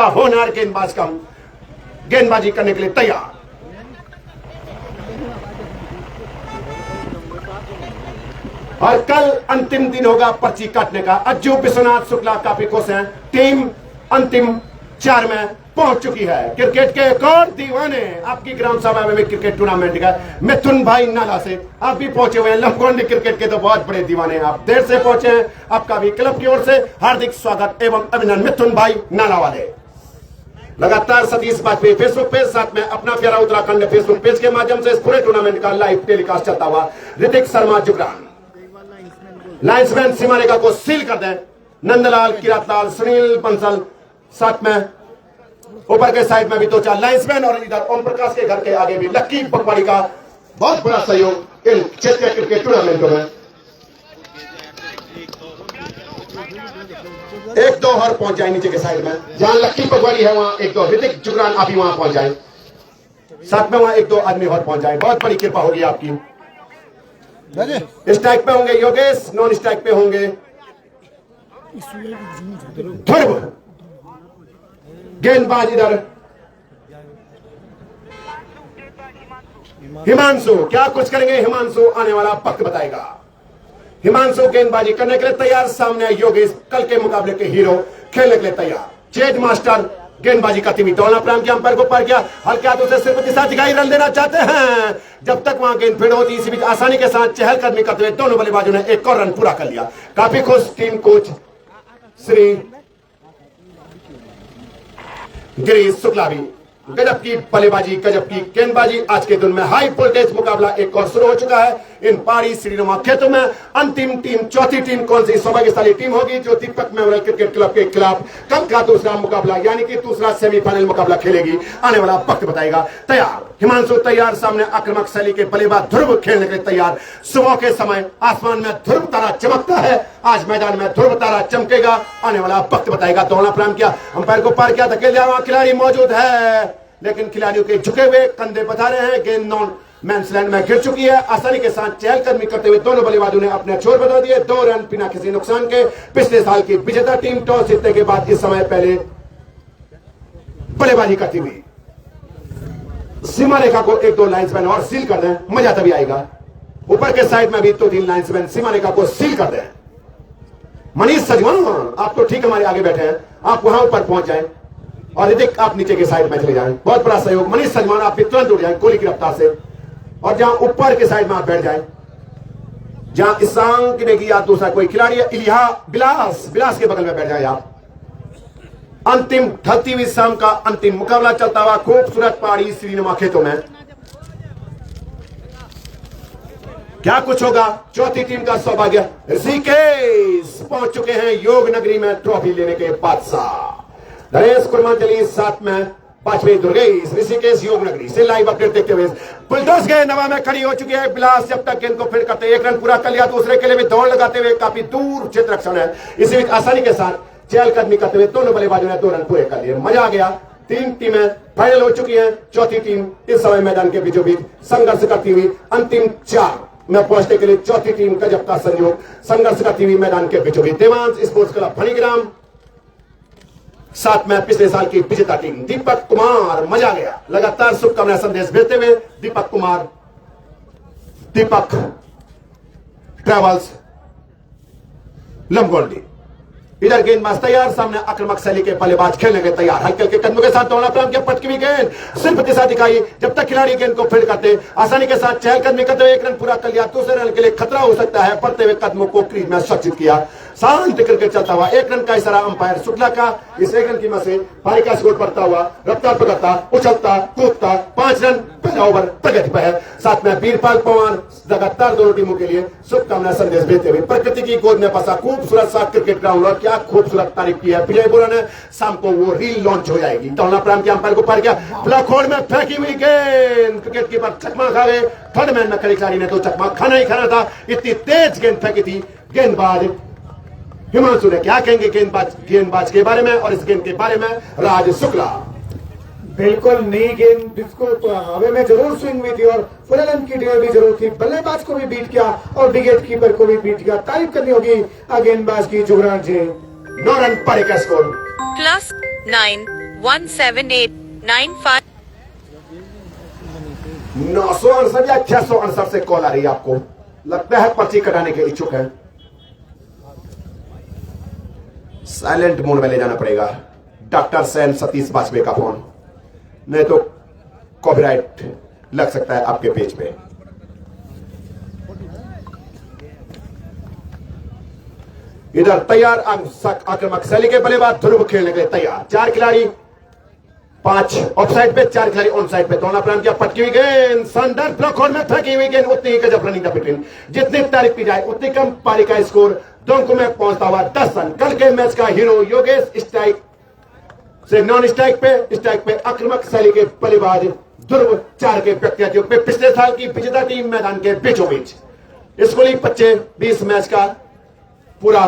होनहार गेंदबाज का गेंदबाजी करने के लिए तैयार। और कल अंतिम दिन होगा पर्ची काटने का। अज्जू विश्वनाथ शुक्ला काफी खुश हैं। टीम अंतिम 4 में पहुंच चुकी है। क्रिकेट के एक और दीवाने आपकी ग्राम सभा में क्रिकेट टूर्नामेंट का मिथुन भाई नाला से आप भी पहुंचे हुए हैं। लमगोंडी क्रिकेट के तो बहुत बड़े दीवाने हैं, आप देर से पहुंचे हैं। आपका भी क्लब की ओर से हार्दिक स्वागत एवं अभिनंदन। मिथुन भाई नाला वाले लगातार सतीश वाजपेयी फेसबुक पेज, साथ में अपना प्यारा उत्तराखंड फेसबुक पेज के माध्यम से इस पूरे टूर्नामेंट का लाइव टेलीकास्ट चलता हुआ। ऋतिक शर्मा जुगरान लाइन्समैन सीमा रेखा को सील कर दें। नंदलाल, किरातलाल, सुनील बंसल, साथ में ऊपर के साइड में भी 2-4 लाइन्समैन और इधर ओम प्रकाश के घर के आगे भी लक्की पकवाड़ी का बहुत बड़ा सहयोग इन क्षेत्रीय क्रिकेट टूर्नामेंटों में। 1-2 और पहुंच जाए नीचे के साइड में, जहां लक्की पकवाड़ी है वहां 1-2 ऋतिक जुगरान आप ही वहां पहुंच जाए, साथ में वहां 1-2 आदमी और पहुंच जाए। बहुत बड़ी कृपा होगी आपकी। स्ट्राइक पे होंगे योगेश, नॉन स्ट्राइक पे होंगे ध्रुव। गेंदबाज इधर हिमांशु, क्या कुछ करेंगे हिमांशु आने वाला वक्त बताएगा। हिमांशु गेंदबाजी करने के लिए तैयार। सामने योगेश, कल के मुकाबले के हीरो, खेलने के लिए तैयार। चेज मास्टर गेंदबाजी करती हुई दौड़ना प्रारंभ किया, अंपायर को पार किया, हल्के हाथों से सिर्फ दिशा दिखाई, रन देना चाहते हैं। जब तक वहां गेंद फेड होती, इसी बीच आसानी के साथ चहलकदमी करते हुए दोनों बल्लेबाजों ने एक और रन पूरा कर लिया। काफी खुश टीम कोच श्री गिरीश शुक्ला भी। गजब की बल्लेबाजी, गजब की गेंदबाजी। आज के दिन में हाई वोल्टेज मुकाबला एक और शुरू हो चुका है इन पहाड़ी श्रीनुमा क्षेत्र में। अंतिम टीम, चौथी टीम कौन सी सौभाग्यशाली टीम होगी जो दीपक मेमोरियल क्रिकेट क्लब के खिलाफ कल का दूसरा मुकाबला यानी कि दूसरा सेमीफाइनल मुकाबला खेलेगी, आने वाला वक्त बताएगा। तैयार हिमांशु तैयार, सामने आक्रामक शैली के बल्लेबाज ध्रुव खेलने के लिए तैयार। सुबह के समय आसमान में ध्रुव तारा चमकता है, आज मैदान में ध्रुव तारा चमकेगा, आने वाला वक्त बताएगा। दौड़ना प्रारंभ किया, अंपायर को पार किया, धकेल दिया, वहां खिलाड़ी मौजूद है लेकिन खिलाड़ियों के झुके हुए कंधे बता रहे हैं। गेंद नॉन मैंस लैंड में गिर चुकी है। आसानी के साथ चहलकदमी करते हुए दोनों बल्लेबाजों ने अपने छोर बता दिए। 2 रन बिना किसी नुकसान के। पिछले साल की विजेता टीम टॉस जीतने के बाद इस समय पहले बल्लेबाजी करती हुई सीमा रेखा को 1-2 लाइन्समैन और सील कर दें, मजा तभी आएगा। ऊपर के साइड में भी 2-3 लाइन्समैन सीमा रेखा को सील कर दें। मनीष सजमान, आप तो ठीक हमारे आगे बैठे हैं, आप वहां ऊपर पहुंच जाएं और ऋतिक आप नीचे के साइड में चले जाएं। बहुत बड़ा सहयोग। मनीष सजमान आप भी तुरंत उठ जाएं गोली की रफ्तार से, और जहां ऊपर के साइड में आप बैठ जाएं, जहां ईशांक नेगी या दूसरा कोई खिलाड़ी है, इलिहा बिलास के बगल में बैठ जाए आप। अंतिम ढलती हुई शाम का अंतिम मुकाबला चलता हुआ खूबसूरत पहाड़ी श्रीनुमा खेतों में। क्या कुछ होगा। चौथी टीम का सौभाग्य ऋषिकेश पहुंच चुके हैं योग नगरी में ट्रॉफी लेने के बादशाह नरेश कुर्मांजलि, साथ में 5वीं दुर्गेश। ऋषिकेश योग नगरी से लाइव अपडेट देखते हुए बुलडोज के नवा में खड़ी हो चुकी है बिलास। जब तक गेंद को फिर करते 1 रन पूरा कर लिया, दूसरे के लिए भी दौड़ लगाते हुए काफी दूर क्षेत्र रक्षण है। इसी बीच आसानी के साथ चहलकदमी करते हुए दोनों बल्लेबाजों ने 2 रन पूरे कर लिए। मजा आ गया। 3 टीमें फाइनल हो चुकी हैं। चौथी टीम इस समय मैदान के बीचों बीच संघर्ष करती हुई अंतिम 4 में पहुंचने के लिए चौथी टीम गजब का संयोग संघर्ष करती हुई मैदान के बीचों बीच। देवांश स्पोर्ट्स क्लब फणीग्राम, साथ में पिछले साल की विजेता टीम दीपक कुमार। मजा आ गया। लगातार शुभकामना संदेश भेजते हुए दीपक कुमार, दीपक ट्रैवल्स लमगोंडी। इधर गेंदबाज तैयार, सामने आक्रामक शैली के बल्लेबाज खेलने के तैयार। हल्के हल्के कदमों के साथ दौड़ना प्रारंभ किया, पटकी हुई गेंद सिर्फ दिशा दिखाई। जब तक खिलाड़ी गेंद को फील्ड करते आसानी के साथ चहलकदमी करते हुए 1 रन पूरा कर लिया। दूसरे रन के लिए खतरा हो सकता है, पड़ते हुए कदमों को क्रीज में सुरक्षित किया। शांत क्रिकेट चलता हुआ 1 रन का इशारा अंपायर शुक्ला का। इस 1 रन की मदद से पारी का स्कोर बढ़ता हुआ रफ्तार पकड़ता, उछलता, कूदता 5 रन, पहला ओवर प्रगति पर है। साथ में वीरपाल पवार लगातार दोनों टीमों के लिए शुभकामना संदेश भेजते हुए प्रकृति की गोद में बसा खूबसूरत सा क्रिकेट ग्राउंड। और क्या खूबसूरत तारीफ की है विजय बोरा ने। शाम को वो रील लॉन्च हो जाएगी। दौड़ना प्रारंभ किया, अंपायर को पार किया, फ्लॉक में फेंकी हुई गेंद विकेट कीपर चकमा खा गए। थर्ड मैन में खड़े खिलाड़ी ने तो चकमा खाना ही खाना था, इतनी तेज गेंद फेंकी थी। गेंदबाज हिमांशु ने क्या कहेंगे गेंदबाज के बारे में और इस गेंद के बारे में राज शुक्ला। बिल्कुल नई गेंद, जिसको हवा में जरूर स्विंग हुई थी और फुल रन की डिलीवरी जरूर थी। बल्लेबाज को भी बीट किया और विकेट कीपर को भी बीट किया। तारीफ करनी होगी गेंदबाज की जुगरान जी। 9 रन पर का स्कोर। +9 17895 968 या 668 से कॉल आ रही है आपको, लगता है पर्ची कटाने के इच्छुक है। साइलेंट मोड में ले जाना पड़ेगा डॉक्टर सैन सतीश वाजपेयी का फोन, नहीं तो कॉपीराइट लग सकता है आपके पेज पे। इधर तैयार आक्रामक शैली के बल्लेबाज ध्रुव खेलने के लिए तैयार। 4 खिलाड़ी, 5 ऑफसाइड पे, 4 खिलाड़ी ऑन साइड पे। दोनों प्लान किया, पटकी हुई गेंद शानदार ब्लॉक होल में फेंकी हुई गेंद, उतनी ही गजब रनिंग द बिटवीन। जितनी तारीफ की जाए उतनी कम। पारी का स्कोर दोनों में पहुंचता हुआ 10 रन। कल के मैच का हीरो योगेश स्ट्राइक से नॉन स्ट्राइक पे आक्रामक शैली के बल्लेबाज ध्रुव 4 के व्यक्तिगत योग पे पिछले साल की विजेता टीम मैदान के बीचों बीच स्कूली बच्चे 20 मैच का पूरा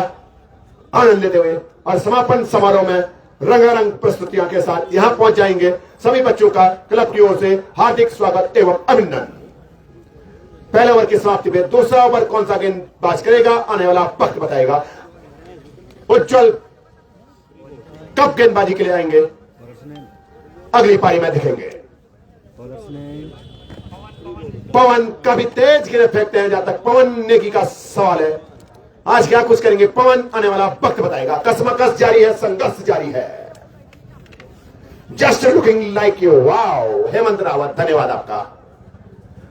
आनंद लेते हुए और समापन समारोह में रंगारंग प्रस्तुतियों के साथ यहां पहुंच जाएंगे। सभी बच्चों का क्लब की ओर से हार्दिक स्वागत एवं अभिनंदन। पहले ओवर की समाप्ति में दूसरा ओवर कौन सा गेंदबाज करेगा, आने वाला वक्त बताएगा। उज्जवल कब गेंदबाजी के लिए आएंगे, अगली पारी में दिखेंगे। पवन कभी तेज गेंद फेंकते हैं, जहां तक पवन नेगी का सवाल है, आज क्या कुछ करेंगे पवन, आने वाला वक्त बताएगा। कसमकस जारी है, संघर्ष जारी है। Just looking like you, wow. Hemant Rawat धन्यवाद आपका।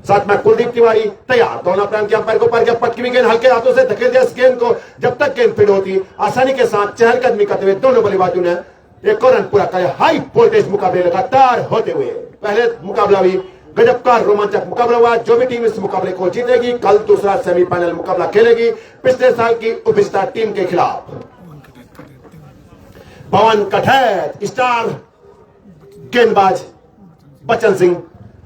साथ में कुलदीप तिवारी तैयार। दोनों प्रांत के अंपायर को पार किया, पटकी हुई गेंद हल्के हाथों से धकेल दिया इस गेंद को। जब तक गेंद फिट होती आसानी के साथ चहलकदमी करते हुए दोनों बल्लेबाजों ने एक और रन पूरा किया। हाई वोल्टेज मुकाबले लगातार होते हुए पहले मुकाबला भी गजब का रोमांचक मुकाबला हुआ। जो भी टीम इस मुकाबले को जीतेगी कल दूसरा सेमीफाइनल मुकाबला खेलेगी पिछले साल की उपविजेता टीम के खिलाफ। पवन कठैत स्टार गेंदबाज बच्चन सिंह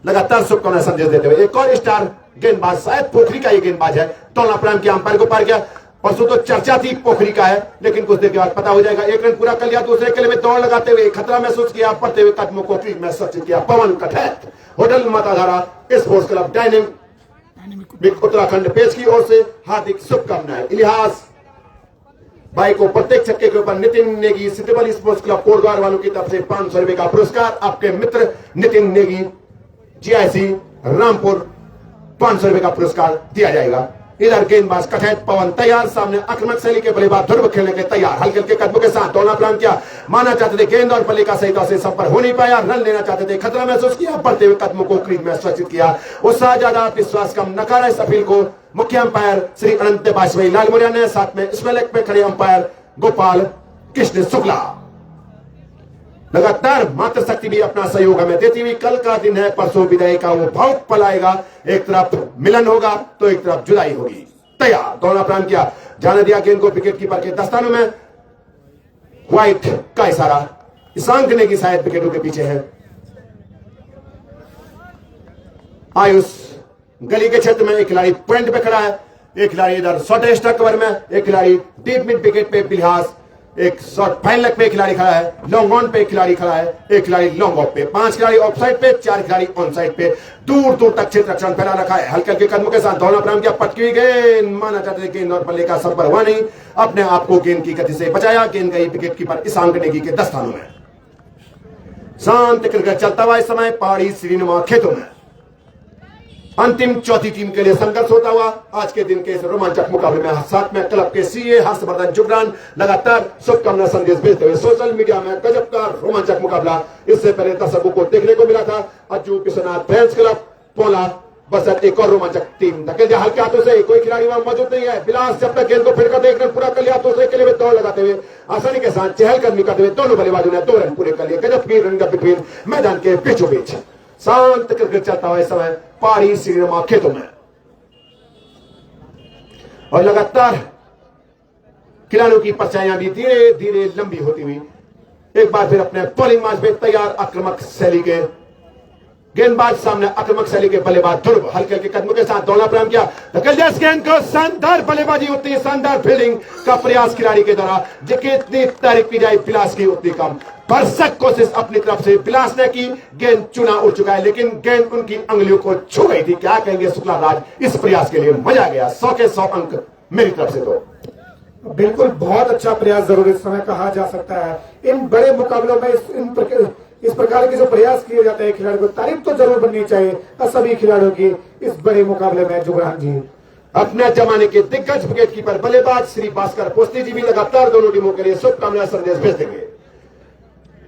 लगातार शुभकामनाएं संदेश देते हुए एक और स्टार गेंदबाज, शायद पोखरी का ये गेंदबाज है, टोला प्रांत के अंपायर को पार किया। परसों तो चर्चा थी पोखरी का है, लेकिन कुछ देर के बाद पता हो जाएगा। एक रन पूरा कर लिया, दूसरे किले में दौड़ लगाते हुए खतरा महसूस किया, पड़ते हुए कदमों को क्रीज में सुरक्षित किया। Pawan Kathait hotel Matadhara sports club dynamic Uttarakhand page की ओर से हार्दिक शुभकामनाएं। इलिहास भाई को प्रत्येक छक्के के ऊपर नितिन नेगी सिटीबल स्पोर्ट्स क्लब कोटद्वार वालों की तरफ से 500 रुपए का पुरस्कार। आपके मित्र नितिन नेगी जीआईसी रामपुर 500 रुपए का पुरस्कार दिया जाएगा। इधर गेंदबाज कठैत पवन तैयार, सामने आक्रामक शैली के बल्लेबाज ध्रुव खेलने के तैयार। हल्के हल्के कदमों के साथ दोनों प्लान किया, माना चाहते थे गेंद और बल्ले का सही तरह से संपर्क हो नहीं पाया। रन लेना चाहते थे, खतरा महसूस किया, बढ़ते हुए कदमों को क्रीज में सुरक्षित किया। उत्साह ज्यादा विश्वास कम, नकारा इस अपील को मुख्य अंपायर श्री अनंत वाजपेयी लालमुरिया ने, साथ में इसमें लेग पे खड़े अंपायर गोपाल कृष्ण शुक्ला। लगातार मात्र शक्ति भी अपना सहयोग हमें देती हुई। कल का दिन है, परसों विदाई का वो भावुक पल आएगा। एक तरफ मिलन होगा तो एक तरफ जुदाई होगी। तैयार, दोनों प्राण किया, जाने दिया गेंद को विकेट कीपर के दस्तानों में। व्हाइट का इशारा, ईशांक नेगी शायद विकेटों के पीछे है। आयुष गली के क्षेत्र में एक खिलाड़ी पॉइंट पे खड़ा है, एक खिलाड़ी इधर शॉर्ट स्ट्राइक कवर में, एक खिलाड़ी डीप मिड विकेट पे बिलिहास, एक शॉर्ट फाइन लेग पे खिलाड़ी खड़ा है, लॉन्ग ऑन पे खिलाड़ी खड़ा है, एक खिलाड़ी लॉन्ग ऑफ पे, 5 खिलाड़ी ऑफ साइड पे, 4 खिलाड़ी ऑन साइड पे। दूर दूर तक क्षेत्र रक्षण फैला रखा है। हल्के हल्के कदमों के साथ दोनों प्राण किया, पटकी हुई गेंद, माना चाहते थे गेंद और बल्ले का संपर्क हुआ नहीं, अपने आप को गेंद की गति से बचाया। गेंद गई विकेट कीपर ईशांक नेगी के दस्तानों में। शांत क्रिकेट चलता हुआ इस समय पहाड़ी श्रीनुमा खेतों में अंतिम चौथी टीम के लिए संघर्ष होता हुआ आज के दिन के इस रोमांचक मुकाबले में साथ में क्लब के सीए हर्षवर्धन जुगरान लगातार शुभकामना संदेश भेजते हुए सोशल मीडिया में गजब का रोमांचक मुकाबला इससे पहले दर्शकों को देखने को मिला था। अज्जू विश्वनाथ फैंस क्लब पोला बस एक और रोमांचक टीम धकेल दिया हल्के हाथों से, कोई खिलाड़ी वहां मौजूद नहीं है। बिलास जब तक गेंद को फिर कर देख पूरा कर लिया, दूसरे किले में दौड़ लगाते हुए आसानी के साथ चहलकदमी करते हुए दोनों बल्लेबाजों ने 2 रन पूरे कर लिए। गजब की रन बिटवीन मैदान के बीचों बीच शांत क्रिकेट चलता हुआ इस समय पहाड़ी श्रीनुमा खेतों में और लगातार खिलाड़ियों की परछाइयां भी धीरे धीरे लंबी होती हुई एक बार फिर अपने बॉलिंग मार्च में तैयार आक्रामक शैली के गेंदबाज, सामने आक्रामक शैली के बल्लेबाज ध्रुव हल्के हल्के कदमों के साथ दौड़ना प्रारंभ किया, धकेल दिया इस गेंद को। शानदार बल्लेबाजी, उतनी शानदार फील्डिंग का प्रयास खिलाड़ी के द्वारा, जितनी तारीफ की जाए बिलास की उतनी कम। भरसक कोशिश अपनी तरफ से बिलास ने की, गेंद चुना उड़ चुका है लेकिन गेंद उनकी अंगुलियों को छू गई थी। क्या कहेंगे शुक्ला राज, इस प्रयास के लिए मजा आ गया। 100 के 100 अंक मेरी तरफ से। तो बिल्कुल बहुत अच्छा प्रयास जरूर इस समय कहा जा सकता है। इन बड़े मुकाबलों में इस प्रकार के जो प्रयास किए जाते हैं खिलाड़ी को तारीफ तो जरूर बननी चाहिए और सभी खिलाड़ियों की इस बड़े मुकाबले में। जुबरान जी अपने जमाने के दिग्गज विकेट कीपर बल्लेबाज श्री भास्कर पोस्ती जी भी लगातार दोनों टीमों के लिए शुभकामना संदेश भेज देंगे।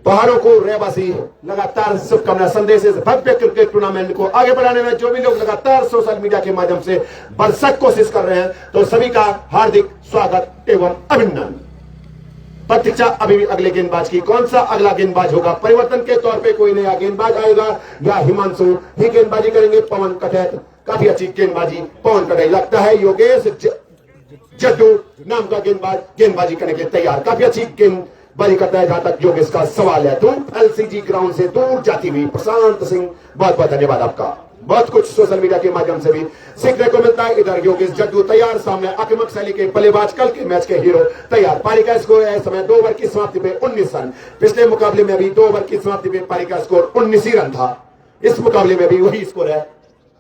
पहाड़ों को रहवासी लगातार शुभकामना संदेश इस भव्य क्रिकेट टूर्नामेंट को आगे बढ़ाने में जो भी लोग लगातार सोशल मीडिया के माध्यम से भरसक कोशिश कर रहे हैं, तो सभी का हार्दिक स्वागत एवं अभिनंदन। प्रतीक्षा अभी भी अगले गेंदबाज की, कौन सा अगला गेंदबाज होगा? परिवर्तन के तौर पे कोई नया गेंदबाज आएगा या हिमांशु ही गेंदबाजी करेंगे? पवन कठैत, काफी अच्छी गेंदबाजी पवन कठैत, लगता है योगेश जड्डू नाम का गेंदबाज गेंदबाजी करने के लिए तैयार, काफी अच्छी गेंदबाजी करता है जहां तक योगेश का सवाल है। दूर एलसीजी ग्राउंड से दूर जाती हुई प्रशांत सिंह, बहुत बहुत धन्यवाद आपका। बहुत कुछ सोशल मीडिया के माध्यम से भी सीखने को मिलता है। इधर योगेश जड्डू तैयार, सामने आक्रामक शैली के बल्लेबाज, कल के मैच के हीरो तैयार। पारी का स्कोर है इस समय 2 ओवर की समाप्ति पे 19 रन। पिछले मुकाबले में भी 2 ओवर की समाप्ति पे पारी का स्कोर 19 ही रन था। इस मुकाबले में भी वही स्कोर है।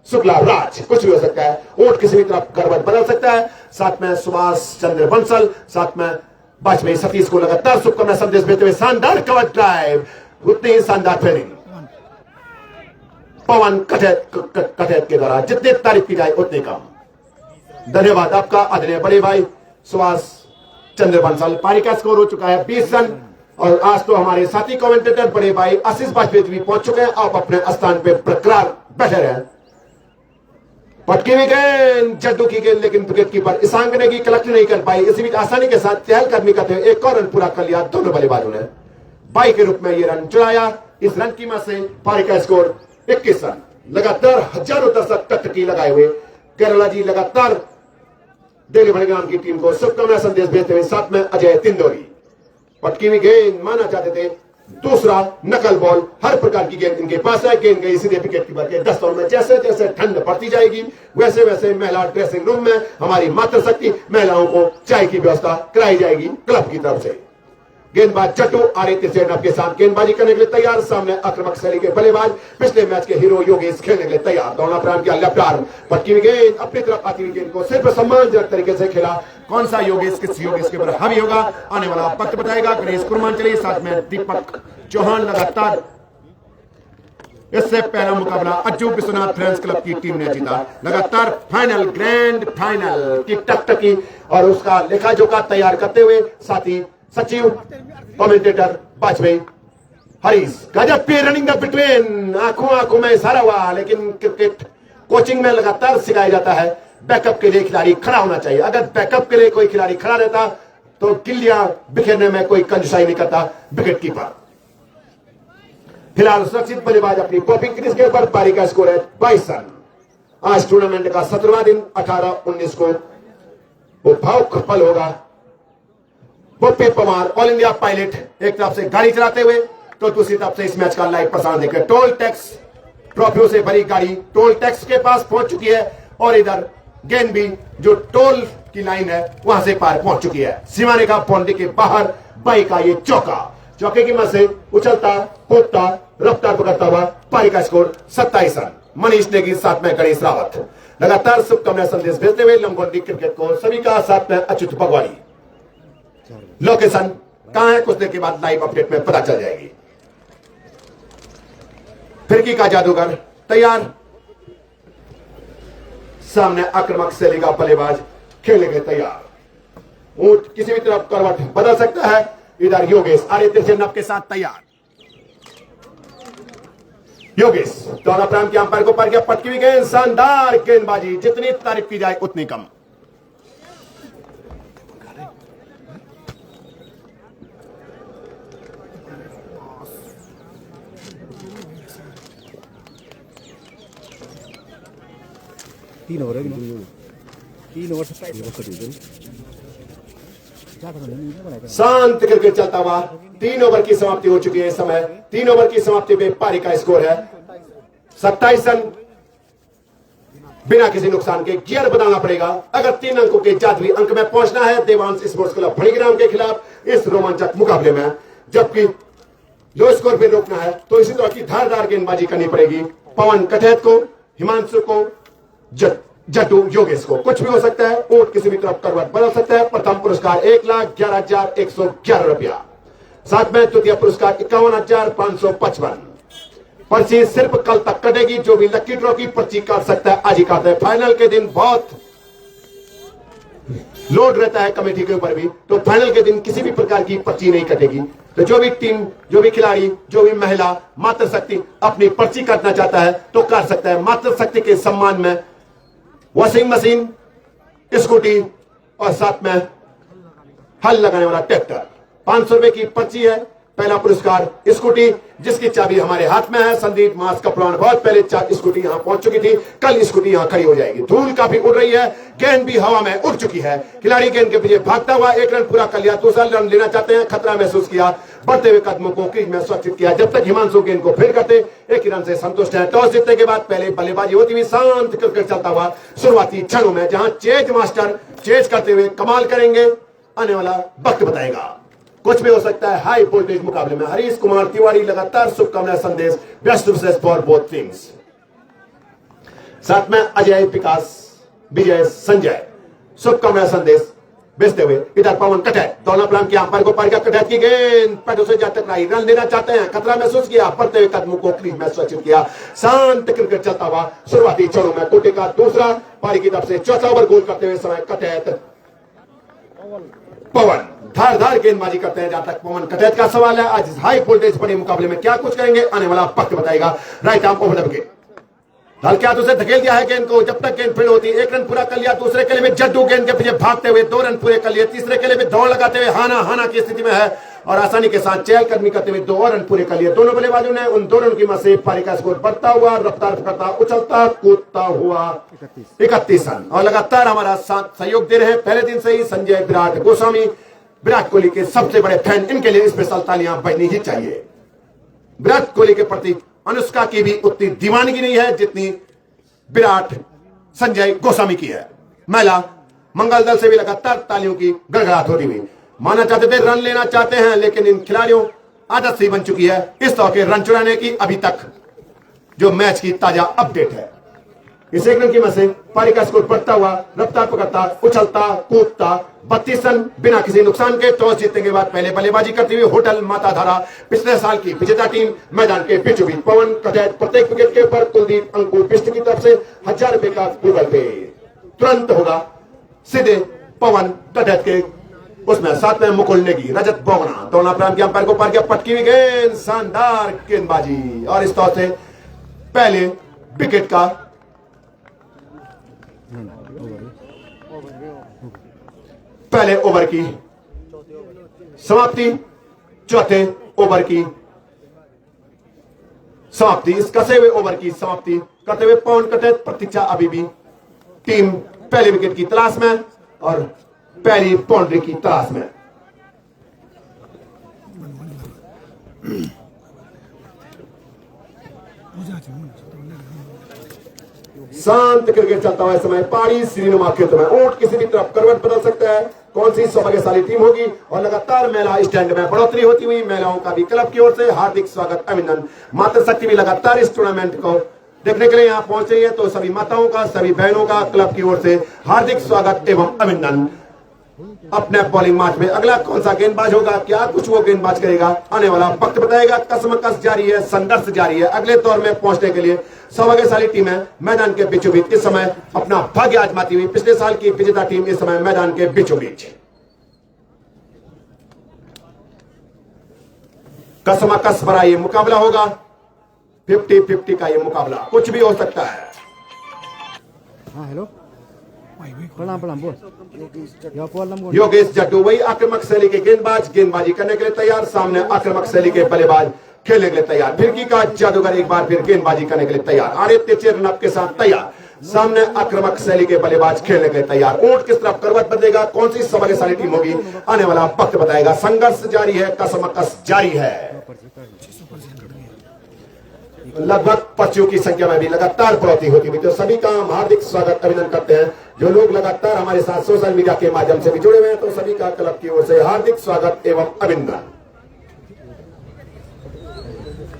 शुक्ला राज, कुछ भी हो सकता है, वोट किसी भी तरफ करवट बदल सकता है। साथ में सुभाष चंद्र बंसल, साथ में वाजपेयी सतीश को लगातार शुभकामना संदेश देते हुए शानदार कवर ड्राइव, उतनी ही शानदार फील्डिंग पवन कठैत के द्वारा। जितनी तारीफ की जाए उतनी कम। धन्यवाद आपका आदरणीय बड़े भाई सुभाष चंद्र बंसल। पारी का स्कोर हो चुका है 20 रन और आज तो हमारे साथी कमेंटेटर बड़े भाई आशीष वाजपेयी भी पहुंच चुके हैं। आप अपने स्थान पे बरकरार बैठे रहे। पटकी हुई गेंद, जड्डू की गेंद, लेकिन विकेट कीपर ईशांक ने की कलेक्ट नहीं कर पाई। इसी बीच आसानी के साथ चहलकदमी करते हुए एक और रन पूरा कर लिया दोनों बल्लेबाजों ने। 22 के रूप में ये रन चुराया। इस रन की मदद से पारी का स्कोर 21 रन। लगातार हजारों दर्शक टकटकी लगाए हुए केरला जी लगातार दिल्ली भड़ग्राम की टीम को शुभकामना संदेश भेजते हुए, साथ में अजय तिंदोरी। पटकी हुई गेंद माना चाहते थे, दूसरा नकल बॉल, हर प्रकार की गेंद इनके पास है। गेंद गई सीधे विकेट कीपर के दस्तों में। जैसे जैसे ठंड बढ़ती जाएगी वैसे वैसे महिला ड्रेसिंग रूम में हमारी मातृशक्ति महिलाओं को चाय की व्यवस्था कराई जाएगी क्लब की तरफ से। गेंदबाज जट्टू आदित्य सेन के साथ गेंदबाजी करने के लिए तैयार। सामने आक्रामक शैली के बल्लेबाज पिछले मैच के हीरो योगेश खेलने के लिए तैयार। दोनों प्रांत किया लेफ्ट आर्म, पटकी हुई गेंद अपनी तरफ आती हुई गेंद को सिर्फ सम्मानजनक तरीके से खेला। कौन सा योगेश किस योगेश के ऊपर हावी होगा आने वाला वक्त बताएगा। गणेश कुरमांचली साथ में दीपक चौहान लगातार। इससे पहला मुकाबला अज्जू विश्वनाथ फ्रेंड्स क्लब की टीम ने जीता। लगातार फाइनल ग्रैंड फाइनल की टकटकी और उसका लेखा जोखा तैयार करते हुए साथी सचिव कमेंटेटर वाजपेयी हरीश। गजब की रनिंग द बिटवीन, आंखों में इशारा हुआ। लेकिन क्रिकेट कोचिंग में लगातार सिखाया जाता है बैकअप के लिए खिलाड़ी खड़ा होना चाहिए। अगर बैकअप के लिए कोई खिलाड़ी खड़ा रहता तो गिल्लियां बिखेरने में कोई कंजूसाई नहीं करता विकेट कीपर। फिलहाल सुरक्षित बल्लेबाज अपनी पॉपिंग क्रीज के ऊपर। पारी का स्कोर है 22 रन। आज टूर्नामेंट का 17वां दिन 18-19 को वो भावुक पल होगा। पप्पी पवार ऑल इंडिया पायलट एक तरफ से गाड़ी चलाते हुए तो दूसरी तरफ से इस मैच का लाइव प्रसारण देकर टोल टैक्स ट्रॉफियों से भरी गाड़ी टोल टैक्स के पास पहुंच चुकी है और इधर गेंद भी जो टोल की लाइन है वहां से पार पहुंच चुकी है। सीमाने का बाउंड्री के बाहर बाई का ये चौका, चौके की मदद से उछलता कूदता रफ्तार पकड़ता हुआ पारी का स्कोर 27 रन। मनीष नेगी साथ में गणेश रावत लगातार शुभकामना संदेश भेजते हुए लंबोटी क्रिकेट को सभी का साथ में अच्युत भगवानी। लोकेशन कहां है कुछ देर के बाद लाइव अपडेट में पता चल जाएगी। फिरकी का जादूगर तैयार। सामने आक्रामक शैली का बल्लेबाज खेलने के तैयार। ऊंट किसी भी तरफ करवट बदल सकता है। इधर योगेश आदित्य सेन के साथ तैयार। योगेश दोनों प्रांत के अंपायर को पार किया। पटकी हुई गेंद, शानदार गेंदबाजी, जितनी तारीफ की जाए उतनी कम। तीन ओवर शांत क्रिकेट चलता हुआ 3 ओवर की समाप्ति हो चुकी है। इस समय 3 ओवर की समाप्ति पे पारी का स्कोर है 27 रन। बिना किसी नुकसान के गियर बदलना पड़ेगा अगर 3 अंकों के जादुई अंक में पहुंचना है देवांश स्पोर्ट्स क्लब भड़ग्राम के खिलाफ इस रोमांचक मुकाबले में। जबकि लो स्कोर पे रोकना है तो इसी तरह की धारदार गेंदबाजी करनी पड़ेगी। पवन कठैत को, हिमांशु को, जट्टू योगेश को। कुछ भी हो सकता है, ऊंट किसी भी तरफ करवट बदल सकता है। प्रथम पुरस्कार 1,11,111 रुपया। साथ में तृतीय पुरस्कार 51,555। पर्ची सिर्फ कल तक कटेगी। जो भी लकी ड्रॉ की पर्ची काट सकता है आज ही काटता है। फाइनल के दिन बहुत लोड रहता है कमेटी के ऊपर भी, तो फाइनल के दिन किसी भी प्रकार की पर्ची नहीं कटेगी। तो जो भी टीम, जो भी खिलाड़ी, जो भी महिला मातृशक्ति अपनी पर्ची काटना चाहता है तो काट सकता है। मातृशक्ति के सम्मान में वॉशिंग मशीन, स्कूटी और साथ में हल लगाने वाला ट्रैक्टर। 500 रुपए की पर्ची है। पहला पुरस्कार स्कूटी, जिसकी चाबी हमारे हाथ में है। संदीप मास कपड़ान बहुत पहले स्कूटी यहां पहुंच चुकी थी। कल स्कूटी यहां खड़ी हो जाएगी। धूल काफी उड़ रही है, गेंद भी हवा में उड़ चुकी है। खिलाड़ी गेंद के पीछे भागता हुआ 1 रन पूरा कर लिया। दूसरा रन लेना चाहते हैं, खतरा महसूस किया, बढ़ते हुए कदमों को क्रीज में सुरक्षित किया। जब तक हिमांशु गेंद को फील्ड करते 1 ही रन से संतुष्ट है। टॉस जीतने के बाद पहले बल्लेबाजी होती हुई शांत क्रिकेट चलता हुआ शुरुआती क्षणों में, जहां चेज मास्टर चेज करते हुए कमाल करेंगे, आने वाला वक्त बताएगा। कुछ भी हो सकता है हाई वोल्टेज मुकाबले में। हरीश कुमार तिवारी लगातार शुभकामना संदेश, best wishes for both teams. साथ में अजय, विकास, विजय, संजय शुभकामना संदेश भेजते हुए इधर पवन कटैत दोनों प्लान के अंपायर को पार किया। कटैत की गेंद पैडों से जा टकराई। रन लेना चाहते हैं, खतरा महसूस किया, बढ़ते हुए कदमों को क्रीज में सुरक्षित किया। शांत क्रिकेट चलता हुआ शुरुआती क्षणों में कोटे का दूसरा पारी की तरफ से चौथा ओवर गोल करते हुए समय कटैत पवन धारदार गेंदबाजी करते हैं। जहां तक पवन कटैत का सवाल है, आज हाई वोल्टेज बड़े मुकाबले में क्या कुछ करेंगे, आने वाला वक्त बताएगा। Right arm over the wicket, हल्के हाथों से धकेल दिया है गेंद को। जब तक गेंद फील्ड होती है 1 रन पूरा कर लिया। दूसरे केले में जड्डू गेंद के पीछे भागते हुए 2 रन पूरे कर लिए। तीसरे केले में दौड़ लगाते हुए हाना की स्थिति में है और आसानी के साथ चहलकदमी करते हुए 2 और रन पूरे कर लिए। दोनों बल्लेबाजों ने उन 2 रन की मदद से पारी का स्कोर बढ़ता हुआ, रफ्तार पकड़ता, उछलता कूदता हुआ 31 रन। और लगातार हमारा साथ सहयोग दे रहे हैं पहले दिन से ही संजय, विराट गोस्वामी, विराट कोहली के सबसे बड़े फैन। इनके लिए स्पेशल तालियां बजनी ही चाहिए। विराट कोहली के प्रति अनुष्का की भी उतनी दीवानगी नहीं है जितनी विराट, संजय गोस्वामी की है। महिला मंगल दल से भी लगातार तालियों की गड़गड़ाहट होती हुई। माना चाहते थे, रन लेना चाहते हैं, लेकिन इन खिलाड़ियों आदत से बन चुकी है इस तरह के रन चुराने की। अभी तक जो मैच की ताजा अपडेट है, इस 1 रन की मदद से पारी का स्कोर बढ़ता हुआ, रफ्तार पकड़ता, उछलता कूदता 32 रन बिना किसी नुकसान के। टॉस जीतने के बाद पहले बल्लेबाजी करती हुई होटल माताधारा पिछले साल की विजेता टीम मैदान के बीचों बीच। पवन कटैत प्रत्येक विकेट के ऊपर कुलदीप अंकुर बिष्ट की तरफ से 1000 रुपए का गूगल पे तुरंत होगा सीधे पवन कटैत के उसमें। साथ में मुकुल नेगी, रजत बोगना दोनों प्रांत के अंपायर को पार किया। पटकी हुई गेंद, शानदार गेंदबाजी और इस तरह से पहले विकेट का पहले ओवर की समाप्ति, चौथे ओवर की समाप्ति। इस कसे हुए ओवर की समाप्ति करते हुए पवन कटैत प्रतीक्षा अभी भी टीम पहले विकेट की तलाश में और पहली बाउंड्री की तलाश में। शांत क्रिकेट चलता हुआ समय पारी श्रीनुमा क्षेत्र में। ऊंट किसी भी तरफ करवट बदल सकता है। कौन सी सौभाग्यशाली टीम होगी। और लगातार महिला स्टैंड में बढ़ोतरी होती हुई। महिलाओं का भी क्लब की ओर से हार्दिक स्वागत, अभिनंदन। मातृशक्ति भी लगातार इस टूर्नामेंट को देखने के लिए यहाँ पहुंच रही है, तो सभी माताओं का, सभी बहनों का क्लब की ओर से हार्दिक स्वागत एवं अभिनंदन। अपने बॉलिंग मैच में अगला कौन सा गेंदबाज होगा, क्या कुछ वो गेंदबाज करेगा, आने वाला वक्त बताएगा। कसमकस जारी है, संघर्ष जारी है। अगले दौर में पहुंचने के लिए सौभाग्यशाली टीमें मैदान के बीचों बीच इस समय अपना भाग्य आजमाती हुई। पिछले साल की विजेता टीम इस समय मैदान के बीचों बीच। कसमकस भरा ये मुकाबला होगा। 50-50 का ये मुकाबला, कुछ भी हो सकता है। हाँ हेलो, प्रणाम बोल। योगेश जट्टू वही आक्रामक शैली के गेंदबाज, गेंदबाजी करने के लिए तैयार। सामने आक्रामक शैली के बल्लेबाज खेलने के लिए तैयार। फिरकी का जादूगर एक बार फिर गेंदबाजी करने के लिए तैयार। आदित्य चेरनप के साथ तैयार। सामने आक्रामक शैली के बल्लेबाज खेलने के लिए तैयार। ऊंट किस तरफ करवट बदलेगा, कौन सी सौभाग्यशाली टीम होगी, आने वाला वक्त बताएगा। संघर्ष जारी है, कसमकस जारी है। लगभग पर्चियों की संख्या में भी लगातार बढ़ोतरी होती हुई। तो सभी का हम हार्दिक स्वागत, अभिनंदन करते हैं। जो लोग लगातार हमारे साथ सोशल मीडिया के माध्यम से भी जुड़े हुए हैं, तो सभी का क्लब की ओर से हार्दिक स्वागत एवं अभिनंदन।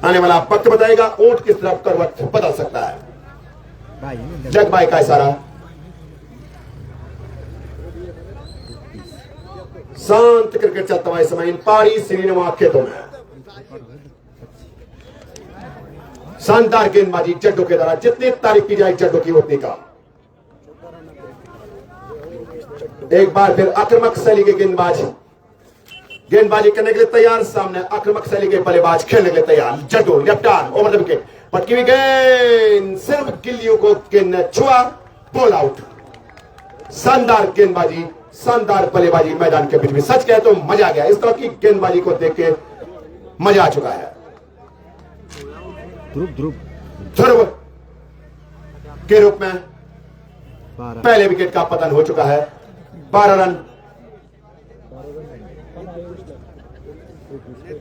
आने वाला वक्त बताएगा ऊंट किस तरफ करवट बदल सकता है। जग भाई का इशारा, शांत क्रिकेट चलता हुआ इस समय इन पहाड़ी श्रीनुमा खेतों में। शानदार गेंदबाजी जड्डू के द्वारा, जितनी तारीफ की जाए जड्डू की उतनी का। एक बार फिर आक्रामक शैली के गेंदबाजी करने के लिए तैयार, सामने आक्रामक शैली के बल्लेबाज खेलने के लिए तैयार। Jaddu left arm over the wicket, पटकी हुई गेंद सिर्फ गिल्लियों को गेंद ने छुआ, बॉल आउट। शानदार गेंदबाजी, शानदार बल्लेबाजी मैदान के बीच में। सच कहे तो मजा आ गया, इस तरह की गेंदबाजी को देख के मजा आ चुका है। ध्रुव के रूप में पहले विकेट का पतन हो चुका है। 12 रन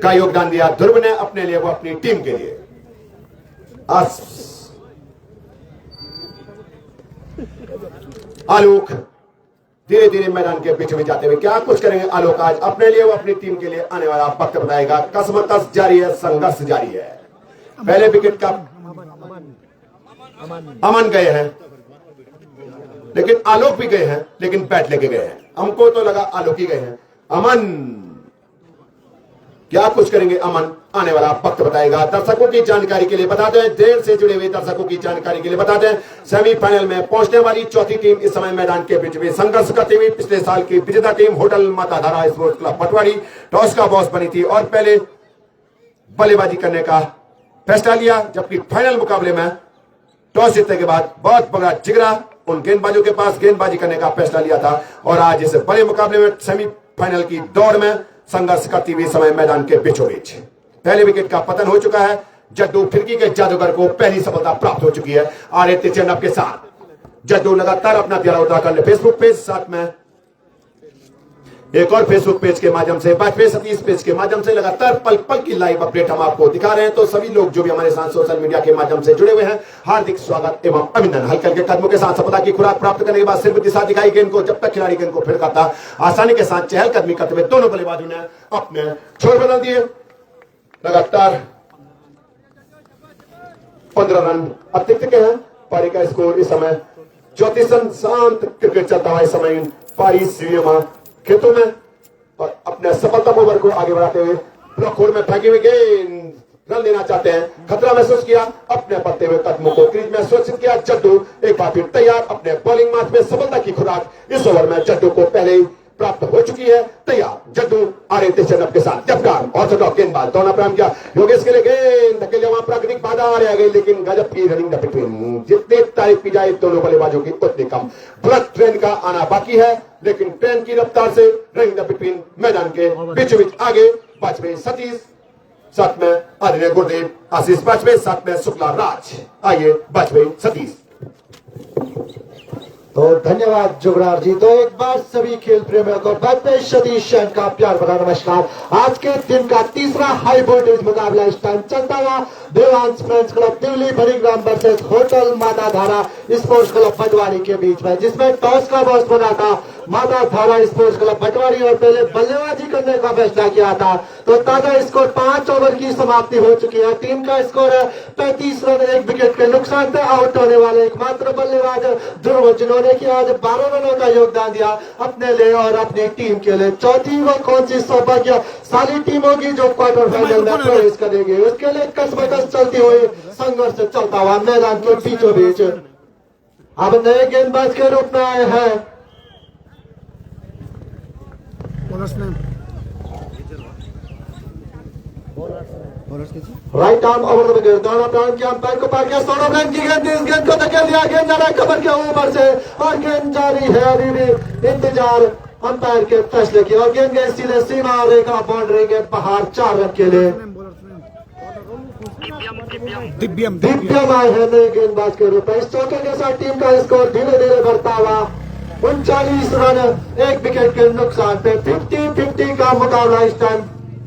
का योगदान दिया ध्रुव ने अपने लिए, वो अपनी टीम के लिए। आलोक धीरे धीरे मैदान के बीच में जाते हुए क्या कुछ करेंगे आलोक आज अपने लिए, वो अपनी टीम के लिए आने वाला वक्त बताएगा। कसमकस जारी है, संघर्ष जारी है। पहले विकेट का अमन गए हैं, लेकिन आलोक भी गए हैं, लेकिन बैट लेके गए हैं। हमको तो लगा आलोक ही गए हैं। अमन क्या कुछ करेंगे अमन, आने वाला वक्त बताएगा। दर्शकों की जानकारी के लिए बताते हैं, देर से जुड़े हुए दर्शकों की जानकारी के लिए बताते हैं, सेमीफाइनल में पहुंचने वाली चौथी टीम इस समय मैदान के बीच में संघर्ष करती हुई पिछले साल की विजेता team hotel Matadhara sports club पटवारी टॉस का बॉस बनी थी और पहले बल्लेबाजी करने का फैसला लिया, जबकि फाइनल मुकाबले में टॉस जीतने के बाद बहुत बड़ा जिगरा उन गेंदबाजों के पास गेंदबाजी करने का फैसला लिया था और आज इस बड़े मुकाबले में सेमीफाइनल की दौड़ में संघर्ष करती हुई समय मैदान के बीचों बीच। पहले विकेट का पतन हो चुका है। जड्डू फिरकी के जादूगर को पहली सफलता प्राप्त हो चुकी है। आदित्य चंडप के साथ जड्डू लगातार अपना प्यारा उतार करने फेसबुक पेज, साथ में एक और फेसबुक पेज के माध्यम से, वाजपेयी सतीश पेज के माध्यम से लगातार पल पल की लाइव अपडेट हम आपको दिखा रहे हैं। तो सभी लोग जो भी हमारे साथ सोशल मीडिया के माध्यम से जुड़े हुए हैं, हार्दिक स्वागत एवं अभिनंदन। हल्के हल्के कदमों के साथ सफलता की खुराक प्राप्त करने के बाद सिर्फ दिशा दिखाई गेंद को, जब तक खिलाड़ी गेंद को फिर करता आसानी के साथ चहलकदमी करते हुए दोनों बल्लेबाजों ने अपने छोर बदल दिए। लगातार 15 रन अतिरिक्त के हैं। पारी का स्कोर इस समय 34 रन। शांत क्रिकेट चलता हुआ इस समय पारी श्रीनुमा खेतों में और अपने सफलता ओवर को आगे बढ़ाते हुए ब्लॉक होल में फेंकी हुई गेंद रन लेना चाहते हैं। खतरा महसूस किया, अपने बढ़ते हुए कदमों को क्रीज में सुरक्षित किया। जड्डू एक बार फिर तैयार, अपने बॉलिंग मार्च में सफलता की खुराक इस ओवर में जड्डू को पहले ही प्राप्त हो चुकी है। तैयार जड्डू आदित्य चंडप के साथ जबकार ऑर्थोडॉक्स गेंदबाज दौड़ना प्रारंभ किया। योगेश के लिए गेंद धकेल वहां प्राकृतिक बाधा आ गई, लेकिन गजब की रनिंग द बिटवीन। जितनी तारीफ की जाए दोनों बल्लेबाजों की उतनी कम। बुलेट ट्रेन का आना बाकी है, लेकिन ट्रेन की रफ्तार से रनिंग द बिटवीन मैदान के बीचों बीच आगे वाजपेयी सतीश, साथ में आदित्य गुरुदेव, आशीष वाजपेयी, साथ में शुक्ला राज। आइए वाजपेयी सतीश। तो धन्यवाद जुगरार जी। तो एक बार सभी खेल प्रेमियों को वाजपेयी सतीश जैन का प्यार भरा नमस्कार। आज के दिन का तीसरा हाई वोल्टेज मुकाबला इस टाइम चलता हुआ Devansh friends club Delhi Bharigram versus hotel Matadhara sports club Patwari के बीच में, जिसमें टॉस का बॉस बना था माताधारा स्पोर्ट्स क्लब पटवारी और पहले बल्लेबाजी करने का फैसला किया था। तो ताजा स्कोर 5 ओवर की समाप्ति हो चुकी है। टीम का स्कोर है 35 रन, 1 विकेट के नुकसान से आउट होने वाले एकमात्र बल्लेबाज ध्रुव, जिन्होंने कि आज 12 रनों का योगदान दिया अपने लिए और अपनी टीम के लिए। चौथी वो कौन सी सौभाग्यशाली टीम होगी जो क्वार्टर फाइनल में प्रवेश करेगी, उसके लिए कसमकस चलती हुई संघर्ष चलता हुआ मैदान के बीचों बीच अब नए गेंदबाज के रूप में आए हैं right arm over the wicket. दोनों प्रांत के अंपायर को पार किया, सोनम रन की गेंद, इस गेंद को धकेल दिया। गेंद जा रहा है कवर के ऊपर से और गेंद जारी है, अभी भी इंतजार अंपायर के फैसले की और गेंद गई सीधे सीमा रेखा बाउंड्री के बाहर 4 रन के लिए। दिव्यम आए हैं नए गेंदबाज के रूप में। इस चौके के साथ टीम का स्कोर धीरे धीरे बढ़ता हुआ 39 रन, 1 विकेट के नुकसान पे 50-50 का मुकाबला इस टाइम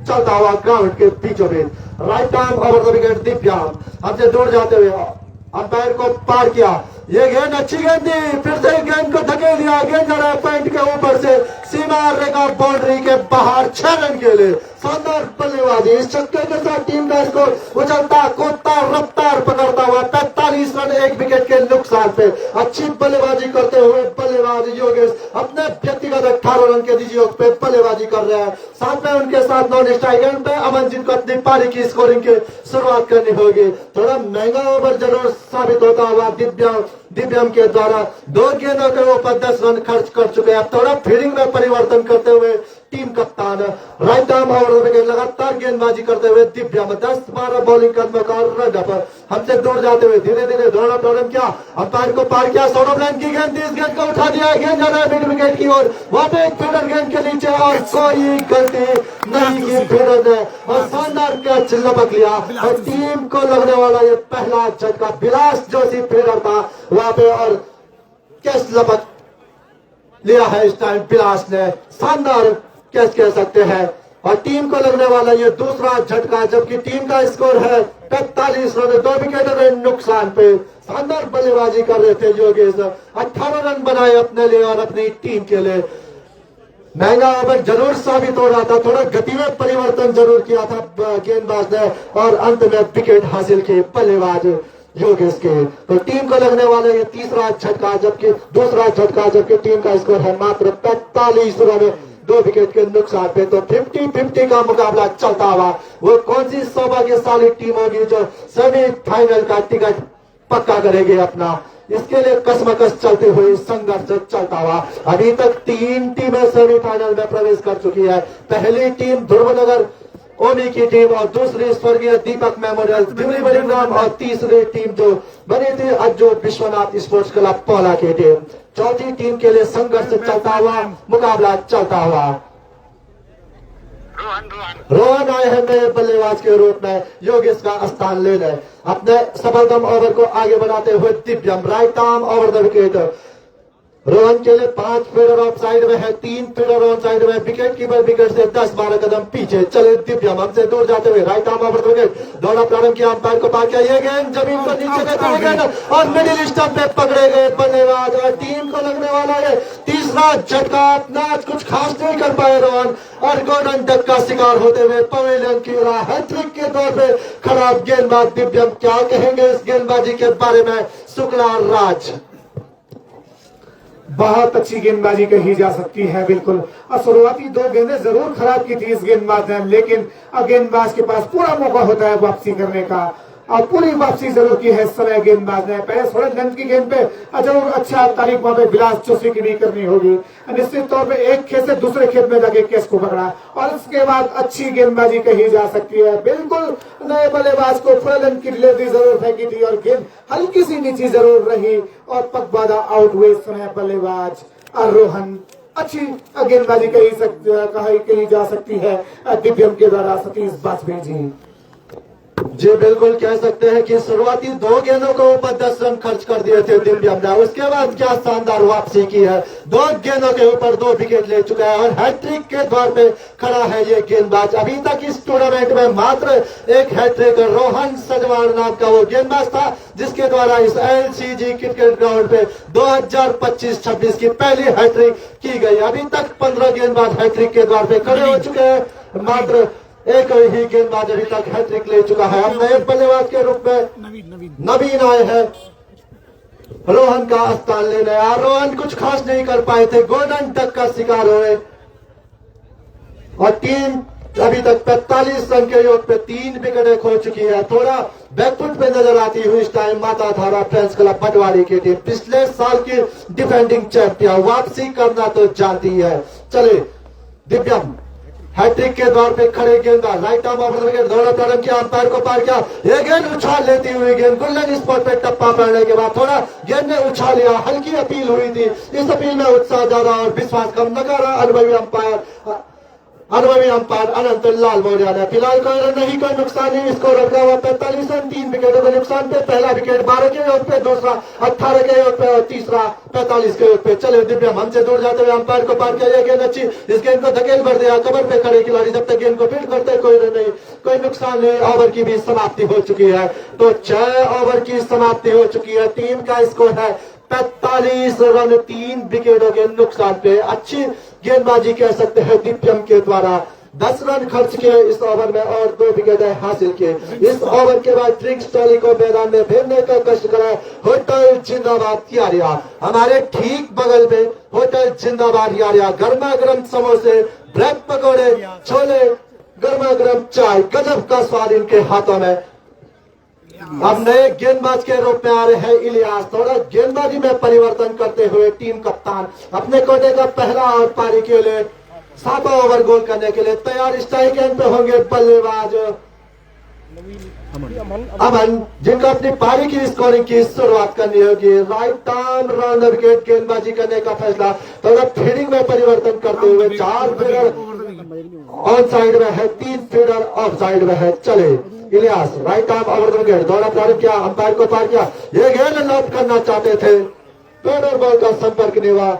चलता हुआ ग्राउंड के बीचों बीच। Right arm over the wicket Divyang अब से दूर जाते हुए अंपायर को पार किया। ये गेंद अच्छी गेंद थी, फिर से गेंद को धकेल दिया। गेंद जा रहा है पॉइंट के ऊपर से सीमा रेखा बाउंड्री के बाहर 6 रन के लिए शानदार बल्लेबाजी। इस छक्के के साथ टीम का स्कोर उछलता कूदता रफ्तार पकड़ता हुआ 45 रन 1 विकेट के नुकसान पे अच्छी बल्लेबाजी करते हुए बल्लेबाज योगेश अपने व्यक्तिगत 18 रन के दीजिए पे बल्लेबाजी कर रहे हैं। साथ में उनके साथ नॉन स्ट्राइकर पे अमनजीत को अपनी पारी की स्कोरिंग की शुरुआत करनी होगी। थोड़ा महंगा ओवर जरूर साबित होता हुआ दिव्यम के द्वारा 2 गेंदों के ऊपर 10 रन खर्च कर चुके हैं। थोड़ा फील्डिंग में परिवर्तन करते हुए टीम कप्तान राइट आर्म ओवर में लगातार गेंदबाजी करते हुए दिव्यम 10-12 बॉलिंग करने का रन अप हमसे दूर जाते हुए धीरे धीरे दोनों प्रॉब्लम किया, अंपायर को पार किया, सौरभ रन की गेंद, इस गेंद को उठा दिया, गेंद जा रहा है मिड विकेट की ओर, वहां पे एक फील्डर गेंद के नीचे और कोई गलती नहीं की फील्डर ने और शानदार कैच लपक लिया और टीम को लगने वाला ये पहला झटका विलास जोशी फील्डर था वहां पे और कैच लपक लिया है इस टाइम विलास ने, शानदार कैच कह सकते हैं और टीम को लगने वाला ये दूसरा झटका जबकि टीम का स्कोर है 45 रन 2 विकेट के नुकसान पे। शानदार बल्लेबाजी कर रहे थे योगेश, 18 रन बनाए अपने लिए और अपनी टीम के लिए। महंगा ओवर जरूर साबित हो रहा था, थोड़ा गति में परिवर्तन जरूर किया था गेंदबाज ने और अंत में विकेट हासिल की बल्लेबाज योगेश के। तो टीम को लगने वाले ये तीसरा झटका जबकि दूसरा झटका जबकि टीम का स्कोर है मात्र 45 रन 2 विकेट के नुकसान पे। तो 50-50 का मुकाबला चलता हुआ वो कौन सी सौभाग्यशाली टीम होगी जो सेमीफाइनल का टिकट पक्का करेगी अपना, इसके लिए कसमकस चलते हुए संघर्ष चलता हुआ। अभी तक 3 टीमें सेमीफाइनल में प्रवेश कर चुकी है। पहली टीम ध्रुवनगर ओमी की टीम और दूसरी स्वर्गीय दीपक मेमोरियल दिल्ली बलिंग्राम और तीसरी टीम जो बनी थी अज्जू विश्वनाथ स्पोर्ट्स क्लब पौला की टीम। चौथी टीम के लिए संघर्ष चलता हुआ, मुकाबला चलता हुआ। रोहन आए हैं नए बल्लेबाज के रूप में योगेश का स्थान लेने, अपने सफलतम ओवर को आगे बढ़ाते हुए Divyam right arm over the wicket. Rohan के लिए 5 फील्डर ऑफ साइड में है, 3 फील्डर ऑन साइड में, विकेट कीपर विकेट से 10-12 कदम पीछे चले दिव्यम हमसे दूर जाते हुए right arm over the wicket दौड़ा प्रारंभ किया, अंपायर को पार किया, ये गेंद जमीन पर नीचे जाती है गेंद और मिडिल स्टंप पे पकड़े गए बल्लेबाज और टीम को लगने वाला है तीसरा झटका। अपना कुछ खास नहीं कर पाए रोहन और गोल्डन डक का शिकार होते हुए पवेलियन की ओर हैट्रिक के तौर पे खड़ा गेंदबाज दिव्यम। क्या कहेंगे इस गेंदबाजी के बारे में शुक्ला राज? बहुत अच्छी गेंदबाजी कही जा सकती है बिल्कुल। और शुरुआती 2 गेंदें जरूर खराब की थी इस गेंदबाज ने, लेकिन अब गेंदबाज के पास पूरा मौका होता है वापसी करने का और पूरी वापसी जरूर की है इस समय गेंदबाज ने। पहले थोड़े लेंथ की गेंद पे जरूर अच्छा तारीफ वहां पे विलास जोशी की भी करनी होगी। निश्चित तौर पे एक खेत से दूसरे खेत में जाके कैच को पकड़ा और उसके बाद अच्छी गेंदबाजी कही जा सकती है। बिल्कुल नए बल्लेबाज को थोड़े लेंथ की डिलीवरी जरूर फेंकी थी और गेंद हल्की सी नीचे जरूर रही और पगबादा आउट हुए इस समय बल्लेबाज रोहन। अच्छी गेंदबाजी कही जा सकती है दिव्यम के द्वारा सतीश वाजपेयी जी बिल्कुल कह सकते हैं कि शुरुआती 2 गेंदों के ऊपर 10 रन खर्च कर दिए थे दिव्यम ने, उसके बाद क्या शानदार वापसी की है। 2 गेंदों के ऊपर 2 विकेट ले चुका है और हैट्रिक के द्वार पे खड़ा है ये गेंदबाज। अभी तक इस टूर्नामेंट में मात्र एक हैट्रिक रोहन सजवान नाम का वो गेंदबाज था जिसके द्वारा इस LCG क्रिकेट ग्राउंड पे 2025-26 की पहली हैट्रिक की गई। अभी तक 15 गेंदबाज हैट्रिक के द्वार पे खड़े हो चुके हैं, मात्र एक ही गेंदबाज अभी तक हैट्रिक ले चुका है। अब नए बल्लेबाज के रूप में नवीन आए हैं रोहन का स्थान लेने। रोहन कुछ खास नहीं कर पाए थे, गोल्डन डक का शिकार हुए और टीम अभी तक 45 रन के योग पे 3 विकेटें खो चुकी है। थोड़ा बैकफुट पे नजर आती हुई इस टाइम माता धारा फ्रेंड्स क्लब पटवारी की टीम, पिछले साल की डिफेंडिंग चैंपियन, वापसी करना तो जानती है। चले दिव्यम हैट्रिक के द्वार पे खड़े गेंदबाज right arm over the wicket दौड़ा प्रारंभ किया, अंपायर को पार किया, ये गेंद उछाल लेती हुई गेंद गोल्डन स्पॉट पे टप्पा पड़ने के बाद थोड़ा गेंद ने उछाल लिया, हल्की अपील हुई थी, इस अपील में उत्साह ज्यादा और विश्वास कम नकारा अनुभवी अंपायर अनंत लाल मौर्य ने। फिलहाल कोई रन नहीं, कोई नुकसान नहीं, इसको रखा हुआ 45 रन 3 विकेटों के नुकसान पे। पहला विकेट 12 के योग पे, दूसरा 18 के योग पे और तीसरा 45 के योग पे। चले दिव्यम हमसे दूर जाते हुए अंपायर को पार किया, गेंद अच्छी, इस गेंद को धकेल भर दिया, कबर पे खड़े खिलाड़ी जब तक गेंद को फील्ड करते कोई रन नहीं, कोई नुकसान नहीं। ओवर की भी समाप्ति हो चुकी है, तो 6 ओवर की समाप्ति हो चुकी है। टीम का स्कोर है 45 रन 3 विकेटों के नुकसान पे। अच्छी गेंदबाजी कह सकते हैं दिव्यम के द्वारा 10 रन खर्च किए इस ओवर में और 2 विकेटें हासिल किए। इस ओवर के बाद ड्रिंक्स टॉली को मैदान में भेजने का कष्ट करा होटल जिंदाबाद यारिया। हमारे ठीक बगल में होटल जिंदाबाद यारिया, गर्मा गर्म समोसे, ब्रेड पकौड़े, छोले, गर्मा गर्म चाय, गजब का स्वाद इनके हाथों में। अब नए गेंदबाज के रूप में आ रहे हैं इलियास। थोड़ा गेंदबाजी में परिवर्तन करते हुए टीम कप्तान अपने कोटे का पहला और पारी के लिए 7 ओवर गोल करने के लिए तैयार। स्ट्राइक एंड पे होंगे बल्लेबाज अमन, जिनको अपनी पारी की स्कोरिंग की शुरुआत करनी होगी। राइट आर्म राउंड विकेट गेंदबाजी करने का फैसला। थोड़ा फील्डिंग में परिवर्तन करते हुए 4 फील्डर ऑन साइड में है, 3 फील्डर ऑफ साइड में है। चले Ilyas right arm over wicket, दौड़ा प्रारंभ किया, अंपायर को पार किया। ये गेंद लॉक करना चाहते थे, पेडर बॉल का संपर्क नहीं हुआ।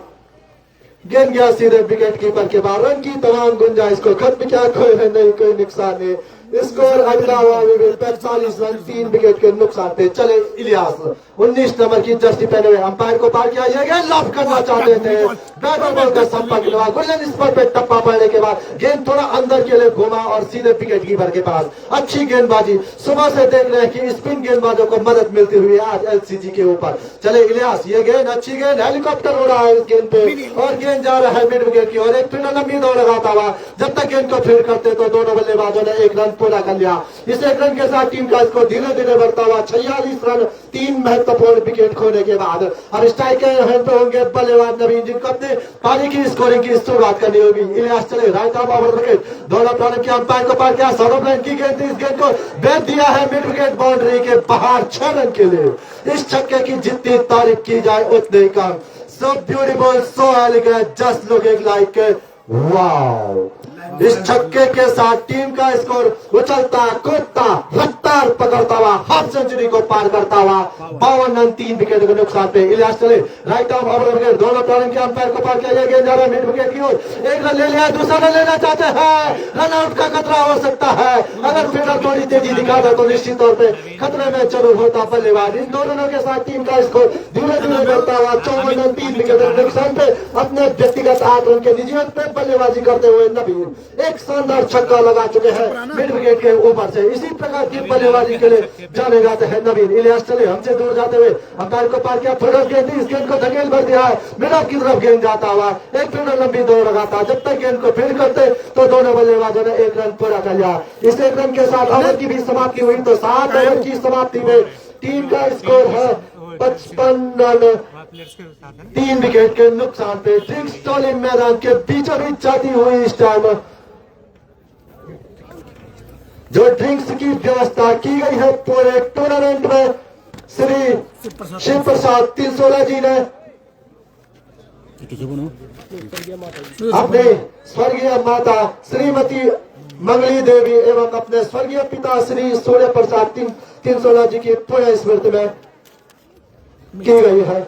गेंद गया सीधे विकेट कीपर के बाद। रन की तमाम गुंजाइश को खत्म किया, कोई नहीं, कोई नुकसान नहीं। स्कोर अगला हुआ 45 रन 3 विकेट के नुकसान पे। चले इलियास 19 नंबर की जर्सी पहने हुए, अंपायर को पार किया। ये गेंद लॉक करना चाहते थे, बैटर बॉल का संपर्क हुआ। गोल्डन स्पॉट पे टप्पा पड़ने के बाद गेंद थोड़ा अंदर के लिए घुमा और सीधे विकेट कीपर के पास। अच्छी गेंदबाजी, सुबह से देख रहे हैं कि स्पिन गेंदबाजों को मदद मिलती हुई आज एलसीजी के ऊपर। चले इलियास, ये गेंद अच्छी गेंद, हेलीकॉप्टर उड़ा है इस गेंद पे और गेंद जा रहा है मिड विकेट की ओर। एक फील्डर लंबी दौड़ लगाता हुआ, जब तक गेंद को फील्ड करते तो दोनों बल्लेबाजों ने 1 रन पूरा कर लिया। इस 1 रन के साथ टीम का स्कोर धीरे धीरे बढ़ता हुआ 46 रन 3 महत्वपूर्ण विकेट खोने के बाद। अब स्ट्राइक पे होंगे बल्लेबाज नवीन, जिनको अपने पारी की स्कोरिंग की शुरुआत करनी होगी। इलियास चले राइट आर्म ओवर विकेट, दौड़ा प्रारंभ किया, अंपायर को पार किया। सौरभ लाइन की गेंद, इस गेंद को भेज दिया है मिड विकेट बाउंड्री के बाहर 6 रन के लिए। इस छक्के की जितनी तारीफ की जाए उतनी कम। So beautiful, so elegant, just looking like wow. इस छक्के के साथ टीम का स्कोर उछलता कूदता रफ्तार पकड़ता हुआ हाफ सेंचुरी को पार करता हुआ 52 रन 3 विकेट के नुकसान पे। इलियास चले राइट आर्म ओवर विकेट, दोनों प्रारंभ किया, अंपायर को पार किया। ये गेंद जा रहा है मिड विकेट की ओर, 1 रन ले लिया, दूसरा रन लेना चाहते हैं। रन आउट का खतरा हो सकता है। अगर फील्डर थोड़ी तेजी दिखाता तो निश्चित तौर पे खतरे में जरूर होता बल्लेबाज। इन 2 रनों के साथ टीम का स्कोर धीरे धीरे बढ़ता हुआ 54 रन 3 विकेट के नुकसान पे। अपने व्यक्तिगत 8 रन के निजी पे बल्लेबाजी करते हुए नवीन एक शानदार छक्का लगा चुके हैं मिड विकेट के ऊपर से। इसी प्रकार की बल्लेबाजी के लिए जाने जाते हैं नवीन। इलियास चले हमसे दूर जाते हुए, अंपायर को पार किया, फील्डर गेंद, इस गेंद को धकेल भर दिया है, मिड ऑफ की तरफ गेंद जाता हुआ। एक फील्डर लंबी दौड़ लगाता, जब तक गेंद को फील्ड करते तो दोनों बल्लेबाजों ने 1 रन पूरा कर लिया। इस 1 रन के साथ ओवर की भी समाप्ति हुई तो 7 ओवर की समाप्ति में टीम का स्कोर है 55 रन 3 विकेट के नुकसान पे। ड्रिंक्स टॉली मैदान के बीचों बीच जाती हुई इस टाइम जो ड्रिंक्स की व्यवस्था की गई है पूरे टूर्नामेंट में, श्री शिव प्रसाद 316 जी ने अपने स्वर्गीय माता श्रीमती मंगली देवी एवं अपने स्वर्गीय पिता श्री सूर्य प्रसाद 316 जी की पूर्ण स्मृति में की गई है।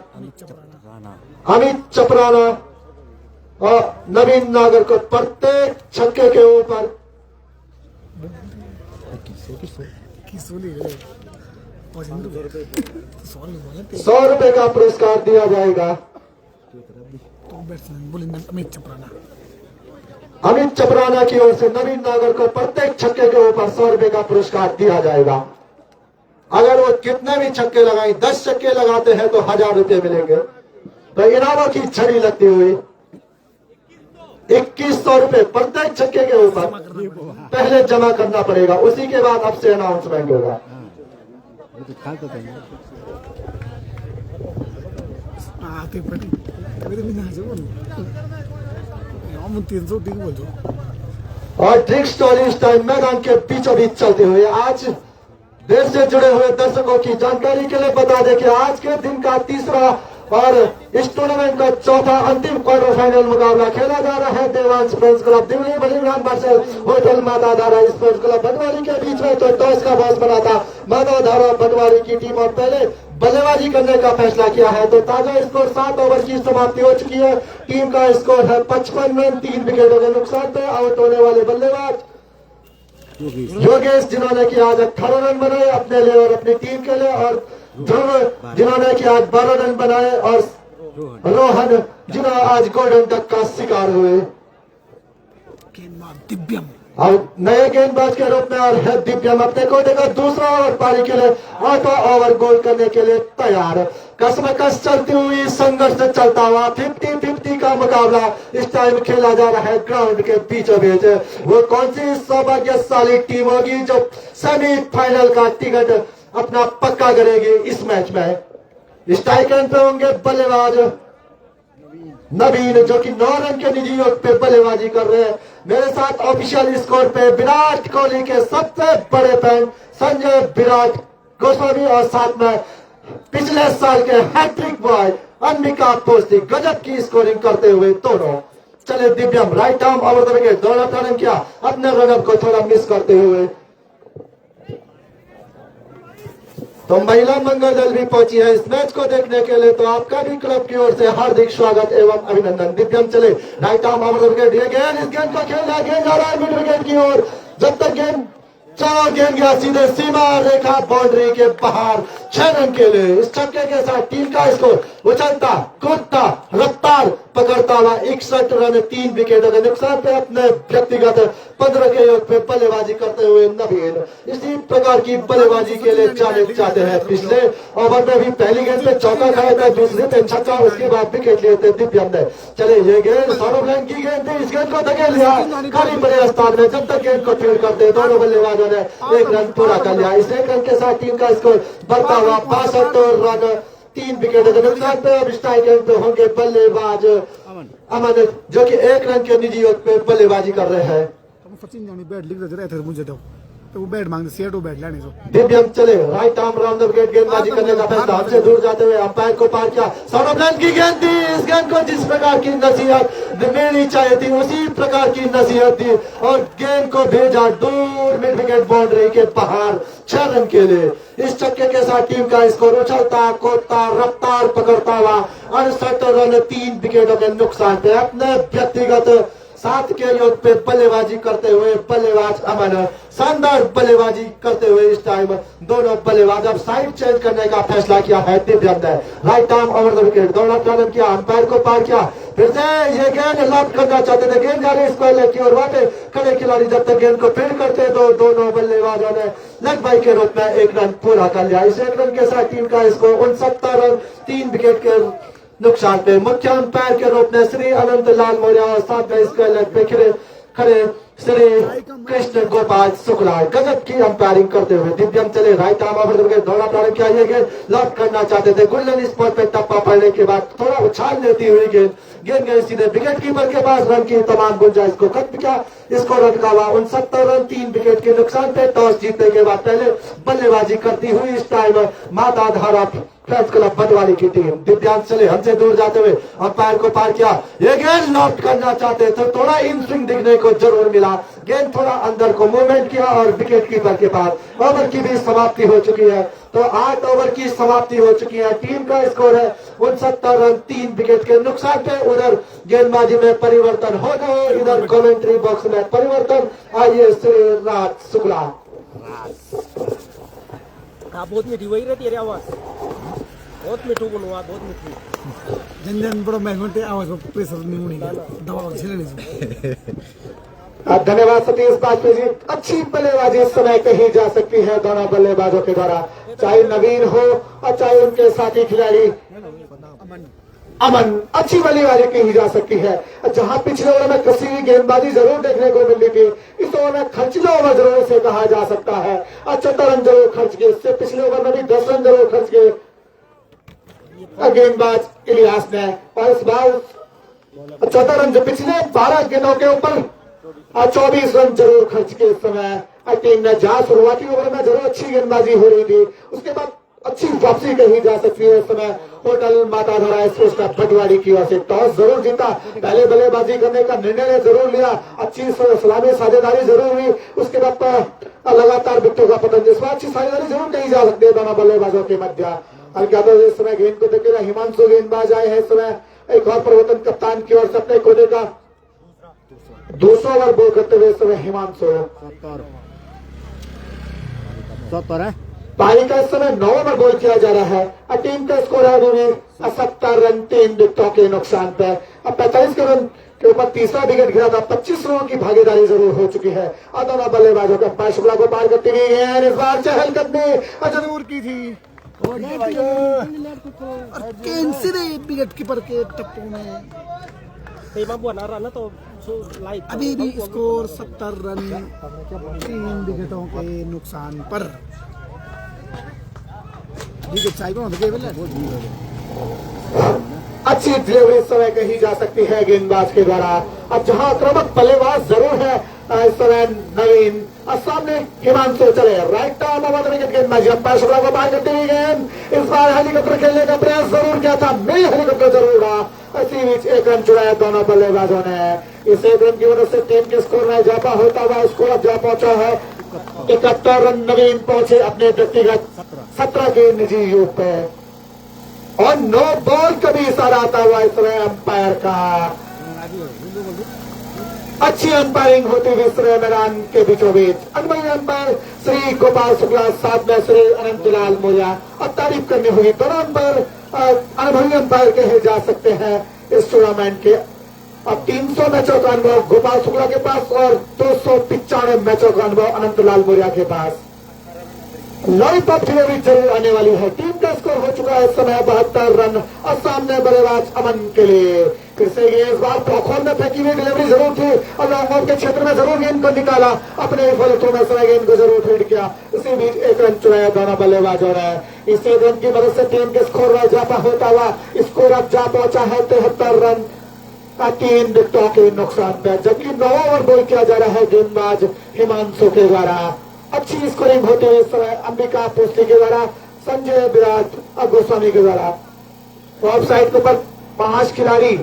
अमित चपराना और नवीन नागर को प्रत्येक छक्के के ऊपर 100 रुपए का पुरस्कार दिया जाएगा। अमित चपराना की ओर से नवीन नागर को प्रत्येक छक्के के ऊपर 100 रुपए का पुरस्कार दिया जाएगा। अगर वो कितने भी छक्के लगाए, 10 छक्के लगाते हैं तो 1000 रुपए मिलेंगे। तो इनामों की छड़ी लगती हुई 2100 रुपए प्रत्येक छक्के के ऊपर पहले जमा करना पड़ेगा, उसी के बाद अब से अनाउंसमेंट होगा। और ड्रिंक्स टॉली टाइम मैदान के बीचों बीच चलते हुए आज देश से जुड़े हुए दर्शकों की जानकारी के लिए बता दें कि आज के दिन का तीसरा और इस टूर्नामेंट का चौथा अंतिम क्वार्टर फाइनल मुकाबला खेला जा रहा है देवांश फ्रेंड्स क्लब दिल्ली बलिंगहाम versus hotel Mata Dhara sports club Banwari के बीच में। तो टॉस का बॉस बना था माता धारा बनवारी की टीम और पहले बल्लेबाजी करने का फैसला किया है। तो ताजा स्कोर 7 ओवर की समाप्ति हो चुकी है। टीम का स्कोर है 55 रन 3 विकेटों के नुकसान पे। आउट होने वाले बल्लेबाज योगेश, जिन्होंने की आज 18 रन बनाए अपने लिए और अपनी टीम के लिए, और ध्रुव जिन्होंने की आज 12 रन बनाए और रोहन जिन्होंने आज गोल्डन डक का शिकार हुए। दिव्यम अब नए गेंदबाज के रूप में और है दिव्यम अपने कोटे का दूसरा ओवर पारी के लिए ऑटो ओवर गोल करने के लिए तैयार। कसमकस चलती हुई संघर्ष चलता हुआ 50-50 का मुकाबला इस टाइम खेला जा रहा है ग्राउंड के बीचों बीच। वो कौन सी सौभाग्यशाली टीम होगी जो सेमीफाइनल का टिकट अपना पक्का करेगी इस मैच में। स्ट्राइक एंड पे होंगे बल्लेबाज नवीन जो कि 9 रन के निजी योग पे बल्लेबाजी कर रहे हैं। मेरे साथ ऑफिशियल स्कोर पे विराट कोहली के सबसे बड़े फैन संजय विराट गोस्वामी और साथ में पिछले साल के हैट्रिक बॉय अंबिका पोस्ती गजब की स्कोरिंग करते हुए दोनों। चले Divyam right arm over the wicket दौड़ा टर्न किया अपने रनअप को थोड़ा मिस करते हुए। तो महिला मंगल दल भी पहुंची है इस मैच को देखने के लिए, तो आपका भी क्लब की ओर से हार्दिक स्वागत एवं अभिनंदन। दिव्यम चले right arm over the wicket, ये गेंद इस गेंद को खेलना, गेंद जा रहा है मिड विकेट की ओर। जब तक गेंद चार गेंद गया सीधे सीमा रेखा बाउंड्री के बाहर 6 रन के लिए। इस छक्के के साथ टीम का स्कोर उछलता कूदता रफ्तार पकड़ता हुआ 61 रन 3 विकेटों के नुकसान पे अपने व्यक्तिगत 15 के योग पे बल्लेबाजी करते हुए नवीन इसी प्रकार की बल्लेबाजी के लिए जाने चाहते हैं। पिछले ओवर में भी पहली गेंद पे चौका खाया था, दूसरे पे छक्का, उसके बाद विकेट लिए थे दिव्यम ने। चले ये गेंद सौरभ रन की गेंद थी, इस गेंद को धकेल लिया खाली बड़े स्थान में। जब तक गेंद को फील्ड करते दोनों बल्लेबाजों ने 1 रन पूरा कर लिया। इस 1 रन के साथ टीम का स्कोर बढ़ता हुआ 62 रन 3 विकेट के नुकसान पे। अब स्ट्राइक एंड पे होंगे बल्लेबाज अमन जो कि 1 रन के निजी योग पे बल्लेबाजी कर रहे हैं। सचिन जानी बैट लिख रहे थे मुझे तो वो बैट मांगते सेट वो बैट लाने सो। दिव्यम चले right arm round the wicket गेंदबाजी करने का फैसला हमसे दूर जाते हुए अंपायर को पार किया। सौरभ रन की गेंद थी, इस गेंद को जिस प्रकार की नसीहत मिलनी चाहिए थी उसी प्रकार की नसीहत थी और गेंद को भेजा दूर मिड विकेट बाउंड्री के बाहर 6 रन के लिए। इस छक्के के साथ टीम का स्कोर उछलता कूदता रफ्तार पकड़ता हुआ 68 रन 3 विकेटों के नुकसान पे अपने व्यक्तिगत 7 के योग पे बल्लेबाजी करते हुए बल्लेबाज अमन शानदार बल्लेबाजी करते हुए इस टाइम दोनों बल्लेबाज अब साइड चेंज करने का फैसला किया है दिव्यम ने। Right arm over the wicket दौड़ा टर्न किया, अंपायर को पार किया, फिर से ये गेंद लॉक करना चाहते थे, गेंद जा रही स्क्वायर लेग की ओर। वहां पे खड़े खिलाड़ी जब तक गेंद को फील्ड करते तो दोनों बल्लेबाजों ने लेग बाई के रूप में 1 रन पूरा कर लिया। इस 1 रन के साथ टीम का स्कोर 69 रन 3 विकेट के नुकसान पे। मुख्य अंपायर के रूप में श्री अनंत लाल मौर्य और साथ में इसके लेग पे खड़े श्री कृष्ण गोपाल शुक्ला गजब की अंपायरिंग करते हुए। दिव्यम चले right arm over the wicket दौड़ा प्रारंभ किया, ये गेंद लॉक करना चाहते थे, गोल्डन स्पॉट पे टप्पा पड़ने के बाद थोड़ा उछाल लेती हुई गेंद गई सीधे विकेट कीपर के पास। रन की तमाम गुंजाइश को खत्म किया, इसको रन का हुआ 69 रन 3 विकेट के नुकसान पे। टॉस जीतने के बाद पहले बल्लेबाजी करती हुई इस टाइम माता धारा फ्रेंड्स क्लब बटवाली की टीम। दिव्यांश चले हमसे दूर जाते हुए अंपायर को पार किया, ये गेंद लॉक करना चाहते थे, थोड़ा इन स्विंग दिखने को जरूर मिला, गेंद थोड़ा अंदर को मूवमेंट किया और विकेट कीपर के पास। ओवर की भी समाप्ति हो चुकी है, तो 8 ओवर की समाप्ति हो चुकी है। टीम का स्कोर है 69 रन 3 विकेट के नुकसान पे। उधर गेंदबाजी में परिवर्तन हो गए, इधर कमेंट्री बॉक्स में परिवर्तन। आइए श्री राज शुक्ला। बहुत मीठी वही रहती है आवाज, बहुत मिठू बनवा, बहुत मिठू। जन जन बड़ा महंगे आवाज को प्रेशर नहीं होने का दवा छिले नहीं। धन्यवाद सतीश बाजपेयी जी। अच्छी बल्लेबाजी इस समय कही जा सकती है दोनों बल्लेबाजों के द्वारा, चाहे नवीन हो और चाहे उनके साथी खिलाड़ी अमन। अच्छी बल्लेबाजी कही जा सकती है। जहां पिछले ओवर में कसी हुई गेंदबाजी जरूर देखने को मिली थी, इस ओवर में खर्चीला ओवर जरूर से कहा जा सकता है। 74 रन जरूर खर्च किए, इससे पिछले ओवर में भी 10 रन जरूर खर्च किए गेंदबाज इलियास ने। और इस बार 14 रन जो पिछले 12 गेंदों के ऊपर 24 रन जरूर खर्च किए। इस समय टीम ने जहां शुरुआती ओवर में जरूर अच्छी गेंदबाजी हो रही थी, उसके बाद अच्छी वापसी कही जा सकती है। इस समय hotel Mata Dhara sports club Batwadi की ओर से टॉस जरूर जीता, पहले बल्लेबाजी करने का निर्णय जरूर लिया, अच्छी सलामी साझेदारी जरूर हुई, उसके बाद लगातार विकेटों का पतन, जिस अच्छी साझेदारी जरूर कही जा सकती है दोनों बल्लेबाजों के मध्य। हल्का इस समय गेंद को देखे हिमांशु गेंदबाज आए हैं। इस समय एक और परिवर्तन कप्तान की ओर से अपने कोटे का दूसरा ओवर बॉल करते हुए इस समय हिमांशु 70 है पारी का इस समय 9 ओवर बॉल किया जा रहा है। टीम का स्कोर है अभी 70 रन 3 विकेटों के नुकसान पे। अब 45 के रन के ऊपर तीसरा विकेट गिरा था। 25 रनों की भागीदारी जरूर हो चुकी है। दोनों बल्लेबाजों का अंपायर शुक्ला को पार करती हुई गेंद इस बार चहलकदमी जरूर की थी। और सीधे विकेट कीपर के टप्पों में Tema buat arah na to so light. अभी भी स्कोर 70 रन 3 विकेटों के नुकसान पर। विकेट चाहिए कौन थे बेले अच्छी डिलीवरी इस समय कही जा सकती है गेंदबाज के द्वारा। अब जहां आक्रामक बल्लेबाज जरूर है इस समय नवीन और सामने हिमांशु चले राइट आर्म ओवर विकेट गेंदबाजी अंपायर शुक्ला को पार करते हुए गेंद इस बार हेलीकॉप्टर खेलने का प्रयास जरूर किया था। नहीं हेलीकॉप्टर जरूर रहा। इसी बीच एक रन चुराया दोनों बल्लेबाजों ने। इस एक रन की वजह से टीम के स्कोर में इजाफा होता हुआ स्कोर अब जा पहुंचा है 71 रन। नवीन पहुंचे अपने व्यक्तिगत 17 के निजी योग पे और 9 बॉल का भी इशारा आता हुआ इस समय अंपायर का। अच्छी अंपायरिंग होती हुई इस समय मैदान के बीचों बीच अनुभवी अंपायर श्री गोपाल शुक्ला साथ में श्री अनंतलाल मौर्य और तारीफ करनी होगी। दोनों अंपायर अनुभवी अंपायर कहे जा सकते हैं इस टूर्नामेंट के। अब 300 मैचों का अनुभव गोपाल शुक्ला के पास और 295 मैचों का अनुभव अनंतलाल मौर्य के पास। लॉलीपॉप डिलीवरी जरूर आने वाली है। टीम का स्कोर हो चुका है इस समय 72 रन और सामने बल्लेबाज अमन के लिए फिर से इस बार पॉकहोल में फेंकी हुई डिलीवरी जरूर थी और लॉन्ग ऑन के क्षेत्र में जरूर गेंद को निकाला। अपने फलतों में समय गेंद को जरूर फीड किया। इसी बीच एक रन चुराया दोनों बल्लेबाजों ने। इस एक रन की मदद से टीम के स्कोर में इजाफा होता हुआ स्कोर अब जा पहुंचा है 73 रन 3 विकेटों के नुकसान पर। जबकि 9 ओवर बॉल किया जा रहा है गेंदबाज हिमांशु के द्वारा। अच्छी स्कोरिंग होते हुए इस समय अंबिका पोस्टी के द्वारा संजय विराट और गोस्वामी के द्वारा। ऑफ साइड के ऊपर 5 खिलाड़ी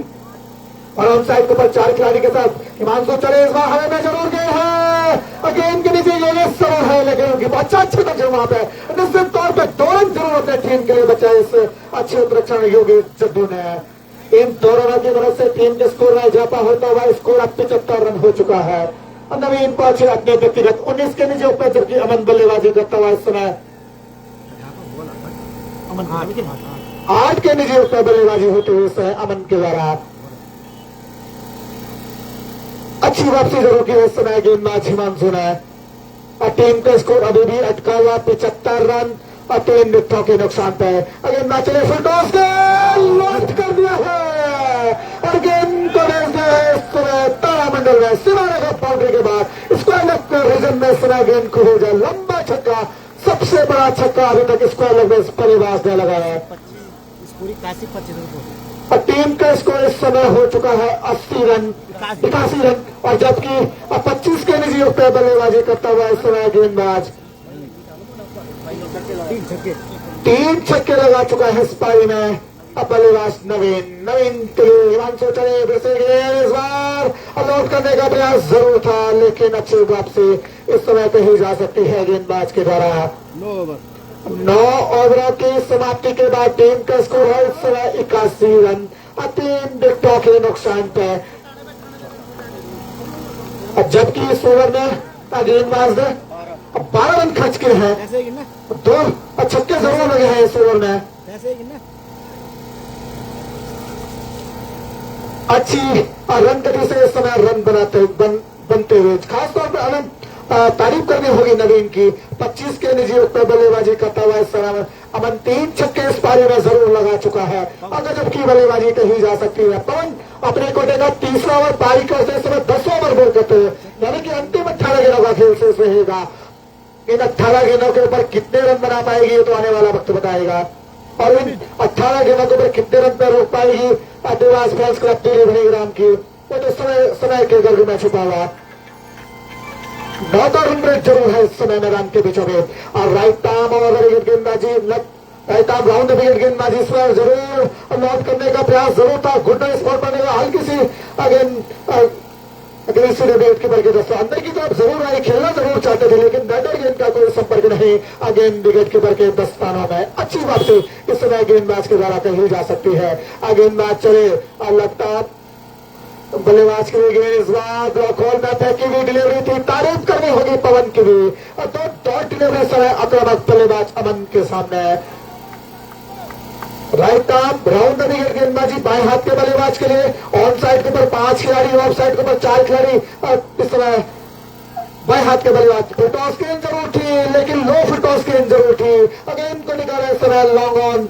और ऑन साइड के ऊपर 4 खिलाड़ी के साथ हिमांशु चले इस बार हवा में जरूर गए हैं। गेंद के नीचे ये जरूर है लेकिन उनकी अच्छा तक वहां पे निश्चित तौर पर 2 रन जरूर अपने टीम के लिए बचा इस अच्छे उत्तराखंड योगी जद्दू ने। इन 2 रनों की वजह से टीम के स्कोर में इजाफा होता हुआ स्कोर अब 75 रन हो चुका है। नवीन पहुंचे अपने व्यक्तिगत 19 के निजी ऊपर जबकि अमन बल्लेबाजी करता हुआ इस समय 8 के निजी ऊपर बल्लेबाजी होते हुए इस समय अमन के द्वारा। अच्छी वापसी जरूर की इस समय गेंदबाज हिमांशु ने और टीम का स्कोर अभी भी अटका हुआ 75 रन और 3 विकेटों के नुकसान पे। अगर मैच चले फुल टॉस लॉस्ट कर दिया है और गेंद को भेज दिया है इस समय तारामंडल में सिवाने का बाउंड्री के बाद स्क्वायर लेग के रीजन में समय गेंद को हो जाए लंबा छक्का। सबसे बड़ा छक्का अभी तक स्क्वायर लेग में बल्लेबाज ने लगाया है। और टीम का स्कोर इस समय हो चुका है 80 रन 81 रन और जबकि 25 के निजी पे बल्लेबाजी करता हुआ इस समय गेंदबाज 3 छक्के लगा चुका है इस पारी में। अब बल्लेबाज नवीन के लिए हिमांशु चले फिर से इस बार लौट करने का प्रयास जरूर था लेकिन अच्छी वापसी इस समय कही जा सकती है गेंदबाज के द्वारा। 9 ओवरों की समाप्ति के बाद टीम का स्कोर है इस समय 81 रन और 3 विकेटों के नुकसान पे। जबकि इस ओवर में गेंदबाज ने 12 रन खर्च किए हैं। 2 छक्के जरूर लगे हैं इस ओवर में। अच्छी रन गति से इस समय रन बनते हुए खासतौर पर अनंत तारीफ करनी होगी नवीन की। 25 के निजी पे बल्लेबाजी करता हुआ इस समय अमन 3 छक्के इस पारी में जरूर लगा चुका है और गजब की बल्लेबाजी कही जा सकती है। पवन अपने कोटे का 3रा ओवर पारी करते समय 10 ओवर बॉल करते हैं यानी कि अंतिम 18 गेंदों का खेल शेष रहेगा। इन 18 गेंदों के ऊपर कितने रन बना पाएगी ये तो आने वाला वक्त बताएगा और इन 18 गेंदों के ऊपर कितने रन पर रोक पाएगी देवास फैंस क्लब राम की वो तो समय के गर्भ में छुपा हुआ। 9 रन रेट जरूर है इस समय मैदान के बीचों में और राइट आर्म और विकेट गेंदबाजी राइट आर्म राउंड विकेट गेंदबाजी इस पर जरूर लॉन्च करने का प्रयास जरूर था। गुड स्पॉट करने का हल्की सी अगेंस्ट विकेट कीपर के दोस्तों अंदर की तरफ जरूर आई खेलना जरूर चाहते थे लेकिन बैटर गेंद का कोई संपर्क नहीं। अगेन विकेट कीपर के 10 स्थानों में अच्छी वापसी इस समय गेंदबाज के द्वारा कही जा सकती है। गेंदबाज चले और लगता बल्लेबाज के लिए गेंद इस बार ब्लॉक होल में फेंकी हुई डिलीवरी थी, तारीफ करनी होगी पवन की भी। और दो डॉट डिलीवरी समय आक्रामक बल्लेबाज अमन के सामने। राइट आर्म राउंड विकेट गेंदबाजी बाएं हाथ के बल्लेबाज के लिए। ऑन साइड के ऊपर 5 खिलाड़ी, ऑफ साइड के ऊपर 4 खिलाड़ी। इस समय बाएं हाथ के बल्लेबाज पे टॉस गेंद जरूर थी, लेकिन लो फिर टॉस गेंद जरूर थी। गेंद को निकाला इस समय लॉन्ग ऑन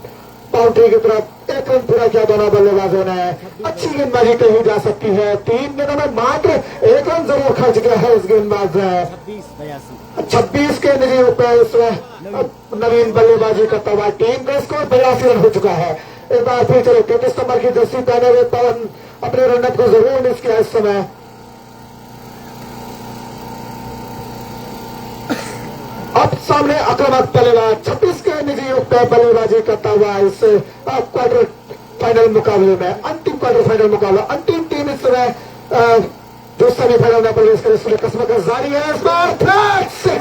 बाउंड्री की तरफ। 1 रन पूरा किया दोनों बल्लेबाजों ने। अच्छी गेंदबाजी कही जा सकती है। 3 गेंदों में मात्र 1 रन जरूर खर्च किया है इस गेंदबाज ने। 26 के निजी रुपए इसमें नवीन बल्लेबाजी करता हुआ। टीम का स्कोर 82 रन हो चुका है। एक बार फिर चलो 33 नंबर की जर्सी पहने हुए पवन अपने रनअप को जरूर मिस किया इस समय। अब सामने आक्रामक बल्लेबाज 26 के निजी युग पे बल्लेबाजी करता हुआ इस क्वार्टर फाइनल मुकाबले में, अंतिम क्वार्टर फाइनल मुकाबला। अंतिम टीम इस समय जो सेमीफाइनल में प्रवेश करे इसलिए कसमकस जारी है। इस बार फ्लैट 6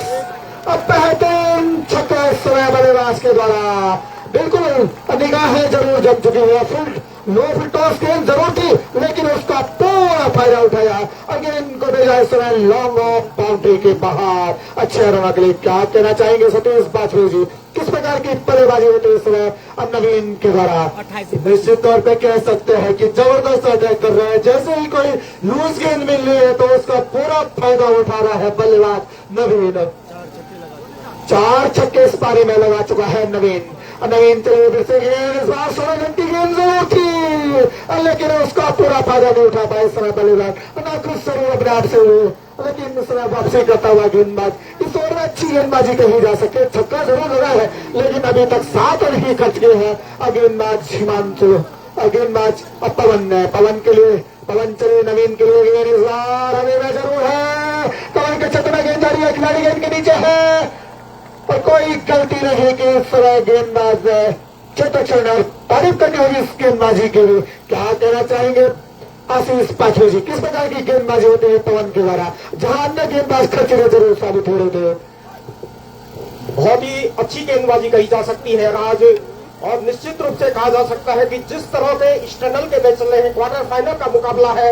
अब बेहतरीन छक्का इस समय बल्लेबाज के द्वारा। बिल्कुल निगाहें जरूर जम चुकी है। फुल लो फिर टॉस गेंद जरूर थी, लेकिन उसका पूरा फायदा उठाया। अगेन को भेजा इस समय लॉन्ग ऑफ बाउंड्री के बाहर। अच्छे रनों के लिए क्या कहना चाहेंगे सतीश बाजपेयी जी? किस प्रकार की बल्लेबाजी होती है इस समय नवीन के द्वारा? निश्चित तौर पे कह सकते हैं कि जबरदस्त अटैक कर रहा है। जैसे ही कोई लूज गेंद मिल रही है तो उसका पूरा फायदा उठा रहा है बल्लेबाज नवीन। 4 छक्के इस पारी में लगा चुका है नवीन। नवीन चले फिर से गेंद इस बार 16 घंटी गेंद जरूर थी, लेकिन उसका पूरा फायदा नहीं उठा पाया इस समय बल्लेबाज। ना कुछ जरूर अपने आप से हुए, लेकिन इस समय वापसी करता हुआ गेंदबाज। इस ओवर में अच्छी गेंदबाजी कही जा सकती है। छक्का जरूर लगा है, लेकिन अभी तक 7 रन ही खर्च किए हैं गेंदबाज हिमांशु। गेंदबाज पवन के लिए पवन चले नवीन के लिए गेंद इस बार हमें में जरूर है। पवन के छत्र में गेंद जा रही है, खिलाड़ी गेंद के नीचे है और कोई गलती नहीं कि इस तरह गेंदबाज ने चेतक शर्मा तारीफ करनी होगी इस गेंदबाजी के लिए। क्या कहना चाहेंगे आशीष पाठक जी? किस प्रकार की गेंदबाजी होती है पवन के द्वारा, जहां अन्य गेंदबाज खर्चे जरूर साबित हो रहे थे? बहुत ही अच्छी गेंदबाजी कही जा सकती है राज, और निश्चित रूप से कहा जा सकता है कि जिस तरह के एक्सटर्नल के मैच चल रहे हैं, क्वार्टर फाइनल का मुकाबला है,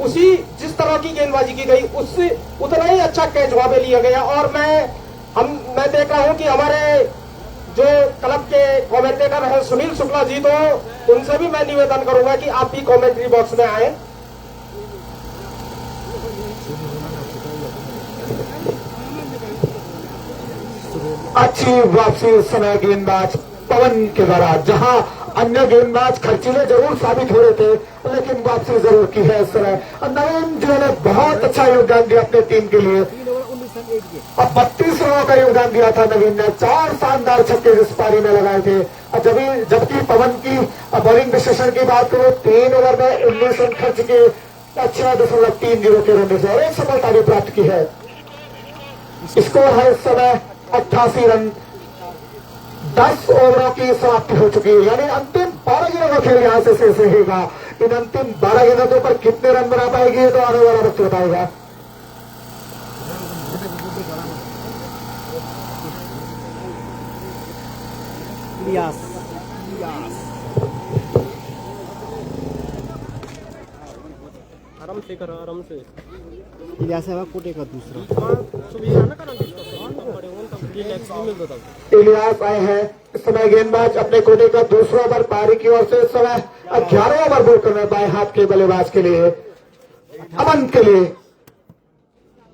उसी जिस तरह की गेंदबाजी की गई उससे उतना ही अच्छा कैच वहां पे लिया गया। और मैं देख रहा हूं कि हमारे जो क्लब के कमेंटेटर हैं सुनील शुक्ला जी, तो उनसे भी मैं निवेदन करूंगा कि आप भी कमेंट्री बॉक्स में आए। अच्छी वापसी उस समय गेंदबाज पवन के द्वारा, जहां अन्य गेंदबाज खर्चीले जरूर साबित हो रहे थे, लेकिन वापसी जरूर की है इस समय। नवीन जिन्होंने बहुत अच्छा योगदान दिया अपने टीम के लिए। अब 32 रनों का योगदान दिया था नवीन ने। 4 शानदार छक्के इस पारी में लगाए थे। जबकि पवन की बॉलिंग विश्लेषण की बात करो, 3 ओवर में 19 रन खर्च के 6.30 के रन से और एक सफलता भी प्राप्त की है। स्कोर है इस समय 88 रन। 10 ओवरों की समाप्ति हो चुकी है, यानी अंतिम 12 गेंदों का खेल यहां से शेष रहेगा। इन अंतिम 12 गेंदों के ऊपर कितने रन बना पाएगी तो आने वाला वक्त बताएगा। आराम से करो, आराम से। कोटे का दूसरा इलियास आए हैं इस समय। गेंदबाज अपने कोटे का दूसरा ओवर पारी की ओर से इस समय 11वां ओवर बोल करना बाएं हाथ के बल्लेबाज के लिए अमन के लिए।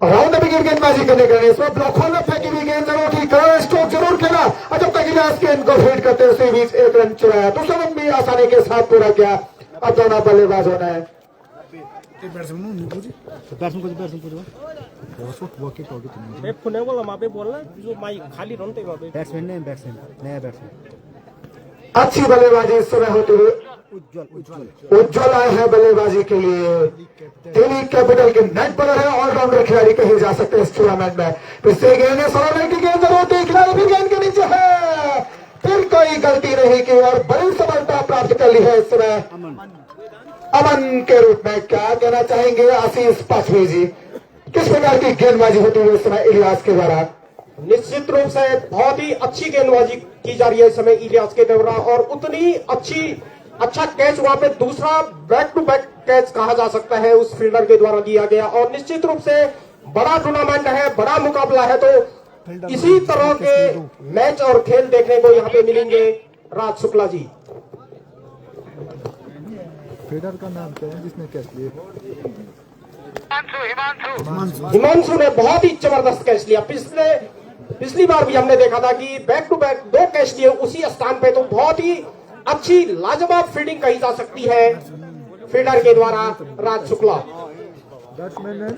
राउंड विकेट गेंदबाजी करने के लिए इसमें ब्लॉक होल में फेंकी हुई गेंद जरूर थी, स्ट्रोक जरूर खेला। जब तक इलियास गेंद को फीड करते उसी बीच 1 रन चुराया। दूसरा रन भी आसानी के साथ पूरा किया। अब दोनों बल्लेबाजों ने मैं पुणे वाला वहाँ पे बोलना जो माइक खाली रनते वहाँ पे। बैट्समैन नया बैट्समैन अच्छी बल्लेबाजी इस समय होती हुई उज्जवल आए हैं बल्लेबाजी के लिए। दिल्ली कैपिटल के नेट बॉलर है, ऑलराउंडर खिलाड़ी कहे जा सकते हैं इस टूर्नामेंट में। फिर से गेंद है, 16 रन की गेंद जरूरत है, खिलाड़ी भी गेंद के नीचे है। फिर कोई गलती नहीं की और बड़ी सफलता प्राप्त कर ली है इस समय अमन के रूप में। क्या कहना चाहेंगे आशीष पाचवी जी? किस प्रकार की गेंदबाजी होती है इस समय इलियास के द्वारा? निश्चित रूप से बहुत ही अच्छी गेंदबाजी की जा रही है इस समय इलियास के द्वारा, और उतनी अच्छा कैच वहां पे दूसरा बैक टू बैक कैच कहा जा सकता है उस फील्डर के द्वारा दिया गया। और निश्चित रूप से बड़ा टूर्नामेंट है, बड़ा मुकाबला है, तो इसी तरह के मैच और खेल देखने को यहाँ पे मिलेंगे। राज शुक्ला जी, फील्डर का नाम क्या है जिसने कैच लिए? हिमांशु ने बहुत ही जबरदस्त कैच लिया। पिछली बार भी हमने देखा था कि बैक टू बैक 2 कैच लिए उसी स्थान पे, तो बहुत ही अच्छी लाजवाब फील्डिंग कही जा सकती है फील्डर के द्वारा। राज शुक्ला बैट्समैन है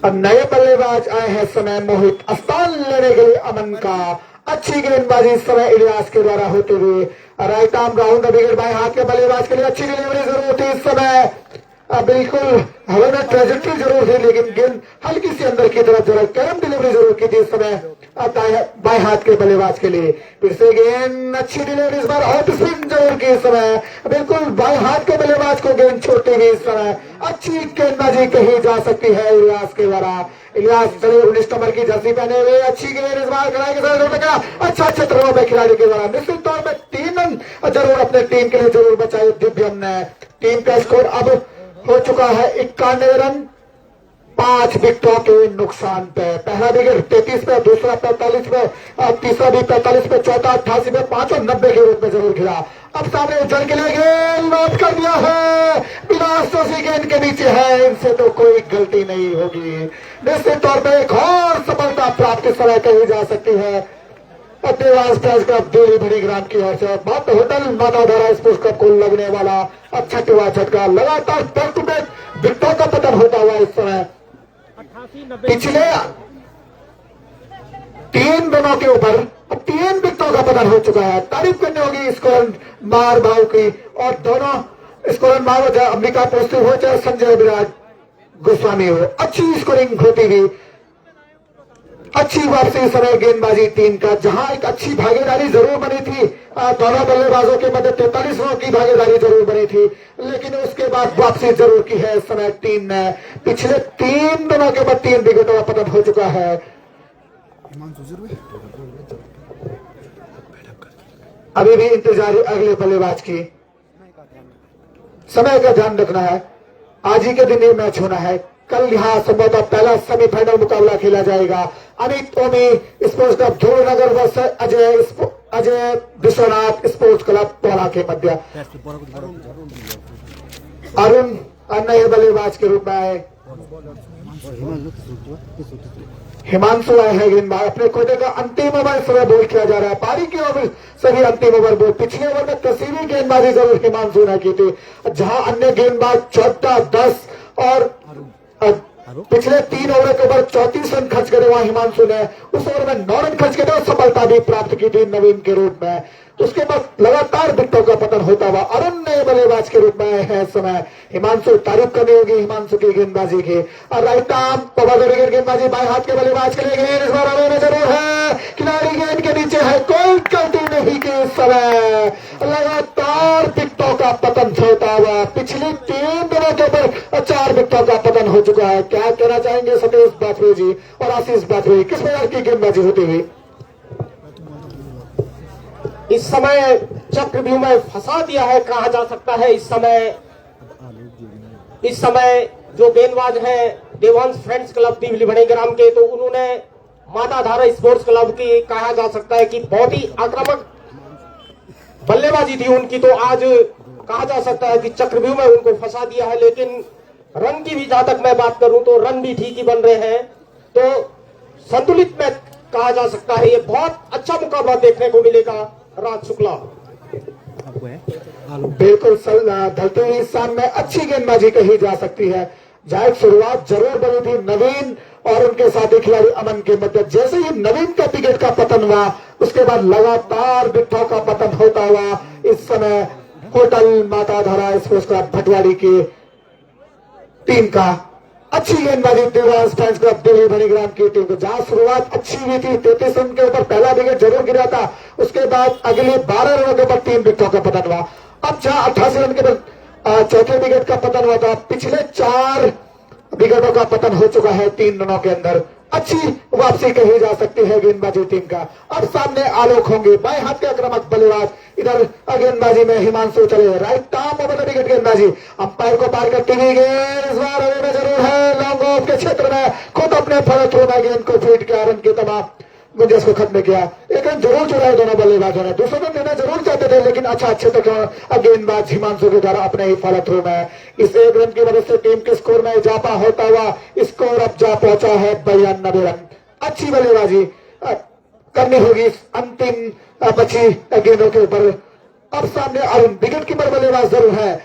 अब नए बल्लेबाज आए हैं समय मोहित, स्थान लेने के लिए अमन का। अच्छी गेंदबाजी इस समय इलियास के द्वारा होते हुए, right arm round the wicket बाएं हाथ के बल्लेबाज के लिए अच्छी डिलीवरी जरूर थी इस समय। बिल्कुल हवा में ट्रेजेक्टरी जरूर थी, लेकिन गेंद हल्की सी अंदर की तरफ जरा गर्म डिलीवरी जरूर की थी इस समय बाएं हाथ के बल्लेबाज के लिए। फिर से गेंद अच्छी डिलीवरी इस बार ऑफ स्पिन जरूर की इस समय। बिल्कुल बाएं हाथ के बल्लेबाज को गेंद छोड़ती हुई इस समय अच्छी गेंदबाजी कही जा सकती है इलियास के द्वारा। इलियास चलिए 19 नंबर की जर्सी पहने हुए, अच्छी गेंद इस बार कड़ाई के साथ अच्छा रनों में खिलाड़ी के द्वारा निश्चित तौर पर 3 रन जरूर अपने टीम के लिए जरूर बचाए दिव्यम ने। टीम का स्कोर अब हो चुका है 91 रन 5 विकेटों के नुकसान पे। पहला विकेट 33 पे, दूसरा 45 पे, तीसरा भी 45 पे, चौथा 88 पे, 5 और 90 के रूप में जरूर गिरा। अब सामने उज्जैन के लिए गेंद लॉन्च कर दिया है, विलास जोशी गेंद के नीचे है, इनसे तो कोई गलती नहीं होगी। निश्चित तौर पर एक और सफलता प्राप्त इस समय कही जा सकती है देवांश फ्रेंड्स क्लब दिल्ली बड़ी ग्राम की ओर से। बात hotel Mata Dhara sports club को लगने वाला अब छठवां झटका, लगातार बैक टू बैक विकेटों का पतन होता हुआ इस समय पिछले 3 रनों के ऊपर 3 विकेटों का पतन हो चुका है। तारीफ करनी होगी स्कोर मार भाव की, और दोनों स्कोर मार हो चाहे अंबिका पोस्टिव हो चाहे संजय विराज गोस्वामी हो, अच्छी स्कोरिंग होती हुई अच्छी वापसी इस समय गेंदबाजी टीम का, जहां एक अच्छी भागीदारी जरूर बनी थी दोनों बल्लेबाजों के मध्य 43 रनों की भागीदारी जरूर बनी थी, लेकिन उसके बाद वापसी जरूर की है इस समय टीम ने। पिछले 3 रनों के बाद 3 विकेटों का पतन हो चुका है। अभी भी इंतजार अगले बल्लेबाज की, समय का ध्यान रखना है। आज ही के दिन ये मैच होना है, कल यहाँ संभवतः पहला सेमीफाइनल मुकाबला खेला जाएगा। Amit Omi sports club Dhruvnagar versus Ajay Vishwanath sports club Pola के मध्य। अरुण नए बल्लेबाज के रूप में आए, हिमांशु आए हैं गेंदबाज। अपने कोटे का अंतिम ओवर समय बोल किया जा रहा है, पारी के ओवर सभी अंतिम ओवर बोल। पिछले ओवर में तस्वीरी गेंदबाजी जरूर हिमांशु ने की थी, जहां अन्य गेंदबाज 14, 10 और पिछले 3 ओवर के ऊपर 34 रन खर्च करे, वहां हिमांशु ने उस ओवर में 9 रन खर्च करे और सफलता भी प्राप्त की थी नवीन के रूप में। उसके बाद लगातार विकेटों का पतन होता हुआ अरुण नए बल्लेबाज के रूप में आए हैं इस समय। हिमांशु, तारीफ करनी होगी हिमांशु की गेंदबाजी की। और राइट आर्म पवार विकेट गेंदबाजी बाएं हाथ के बल्लेबाज के लिए गेंद इस बार आने में जरूर है, खिलाड़ी गेंद के नीचे है, कोई गलती नहीं की इस समय। लगातार विकेटों का पतन होता हुआ पिछले 3 दिनों के ऊपर 4 विकेटों का पतन हो चुका है। क्या कहना चाहेंगे सतीश बाथवे जी और आशीष बाथवे, किस प्रकार की गेंदबाजी होती हुई? इस समय चक्रव्यूह में फंसा दिया है कहा जा सकता है। इस समय जो गेंदबाज हैं देवांश फ्रेंड्स क्लब दिल्ली बड़ी ग्राम के, तो उन्होंने माता धारा स्पोर्ट्स क्लब की कहा जा सकता है कि बहुत ही आक्रामक बल्लेबाजी थी उनकी, तो आज कहा जा सकता है कि चक्रव्यूह में उनको फंसा दिया है। लेकिन रन की भी जहां तक मैं बात करूं तो रन भी ठीक ही बन रहे हैं, तो संतुलित मैच कहा जा सकता है। ये बहुत अच्छा मुकाबला देखने को मिलेगा। राज शुक्ला, बिल्कुल ढलते हुए शाम में अच्छी गेंदबाजी कही जा सकती है। जहां शुरुआत जरूर बनी थी नवीन और उनके साथी खिलाड़ी अमन के मध्य, जैसे ही नवीन का विकेट का पतन हुआ उसके बाद लगातार विकेटों का पतन होता हुआ इस समय hotel Mata Dhara sports club Bhatwari की टीम का अच्छी गेंदबाजी देवांश फ्रेंड्स क्लब दिल्ली बड़ी ग्राम की टीम को, जहां शुरुआत अच्छी हुई थी 33 रन के ऊपर पहला विकेट जरूर गिरा था, उसके बाद अगले 12 रनों के ऊपर 3 विकेटों का पतन हुआ। अब जहां 88 रन के बाद चौथे विकेट का पतन हुआ था, पिछले 4 विकेटों का पतन हो चुका है 3 रनों के अंदर। अच्छी वापसी कही जा सकती है गेंदबाजी टीम का। अब सामने आलोक होंगे, बाएं हाथ के आक्रामक बल्लेबाज इधर गेंदबाजी में हिमांशु चले right arm over the wicket गेंदबाजी, अंपायर को पार करती हुई गेंद इस बार अवे में जरूर है, लॉन्ग ऑफ के क्षेत्र में खुद अपने फॉलो थ्रू में गेंद को फीड किया, रन की तमाम गुंजाइश को खत्म किया। एक रन जरूर चुराए दोनों बल्लेबाजों ने, दूसरा रन देना जरूर चाहते थे लेकिन अच्छा गेंदबाज हिमांशु के द्वारा अपने ही फॉलो थ्रू में इस एक रन की मदद से टीम के स्कोर में इजाफा होता हुआ स्कोर अब जा पहुंचा है 92 रन। अच्छी बल्लेबाजी करनी होगी इस अंतिम बची गेंदों के ऊपर। अब सामने अरुण विकेट कीपर बल्लेबाज जरूर है,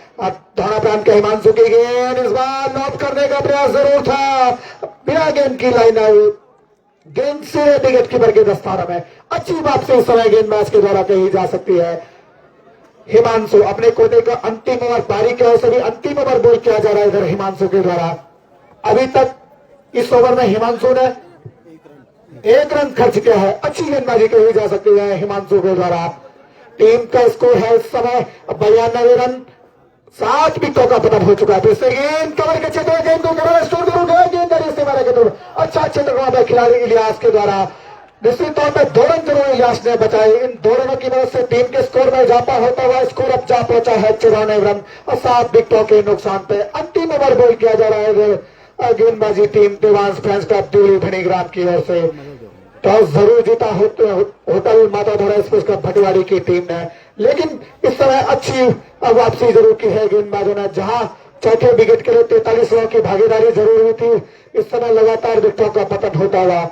धौना प्रांत के हिमांशु की गेंद इस बार लॉक करने का प्रयास जरूर था, बिना गेंद की लाइन आउट, गेंद से विकेट कीपर के दस्ताना में। अच्छी बात से इस समय गेंदबाज के द्वारा कही जा सकती है। हिमांशु अपने कोटे का अंतिम ओवर पारी के ओर से भी अंतिम ओवर बॉल किया जा रहा है इधर हिमांशु के द्वारा। अभी तक इस ओवर में हिमांशु ने 1 रन खर्च किया है, अच्छी गेंदबाजी कही जा सकती है हिमांशु के द्वारा। टीम का स्कोर है इस समय 92 रन, 7 विकेटों का पतन हो चुका है। फिर से गेंद कवर के क्षेत्र में गेंद को स्टोर करूंगा, गेंद से मारा के अच्छा क्षेत्र खिलाड़ी इलियास के द्वारा निश्चित तौर पर 2 रन जरूर इलियास ने बचाए। इन 2 रनों की मदद से टीम के स्कोर में इजाफा होता हुआ स्कोर अब जा पहुंचा है 94 रन और 7 विकेटों के नुकसान पे। अंतिम ओवर बॉल किया जा रहा है गेंदबाजी team Devansh friends club Delhi Bhanigram की ओर से। टॉस जरूर जीता होटल माता धोरा स्पोर्ट्स क्लब भटवाड़ी की टीम ने, लेकिन इस समय अच्छी वापसी जरूर की है गेंदबाजों ने। जहां चौथे विकेट के लिए 43 रनों की भागीदारी जरूर हुई थी, इस समय लगातार विकेटों का पतन होता हुआ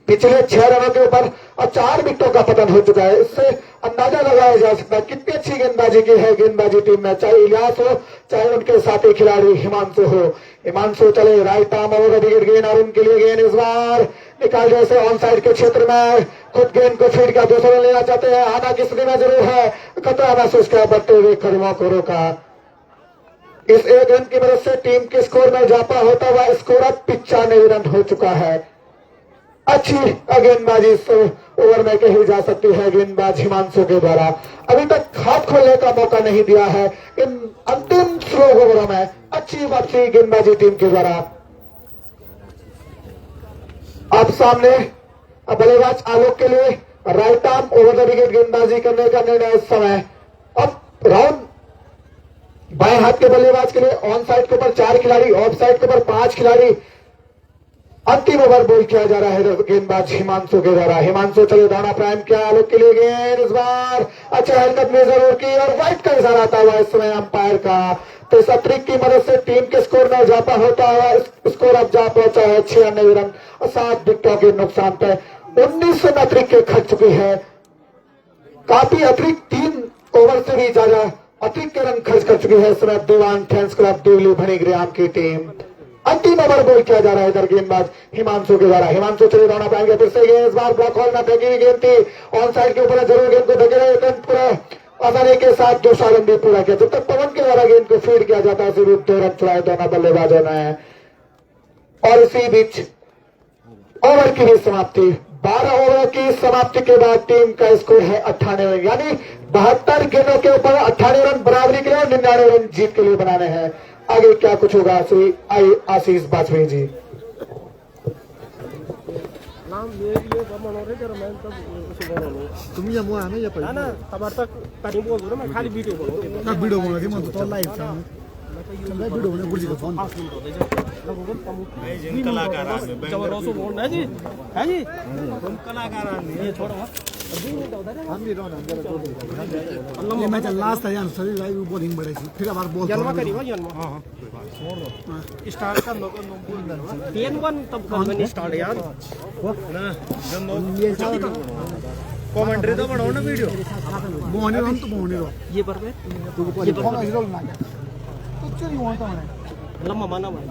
पिछले 6 रनों के ऊपर और 4 विकेटों का पतन हो चुका है। इससे अंदाजा लगाया जा सकता है कितनी अच्छी गेंदबाजी की है गेंदबाजी टीम में, चाहे इलियास हो चाहे उनके साथी खिलाड़ी हिमांशु हो। हिमांशु चले right arm over the wicket गेंद, अरुण के लिए गेंद इस बार निकाल जैसे ऑन साइड के क्षेत्र में खुद गेंद को फीड किया, दूसरा लेना चाहते हैं, आना की स्थिति में जरूर है, खतरा महसूस किया बढ़ते हुए कदमों को रोका। इस 1 रन की मदद से टीम के स्कोर में इजाफा होता हुआ स्कोर अब 95 रन हो चुका है। अच्छी गेंदबाजी इस ओवर में कही जा सकती है गेंदबाज हिमांशु के द्वारा। अभी तक हाथ खोलने का मौका नहीं दिया है इन अंतिम स्लो ओवरों में। अच्छी वापसी गेंदबाजी टीम के द्वारा। अब सामने बल्लेबाज आलोक के लिए right arm over the wicket गेंदबाजी करने का निर्णय इस समय। अब राउंड बाएं हाथ के बल्लेबाज के लिए ऑन साइड के ऊपर 4 खिलाड़ी, ऑफ साइड के ऊपर 5 खिलाड़ी। अंतिम ओवर बॉल किया जा रहा है गेंदबाज हिमांशु के द्वारा। हिमांशु चले दाना प्राइम किया, आलोक के लिए गेंद इस बार अच्छा हरकत ने जरूर की और वाइट का इशारा आता हुआ इस समय अंपायर का। तो इस अतिरिक्त की मदद से टीम के स्कोर में इजाफा होता है, स्कोर अब जा पहुंचा है 96 रन और 7 विकेटों के नुकसान पे। 19 रन अतिरिक्त के खर्च चुकी है, काफी अतिरिक्त 3 ओवर से भी ज्यादा अतिरिक्त रन खर्च कर चुकी है इस समय देवान फैंस क्लब दिल्ली भणीग्राम की टीम। अंतिम ओवर बॉल किया जा रहा है इधर गेंदबाज हिमांशु के द्वारा। हिमांशु चले दौड़ा पाएंगे, फिर से गेंद इस बार ब्लॉक हॉल में फेंकी हुई गेंद थी, ऑन साइड के ऊपर जरूर गेंद को फेंके रहे, पूरा आसानी के साथ 2 रन भी पूरा किया। जब तक पवन के द्वारा गेंद को फीड किया जाता है सिर्फ 2 रन चुराए दोनों बल्लेबाजों ने। और इसी बीच ओवर की भी समाप्ति, 12 ओवर की समाप्ति के बाद टीम का स्कोर है 98 रन, यानी 72 गेंदों के ऊपर 98 रन बराबरी के लिए और 99 रन जीत के लिए बनाने हैं। आगे क्या कुछ होगा श्री आशीष बाजपेयी जी। तुम या मुआ ना या पर ना तब तक तनी बोल रहा मैं खाली वीडियो बोल ना वीडियो बना के मन तो लाइव था मैं वीडियो बना गुरजी का फोन जिन कलाकार जबरदस्त बोल है जी, है जी तुम कलाकार ये छोड़ो हम भी रोना अंदर तो ये मैच लास्ट है यार, सभी लाइव बॉलिंग बढ़े थी, फिर अब बॉल जन्म करी हुआ जन्म। हां स्टार्ट कर लो बोल 10-1 तब कर स्टार्ट यार ना जन कमेंट्री तो बनाओ ना वीडियो बोने हम तो बोने रो ये पर पे ये फोन में रोल ना तो चली वहां तो है लम्बा माना भाई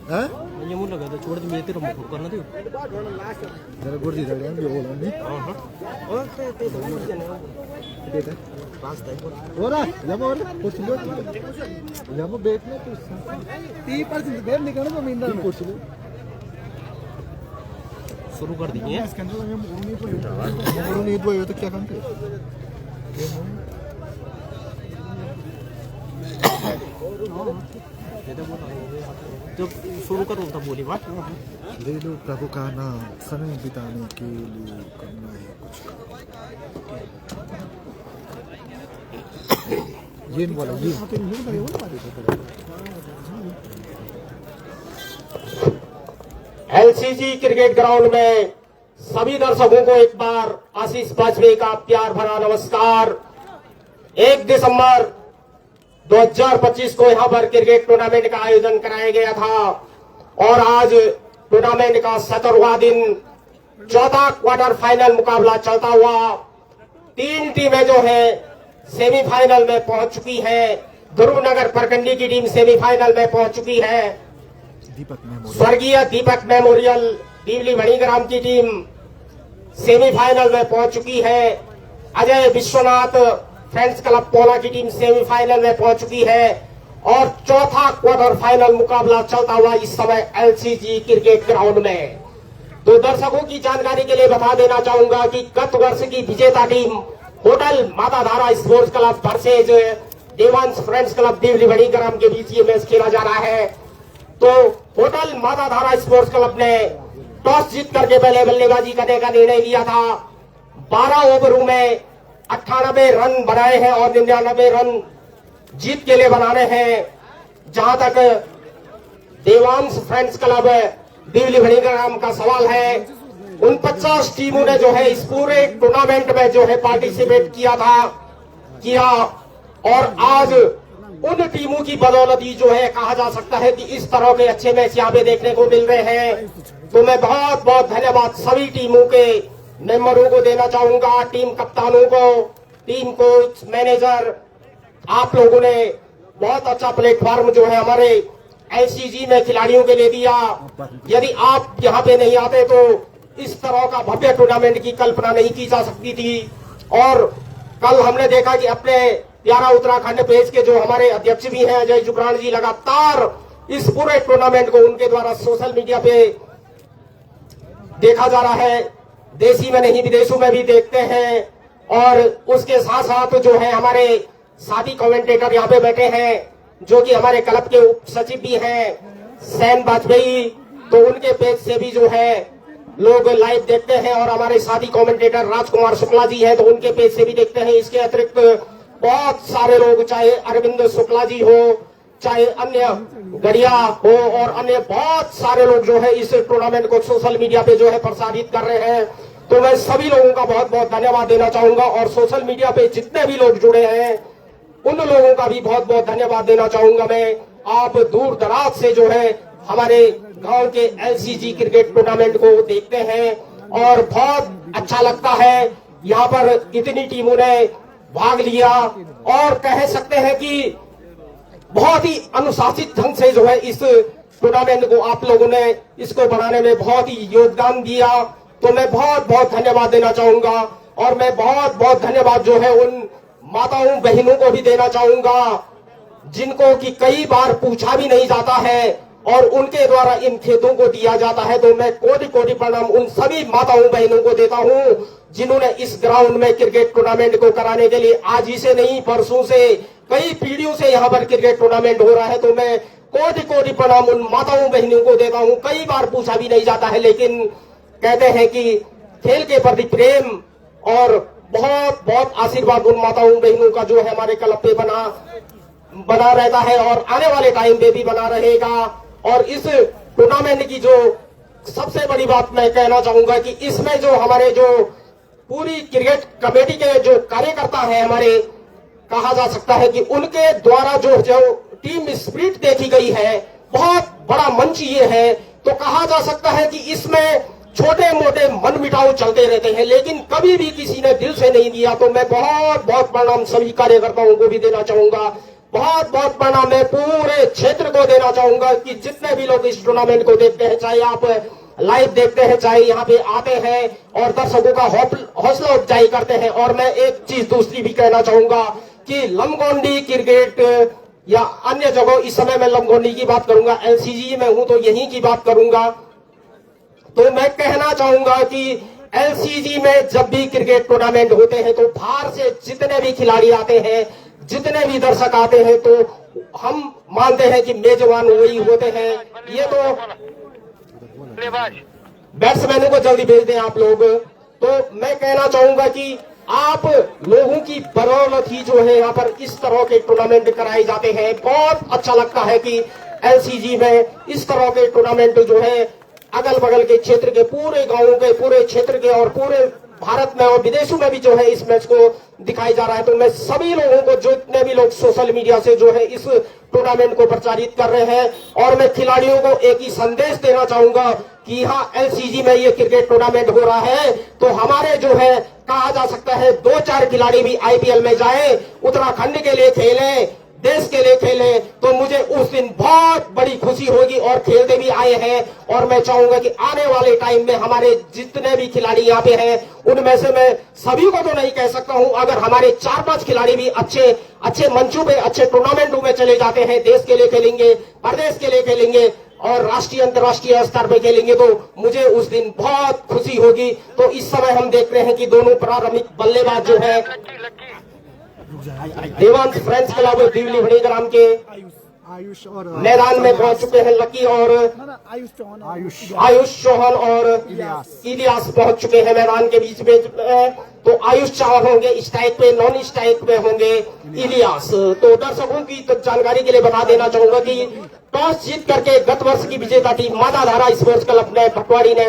हां ये मुझे लगा तो छोड़ दे, मैं तेरे मुंह करना दे जरा गुरजी दे हम जो बोलो नहीं हां और ते तो मुझे नहीं देता पास टाइम हो रहा जब और कुछ लो जब बैठ में तो 30% देर निकालना तो मींदा कुछ लो शुरू कर दिए इसके अंदर में और नहीं बोए तो क्या करते जब शुरू करो तब बोली बात। ले लो प्रभु का नाम, समय बिताने के लिए करना है कुछ। ये बोला ये एलसीजी क्रिकेट ग्राउंड में सभी दर्शकों को एक बार आशीष वाजपेयी का प्यार भरा नमस्कार। 1 दिसंबर 2025 को यहां पर क्रिकेट टूर्नामेंट का आयोजन कराया गया था और आज टूर्नामेंट का 17वां दिन, चौथा क्वार्टर फाइनल मुकाबला चलता हुआ 3 टीमें जो है सेमीफाइनल में पहुंच चुकी है। ध्रुवनगर प्रखंडी की टीम सेमीफाइनल में पहुंच चुकी है। स्वर्गीय दीपक मेमोरियल दीवली मणिग्राम की टीम सेमीफाइनल में पहुंच चुकी है। अजय विश्वनाथ फ्रेंड्स क्लब पोला की टीम सेमीफाइनल में पहुंच चुकी है और चौथा क्वार्टर फाइनल मुकाबला चलता हुआ इस समय एलसीजी क्रिकेट ग्राउंड में। तो दर्शकों की जानकारी के लिए बता देना चाहूंगा कि गत वर्ष की विजेता team hotel Matadhara sports club versus Devansh friends club Delhi Manigram के बीच ये मैच खेला जा रहा है। तो होटल माताधारा स्पोर्ट्स क्लब ने टॉस जीत करके पहले बल्लेबाजी करने का निर्णय लिया था। 12 ओवरों में 98 रन बनाए हैं और 99 रन जीत के लिए बनाने हैं। जहां तक देवांश फ्रेंड्स क्लब दीवली मणिग्राम का सवाल है, उन 50 टीमों ने जो है इस पूरे टूर्नामेंट में जो है पार्टिसिपेट किया और आज उन टीमों की बदौलती जो है कहा जा सकता है कि इस तरह के अच्छे मैच यहाँ पे देखने को मिल रहे हैं। तो मैं बहुत बहुत धन्यवाद सभी टीमों के मेंबरों को देना चाहूंगा, टीम कप्तानों को, टीम कोच, मैनेजर। आप लोगों ने बहुत अच्छा प्लेटफॉर्म जो है हमारे एलसीजी में खिलाड़ियों के लिए दिया। यदि आप यहाँ पे नहीं आते तो इस तरह का भव्य टूर्नामेंट की कल्पना नहीं की जा सकती थी। और कल हमने देखा कि अपने प्यारा उत्तराखंड पेज के जो हमारे अध्यक्ष भी हैं अजय जुगरान जी, लगातार इस पूरे टूर्नामेंट को उनके द्वारा सोशल मीडिया पे देखा जा रहा है। देशी में नहीं विदेशों में भी देखते हैं। और उसके साथ साथ जो है हमारे साथी कमेंटेटर यहाँ पे बैठे हैं जो कि हमारे क्लब के उप सचिव भी हैं सैन वाजपेयी, तो उनके पेज से भी जो है लोग लाइव देखते हैं। और हमारे साथी कमेंटेटर राजकुमार शुक्ला जी हैं तो उनके पेज से भी देखते हैं। इसके अतिरिक्त बहुत सारे लोग, चाहे अरविंद शुक्ला जी हो, चाहे अन्य गढ़िया हो और अन्य बहुत सारे लोग जो है इस टूर्नामेंट को सोशल मीडिया पे जो है प्रसारित कर रहे हैं। तो मैं सभी लोगों का बहुत बहुत धन्यवाद देना चाहूंगा और सोशल मीडिया पे जितने भी लोग जुड़े हैं उन लोगों का भी बहुत बहुत धन्यवाद देना चाहूंगा मैं। आप दूर दराज से जो है हमारे गांव के एलसीजी क्रिकेट टूर्नामेंट को देखते हैं और बहुत अच्छा लगता है। यहाँ पर इतनी टीमों ने भाग लिया और कह सकते हैं कि बहुत ही अनुशासित ढंग से जो है इस टूर्नामेंट को आप लोगों ने इसको बनाने में बहुत ही योगदान दिया। तो मैं बहुत बहुत धन्यवाद देना चाहूंगा और मैं बहुत बहुत धन्यवाद जो है उन माताओं बहनों को भी देना चाहूंगा जिनको कि कई बार पूछा भी नहीं जाता है और उनके द्वारा इन खेतों को दिया जाता है। तो मैं कोटि कोटि प्रणाम उन सभी माताओं बहनों को देता हूं जिन्होंने इस ग्राउंड में क्रिकेट टूर्नामेंट को कराने के लिए आज ही से नहीं परसों से कई पीढ़ियों से यहाँ पर क्रिकेट टूर्नामेंट हो रहा है। तो मैं कोटि कोटि प्रणाम उन माताओं बहनों को देता हूँ। कई बार पूछा भी नहीं जाता है लेकिन कहते हैं कि खेल के प्रति प्रेम और बहुत बहुत आशीर्वाद उन माताओं बहनों का जो है हमारे क्लब पे बना रहता है और आने वाले टाइम पे भी बना रहेगा। और इस टूर्नामेंट की जो सबसे बड़ी बात मैं कहना चाहूंगा कि इसमें जो हमारे जो पूरी क्रिकेट कमेटी के जो कार्यकर्ता है हमारे, कहा जा सकता है कि उनके द्वारा जो टीम स्पिरिट देखी गई है, बहुत बड़ा मंच ये है। तो कहा जा सकता है कि इसमें छोटे मोटे मनमुटाव चलते रहते हैं लेकिन कभी भी किसी ने दिल से नहीं दिया। तो मैं बहुत बहुत प्रणाम सभी कार्यकर्ताओं को भी देना चाहूंगा। बहुत बहुत प्रणाम मैं पूरे क्षेत्र को देना चाहूंगा कि जितने भी लोग इस टूर्नामेंट को देखते हैं, चाहे आप लाइव देखते हैं, चाहे यहाँ पे आते हैं और दर्शकों का हौसला अफजाई करते हैं। और मैं एक चीज दूसरी भी कहना चाहूंगा कि लमगोंडी क्रिकेट या अन्य जगह, इस समय मैं लमगोंडी की बात करूंगा, एलसीजी में हूं तो यहीं की बात करूंगा। तो मैं कहना चाहूंगा कि एलसीजी में जब भी क्रिकेट टूर्नामेंट होते हैं तो बाहर से जितने भी खिलाड़ी आते हैं, जितने भी दर्शक आते हैं, तो हम मानते हैं कि मेजबान वही होते हैं। ये तो बैट्समैनों को जल्दी भेज दें आप लोग। तो मैं कहना चाहूंगा कि आप लोगों की बदौलत ही जो है यहाँ पर इस तरह के टूर्नामेंट कराए जाते हैं। बहुत अच्छा लगता है कि एलसीजी में इस तरह के टूर्नामेंट जो है अगल बगल के क्षेत्र के, पूरे गांवों के, पूरे क्षेत्र के और पूरे भारत में और विदेशों में भी जो है इस मैच को दिखाई जा रहा है। तो मैं सभी लोगों को, जितने भी लोग सोशल मीडिया से जो है इस टूर्नामेंट को प्रचारित कर रहे हैं, और मैं खिलाड़ियों को एक ही संदेश देना चाहूंगा कि यहाँ एलसीजी में ये क्रिकेट टूर्नामेंट हो रहा है तो हमारे जो है कहा जा सकता है 2-4 खिलाड़ी भी आईपीएल में जाएं, उत्तराखंड के लिए खेलें, देश के लिए खेलें, तो मुझे उस दिन बहुत बड़ी खुशी होगी। और खेलते भी आए हैं, और मैं चाहूंगा कि आने वाले टाइम में हमारे जितने भी खिलाड़ी यहाँ पे हैं उनमें से मैं सभी को तो नहीं कह सकता हूं, अगर हमारे 4-5 खिलाड़ी भी अच्छे मंचों पे, अच्छे टूर्नामेंटों में चले जाते हैं, देश के लिए खेलेंगे, प्रदेश के लिए खेलेंगे और राष्ट्रीय अंतर्राष्ट्रीय स्तर पे खेलेंगे, तो मुझे उस दिन बहुत खुशी होगी। तो इस समय हम देख रहे हैं कि दोनों प्रारंभिक बल्लेबाज जो है देवांश फ्रेंड्स क्लब दिवली भड़ी ग्राम के आयुष और मैदान में पहुंच चुके हैं। लकी और आयुष चौहान और इलियास पहुंच चुके हैं मैदान के बीच में। तो आयुष चौहान होंगे स्ट्राइक पे, नॉन स्ट्राइक पे होंगे इलियास। तो दर्शकों की जानकारी के लिए बता देना चाहूंगा कि टॉस जीत करके गत वर्ष की विजेता टीम माताधारा स्पोर्ट्स क्लब ने पटवाड़ी ने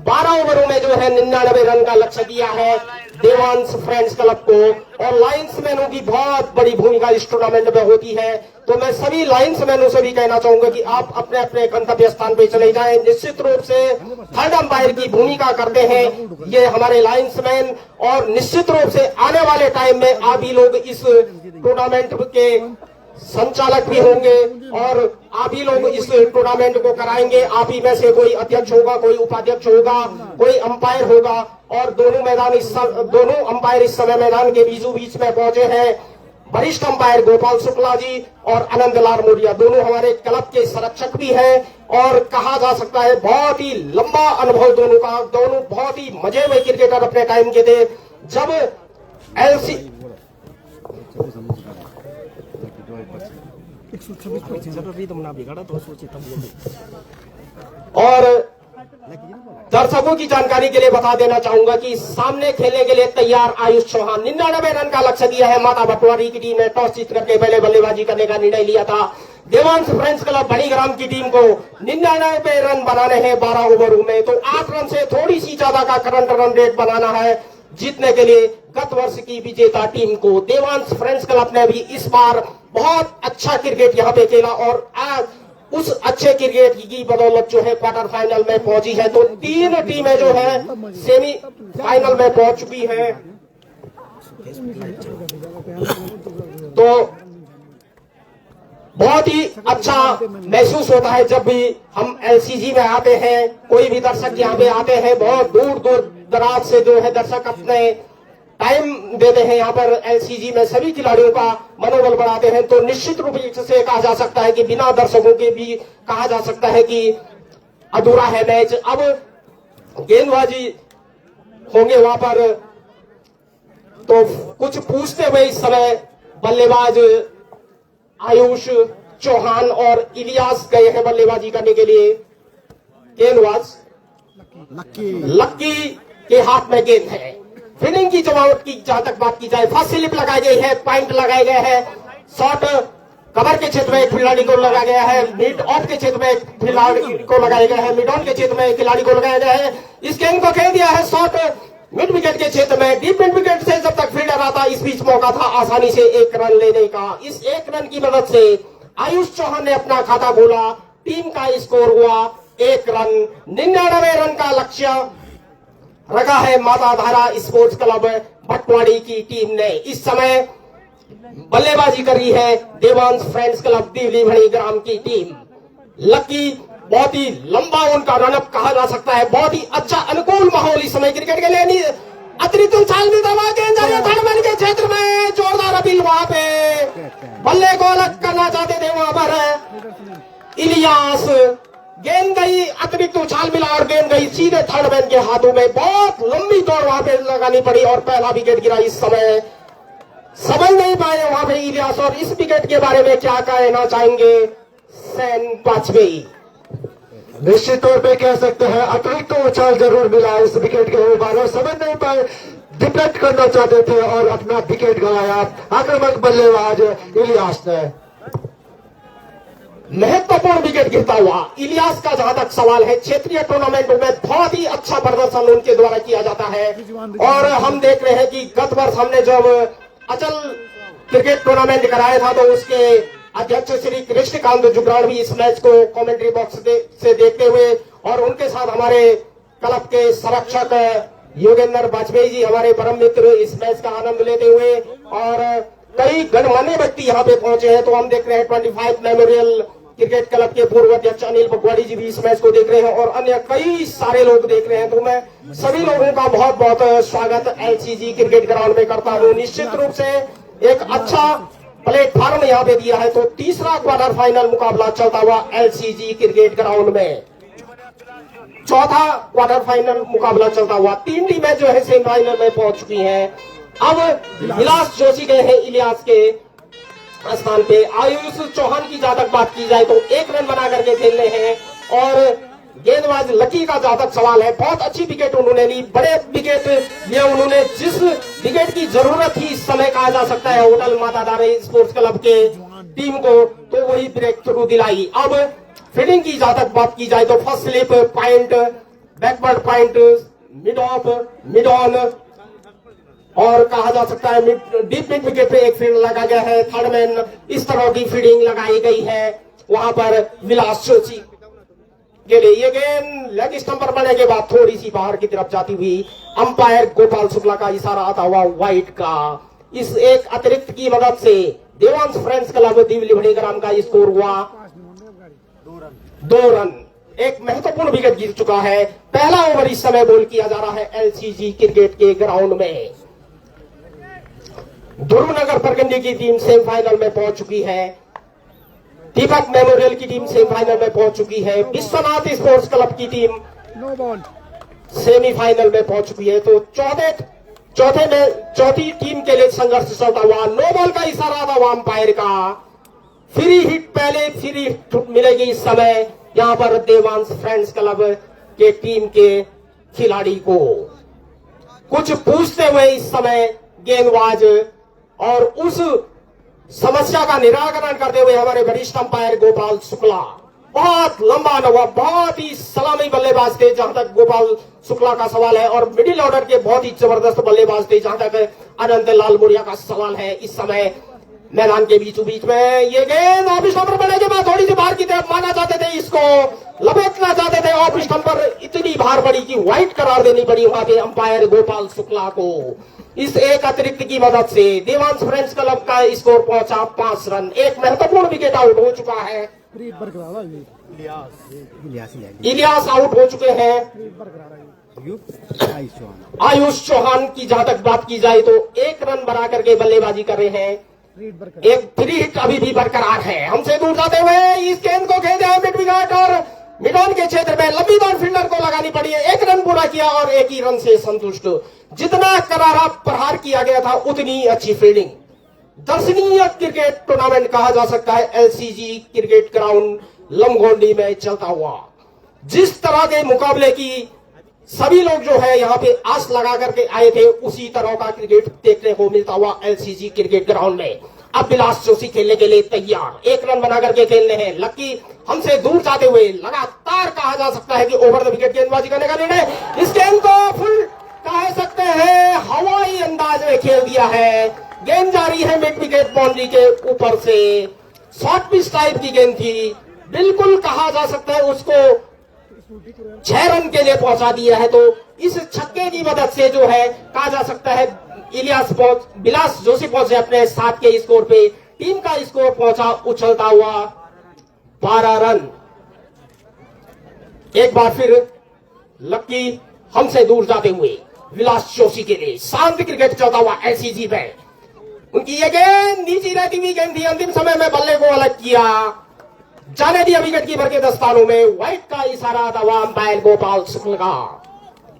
12 ओवरों में जो है 99 रन का लक्ष्य दिया है देवांश फ्रेंड्स क्लब को। और लाइन्समैनों की बहुत बड़ी भूमिका इस टूर्नामेंट में होती है। तो मैं सभी लाइन्समैनों से भी कहना चाहूंगा कि आप अपने अपने गंतव्य स्थान पे चले जाएं। निश्चित रूप से थर्ड अंपायर की भूमिका करते हैं ये हमारे लाइन्समैन, और निश्चित रूप से आने वाले टाइम में आप ही लोग इस टूर्नामेंट के संचालक भी होंगे और आप ही लोग इस टूर्नामेंट को कराएंगे। आप ही में से कोई अध्यक्ष होगा, कोई उपाध्यक्ष होगा, कोई अंपायर होगा। और दोनों अंपायर इस समय मैदान के बीचों बीच में पहुंचे हैं। वरिष्ठ अंपायर गोपाल शुक्ला जी और आनंदलाल मोरिया दोनों हमारे क्लब के संरक्षक भी हैं, और कहा जा सकता है बहुत ही लंबा अनुभव दोनों का। दोनों बहुत ही मजे में क्रिकेटर अपने टाइम के थे जब एलसी और दर्शकों की जानकारी के लिए बता देना चाहूंगा कि सामने खेलने के लिए तैयार आयुष चौहान 99 रन का लक्ष्य दिया है। माता बटवारी की टीम ने टॉस जीत करके पहले बल्लेबाजी करने का निर्णय लिया था। देवांश फ्रेंड्स क्लब बड़ीग्राम की टीम को 99 रन बनाने हैं 12 ओवरों में। तो 8 रन से थोड़ी सी ज्यादा का करंट रन रेट बनाना है जीतने के लिए गत वर्ष की विजेता टीम को। देवांश फ्रेंड्स क्लब ने भी इस बार बहुत अच्छा क्रिकेट यहाँ पे खेला और आज उस अच्छे क्रिकेट की बदौलत जो है क्वार्टर फाइनल में पहुंची है। तो 3 टीमें जो है सेमी फाइनल में पहुंच चुकी हैं। तो बहुत ही अच्छा महसूस होता है जब भी हम एलसीजी में आते हैं। कोई भी दर्शक यहाँ पे आते हैं, बहुत दूर दूर दराज से जो है दर्शक अपने टाइम देते हैं यहाँ पर एलसीजी में, सभी खिलाड़ियों का मनोबल बढ़ाते हैं। तो निश्चित रूप से कहा जा सकता है कि बिना दर्शकों के भी कहा जा सकता है कि अधूरा है मैच। अब गेंदबाजी होंगे वहां पर, तो कुछ पूछते हुए इस समय बल्लेबाज आयुष चौहान और इलियास गए हैं बल्लेबाजी करने के लिए। गेंदबाज लक्की के हाथ में गेंद है। फील्डिंग की जमावट की जहां तक बात की जाए, फर्स्ट स्लिप लगाई गई है, पॉइंट लगाए गए हैं, शॉट कवर के क्षेत्र में एक खिलाड़ी को लगाया गया है, मिड ऑफ के क्षेत्र में एक खिलाड़ी को लगाया गया है, मिड ऑन के क्षेत्र में एक खिलाड़ी को लगाया गया है। इस गेंद को खेल दिया है शॉट मिड विकेट के क्षेत्र में। डीप मिड विकेट से जब तक फील्डर आता इस बीच मौका था आसानी से 1 रन लेने का। इस 1 रन की मदद से आयुष चौहान ने अपना खाता खोला। टीम का स्कोर हुआ 1 रन। 99 रन का लक्ष्य रखा है माताधारा स्पोर्ट्स क्लब भटवाड़ी की टीम ने। इस समय बल्लेबाजी कर रही है देवांश फ्रेंड्स क्लब दिवली भड़ी ग्राम की टीम। लकी बहुत ही लंबा उनका रनअप कहा जा सकता है। बहुत ही अच्छा अनुकूल माहौल इस समय क्रिकेट के लिए। अतिरिक्त उछाल मिलता हुआ गेंद थर्ड के क्षेत्र में जोरदार अपील वहां पे बल्ले को अलग करना चाहते थे वहां पर इलियास। गेंद गई, अतिरिक्त उछाल मिला और गेंद गई सीधे थर्ड मैन के हाथों में। बहुत लंबी दौड़ वहां पे लगानी पड़ी और पहला विकेट गिरा। इस समय समझ नहीं पाए वहां पे इलियास, और इस विकेट के बारे में क्या कहना चाहेंगे सैन वाजपेयी? निश्चित तौर पे कह सकते हैं अतिरिक्त उछाल जरूर मिला इस विकेट के ऊपर और समझ नहीं पाए, डिफेक्ट करना चाहते थे और अपना विकेट गंवाया आक्रामक बल्लेबाज इलियास ने। महत्वपूर्ण विकेट गिरता हुआ इलियास का जहां तक सवाल है, क्षेत्रीय टूर्नामेंटों में बहुत ही अच्छा प्रदर्शन उनके द्वारा किया जाता है और हम देख रहे हैं कि गत वर्ष हमने जब अचल क्रिकेट टूर्नामेंट कराया था तो उसके अध्यक्ष श्री कृष्णकांत जुगराण भी इस मैच को कमेंट्री बॉक्स से देखते हुए और उनके साथ हमारे क्लब के संरक्षक योगेंद्र वाजपेयी जी हमारे परम मित्र इस मैच का आनंद लेते हुए और कई गणमान्य व्यक्ति यहाँ पे पहुंचे हैं। तो हम देख रहे हैं 25 मेमोरियल क्रिकेट क्लब के पूर्व अध्यक्ष अनिल पकवाड़ी जी भी इस मैच को देख रहे हैं और अन्य कई सारे लोग देख रहे हैं। तो मैं सभी लोगों का बहुत बहुत स्वागत एलसीजी क्रिकेट ग्राउंड में करता हूँ। निश्चित रूप से एक अच्छा प्लेटफॉर्म यहाँ पे दिया है। तो तीसरा क्वार्टर फाइनल मुकाबला चलता हुआ एलसीजी क्रिकेट ग्राउंड में, चौथा क्वार्टर फाइनल मुकाबला चलता हुआ, 3 टीमें जो है सेमीफाइनल में पहुंच चुकी हैं। अब विलास जोशी गए हैं इलियास के स्थान पे। आयुष चौहान की जहां तक बात की जाए तो 1 रन बना करके खेल रहे हैं और गेंदबाज लकी का जहां तक सवाल है, बहुत अच्छी विकेट उन्होंने ली, बड़े विकेट लिए उन्होंने। जिस विकेट की जरूरत थी इस समय कहा जा सकता है होटल मातादारे स्पोर्ट्स क्लब के टीम को, तो वही ब्रेक थ्रू दिलाई। अब फील्डिंग की जहां तक बात की जाए तो first slip point, backward point, mid of, mid on और कहा जा सकता है डीप मिड विकेट पे एक फील्ड लगा गया है, थर्ड मैन, इस तरह की फील्डिंग लगाई गई है वहां पर विलास जोशी के लिए। ये गेंद लेग स्टंप पर बनने के बाद थोड़ी सी बाहर की तरफ जाती हुई, अंपायर गोपाल शुक्ला का इशारा आता हुआ वाइट का। इस एक अतिरिक्त की मदद से देवांश फ्रेंड्स क्लब दिवली ग्राम का स्कोर हुआ 2 रन। एक महत्वपूर्ण विकेट गिर चुका है। पहला ओवर इस समय बॉल किया जा रहा है एलसीजी क्रिकेट के ग्राउंड में। ध्रुवनगर परगंडी की टीम सेमीफाइनल में पहुंच चुकी है, दीपक मेमोरियल की टीम सेमीफाइनल में पहुंच चुकी है, विश्वनाथ स्पोर्ट्स क्लब की टीम सेमीफाइनल में पहुंच चुकी है। तो चौथी टीम के लिए संघर्ष चलता हुआ, नो बॉल का इशारा था वहां अंपायर का। फ्री हिट, पहले फ्री हिट मिलेगी इस समय यहां पर देवांश फ्रेंड्स क्लब के टीम के खिलाड़ी को। कुछ पूछते हुए इस समय गेंदबाज और उस समस्या का निराकरण करते हुए हमारे वरिष्ठ अंपायर गोपाल शुक्ला। बहुत लंबा नवा, बहुत ही सलामी बल्लेबाज थे जहां तक गोपाल शुक्ला का सवाल है और मिडिल ऑर्डर के बहुत ही जबरदस्त बल्लेबाज थे जहां तक अनंत लाल मुड़िया का सवाल है। इस समय मैदान के बीचों बीच में ये गेंद ऑफ स्टंपर बनने के बाद थोड़ी सी बाहर की तरफ माना चाहते थे, इसको लपेटना चाहते थे, ऑफ स्टंपर इतनी बाहर पड़ी कि व्हाइट करार देनी पड़ी वहां पे अंपायर गोपाल शुक्ला को। इस एक अतिरिक्त की मदद से देवांश फ्रेंड्स क्लब का स्कोर पहुंचा 5 रन। एक महत्वपूर्ण विकेट आउट हो चुका है, इलियास आउट हो चुके हैं। आयुष चौहान की जहां तक बात की जाए तो 1 रन बना करके बल्लेबाजी कर रहे हैं। एक फ्री हिट अभी भी बरकरार है। हमसे दूर जाते हुए इस गेंद को खेलते हैं मिड विकेट और मिडॉन के क्षेत्र में लंबी दौड़ फील्डर को लगानी पड़ी है। 1 रन पूरा किया और 1 ही रन से संतुष्ट। जितना करारा प्रहार किया गया था उतनी अच्छी फील्डिंग। दर्शनीय क्रिकेट टूर्नामेंट कहा जा सकता है एलसीजी क्रिकेट ग्राउंड लमगोंडी में चलता हुआ। जिस तरह के मुकाबले की सभी लोग जो है यहाँ पे आस लगा करके आए थे उसी तरह का क्रिकेट देखने को मिलता हुआ एलसीजी क्रिकेट ग्राउंड में। अब विलास जोशी खेलने के लिए तैयार, 1 रन बना करके खेल रहे हैं। लकी हमसे दूर जाते हुए लगातार कहा जा सकता है कि ओवर द विकेट गेंदबाजी करने का निर्णय, इस गेंद को फुल कह सकते हैं हवाई अंदाज में खेल दिया है। गेंद जारी है मिड विकेट बाउंड्री के ऊपर से, शॉर्ट पिच टाइप की गेंद थी, बिल्कुल कहा जा सकता है उसको 6 रन के लिए पहुंचा दिया है। तो इस छक्के की मदद से जो है कहा जा सकता है विलास जोशी पहुंचे अपने 7 के स्कोर पे। टीम का स्कोर पहुंचा उछलता हुआ 12 रन। एक बार फिर लकी हमसे दूर जाते हुए विलास जोशी के लिए शांत क्रिकेट चलता हुआ एलसीजी में। उनकी ये गेंद नीचे रहती हुई गेंद थी, अंतिम समय में बल्ले को अलग किया, जाने दिया विकेट कीपर के दस्तानों में। व्हाइट का इशारा था वहां अंपायर गोपाल शुक्ल का।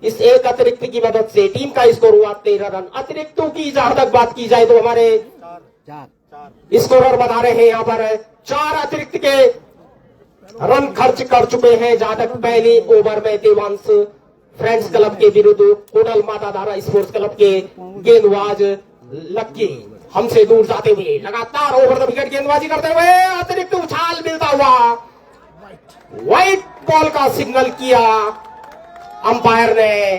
इस एक अतिरिक्त की मदद से टीम का स्कोर हुआ 13 रन। अतिरिक्तों की जहां तक बात की जाए तो हमारे स्कोरर बता रहे हैं यहाँ पर 4 अतिरिक्त के रन खर्च कर चुके हैं। जहां तक पहली ओवर में देवांश फ्रेंड्स क्लब के विरुद्ध होटल माताधारा स्पोर्ट्स क्लब के गेंदबाज लक्की हमसे दूर जाते हुए लगातार ओवर द विकेट गेंदबाजी करते हुए अतिरिक्त उछाल मिलता हुआ व्हाइट बॉल का सिग्नल किया अंपायर ने।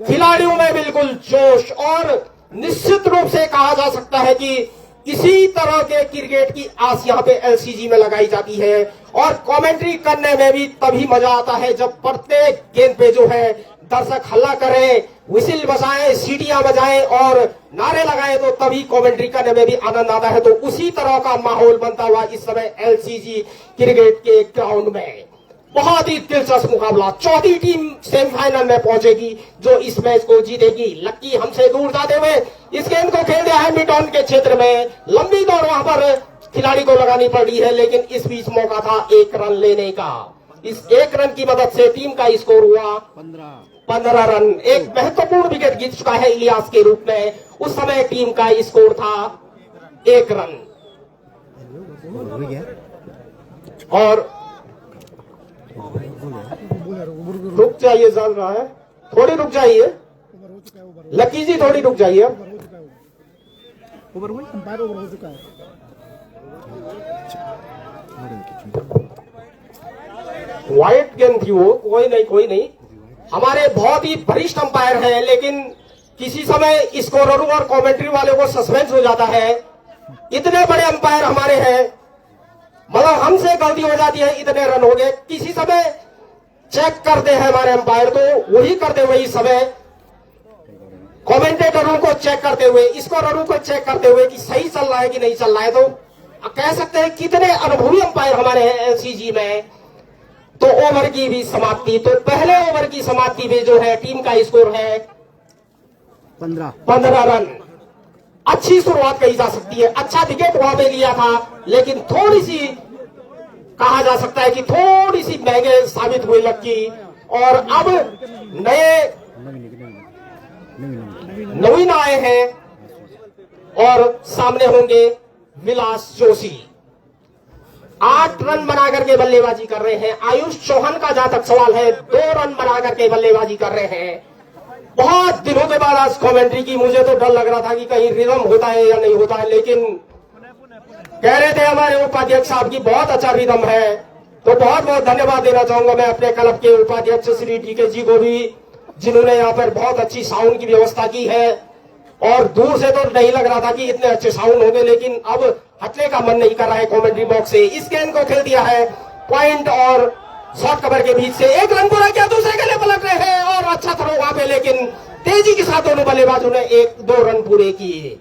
खिलाड़ियों में बिल्कुल जोश और निश्चित रूप से कहा जा सकता है कि इसी तरह के क्रिकेट की आस यहाँ पे एलसीजी में लगाई जाती है और कमेंट्री करने में भी तभी मजा आता है जब प्रत्येक गेंद पे जो है दर्शक हल्ला करें, विसिल बजाएं, सीटियां बजाएं और नारे लगाएं तो तभी कमेंट्री करने में भी आनंद आता है। तो उसी तरह का माहौल बनता हुआ इस समय एलसीजी क्रिकेट के ग्राउंड में बहुत ही दिलचस्प मुकाबला। चौथी टीम सेमीफाइनल में पहुंचेगी जो इस मैच को जीतेगी। लक्की हमसे दूर जाते हुए इस गेंद को खेल दिया है मिड ऑन के क्षेत्र में। लंबी दौड़ वहां पर खिलाड़ी को लगानी पड़ी है लेकिन इस बीच मौका था 1 रन लेने का। इस 1 रन की मदद से टीम का स्कोर हुआ 15 रन। एक महत्वपूर्ण विकेट गिर चुका है इलियास के रूप में। उस समय टीम का स्कोर था 1 रन। और रुक जाइए, चल रहा है, थोड़ी रुक जाइए लकी जी, थोड़ी रुक जाइए। ओवर हुई, अंपायर ओवर हो चुका है। व्हाइट गेंद थी वो, कोई नहीं। हमारे बहुत ही वरिष्ठ अंपायर हैं लेकिन किसी समय स्कोररों और कमेंट्री वाले को सस्पेंस हो जाता है। इतने बड़े अंपायर हमारे हैं, मतलब हमसे गलती हो जाती है, इतने रन हो गए। किसी समय चेक करते हैं हमारे अंपायर, तो वही करते हुए इस समय कमेंटेटरों को चेक करते हुए, स्कोररों को चेक करते हुए कि सही चल रहा है कि नहीं चल रहा है। तो कह सकते हैं कितने अनुभवी अंपायर हमारे हैं एलसीजी में। तो ओवर की भी समाप्ति, तो पहले ओवर की समाप्ति में जो है टीम का स्कोर है 15 रन। अच्छी शुरुआत कही जा सकती है। अच्छा विकेट वहां पे लिया था लेकिन थोड़ी सी कहा जा सकता है कि थोड़ी सी महंगे साबित हुए लक्की। और अब नए नवीन आए हैं और सामने होंगे विलास जोशी। 8 रन बना करके बल्लेबाजी कर रहे हैं। आयुष चौहान का जहां तक सवाल है 2 रन बना करके बल्लेबाजी कर रहे हैं। बहुत दिनों के बाद आज कमेंट्री की, मुझे तो डर लग रहा था कि कहीं रिदम होता है या नहीं होता है, लेकिन कह रहे थे हमारे उपाध्यक्ष साहब की बहुत अच्छा रिदम है। तो बहुत बहुत धन्यवाद देना चाहूंगा मैं अपने क्लब के उपाध्यक्ष श्री डीके जी को भी, जिन्होंने यहाँ पर बहुत अच्छी साउंड की व्यवस्था की है। और दूर से तो नहीं लग रहा था कि इतने अच्छे साउंड होंगे, लेकिन अब हटने का मन नहीं कर रहा है कमेंट्री बॉक्स से। इस गेंद को खेल दिया है पॉइंट और शॉर्ट कवर के बीच से। 1 रन पूरा किया, दूसरे के लिए पलट रहे हैं और अच्छा था वहां पे, लेकिन तेजी के साथ दोनों बल्लेबाजों ने 1-2 रन पूरे किए।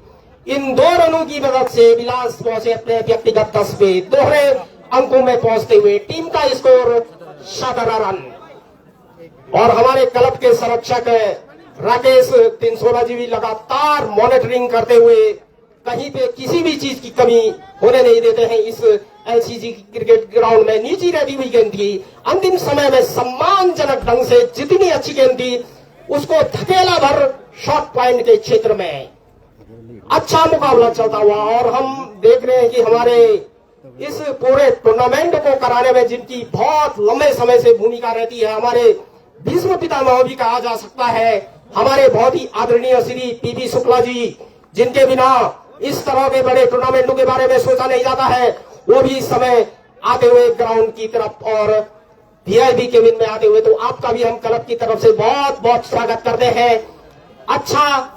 इन 2 रनों की मदद से विलास पहुंचे अपने व्यक्तिगत 10 पे, दोहरे अंकों में पहुंचते हुए टीम का स्कोर 17 रन। और हमारे क्लब के संरक्षक राकेश तिनसोला जी भी लगातार मॉनिटरिंग करते हुए कहीं पे किसी भी चीज की कमी होने नहीं देते हैं। इस एलसीजी क्रिकेट ग्राउंड में नीची रहती हुई गेंद थी, अंतिम समय में सम्मानजनक ढंग से जितनी अच्छी गेंद थी उसको धकेला भर शॉर्ट पॉइंट के क्षेत्र में। अच्छा मुकाबला चलता हुआ और हम देख रहे हैं कि हमारे इस पूरे टूर्नामेंट को कराने में जिनकी बहुत लंबे समय से भूमिका रहती है, हमारे भीष्म पितामह भी कहा जा सकता है, हमारे बहुत ही आदरणीय श्री पीबी शुक्ला जी, जिनके बिना इस तरह के बड़े टूर्नामेंटों के बारे में सोचा नहीं जाता है, वो भी इस समय आते हुए ग्राउंड की तरफ और वीआईपी केबिन में आते हुए, तो आपका भी हम क्लब की तरफ से बहुत बहुत स्वागत करते हैं। अच्छा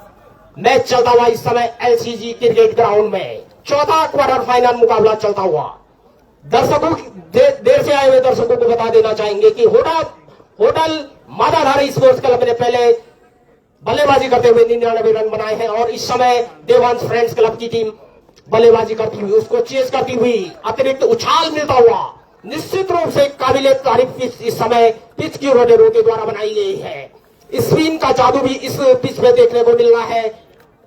मैच चलता हुआ इस समय एलसीजी क्रिकेट ग्राउंड में, चौथा क्वार्टर फाइनल मुकाबला चलता हुआ। दर्शकों देर से आए हुए दर्शकों को बता देना चाहेंगे कि होटल मादाधारी स्पोर्ट्स क्लब ने पहले बल्लेबाजी करते हुए 99 रन बनाए हैं और इस समय देवांश फ्रेंड्स क्लब की टीम बल्लेबाजी करती हुई, उसको चेस करती हुई अतिरिक्त उछाल मिलता हुआ निश्चित रूप से काबिले तारीफ पिच इस समय पिच की रोडेरों के द्वारा बनाई गई है। स्पिन का जादू भी इस पिच में देखने को मिल रहा है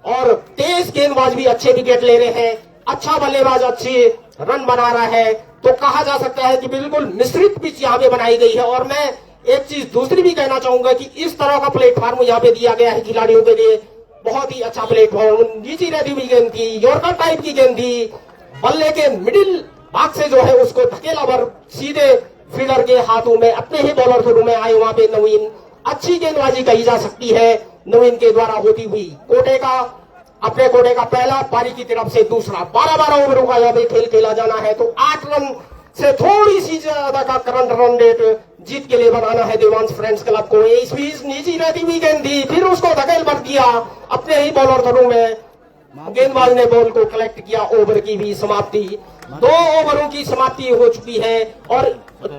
और तेज गेंदबाज भी अच्छे विकेट ले रहे हैं। अच्छा बल्लेबाज अच्छे रन बना रहा है, तो कहा जा सकता है कि बिल्कुल मिश्रित पिच यहाँ पे बनाई गई है। और मैं एक चीज दूसरी भी कहना चाहूंगा कि इस तरह का प्लेटफॉर्म यहाँ पे दिया गया है खिलाड़ियों के लिए, बहुत ही अच्छा प्लेटफॉर्म। नीचे रहती हुई गेंद थी, यॉर्कर टाइप की गेंद थी, बल्ले के मिडिल भाग से जो है उसको धकेला भर सीधे फील्डर के हाथों में, अपने ही बॉलर थ्रू में आए वहां पे नवीन। अच्छी गेंदबाजी कही जा सकती है नवीन के द्वारा होती हुई। कोटे का अपने कोटे का पहला, पारी की तरफ से दूसरा। 12-12 ओवरों का यहाँ पे खेल खेला जाना है, तो 8 रन से थोड़ी सी ज्यादा का करंट रन रेट जीत के लिए बनाना है देवांश फ्रेंड्स क्लब को। इस बीच नीचे रहती हुई गेंद थी, फिर उसको धकेल भर दिया अपने ही बॉलर थ्रू में, गेंदबाज ने बॉल को कलेक्ट किया। ओवर की भी समाप्ति, 2 ओवरों की समाप्ति हो चुकी है और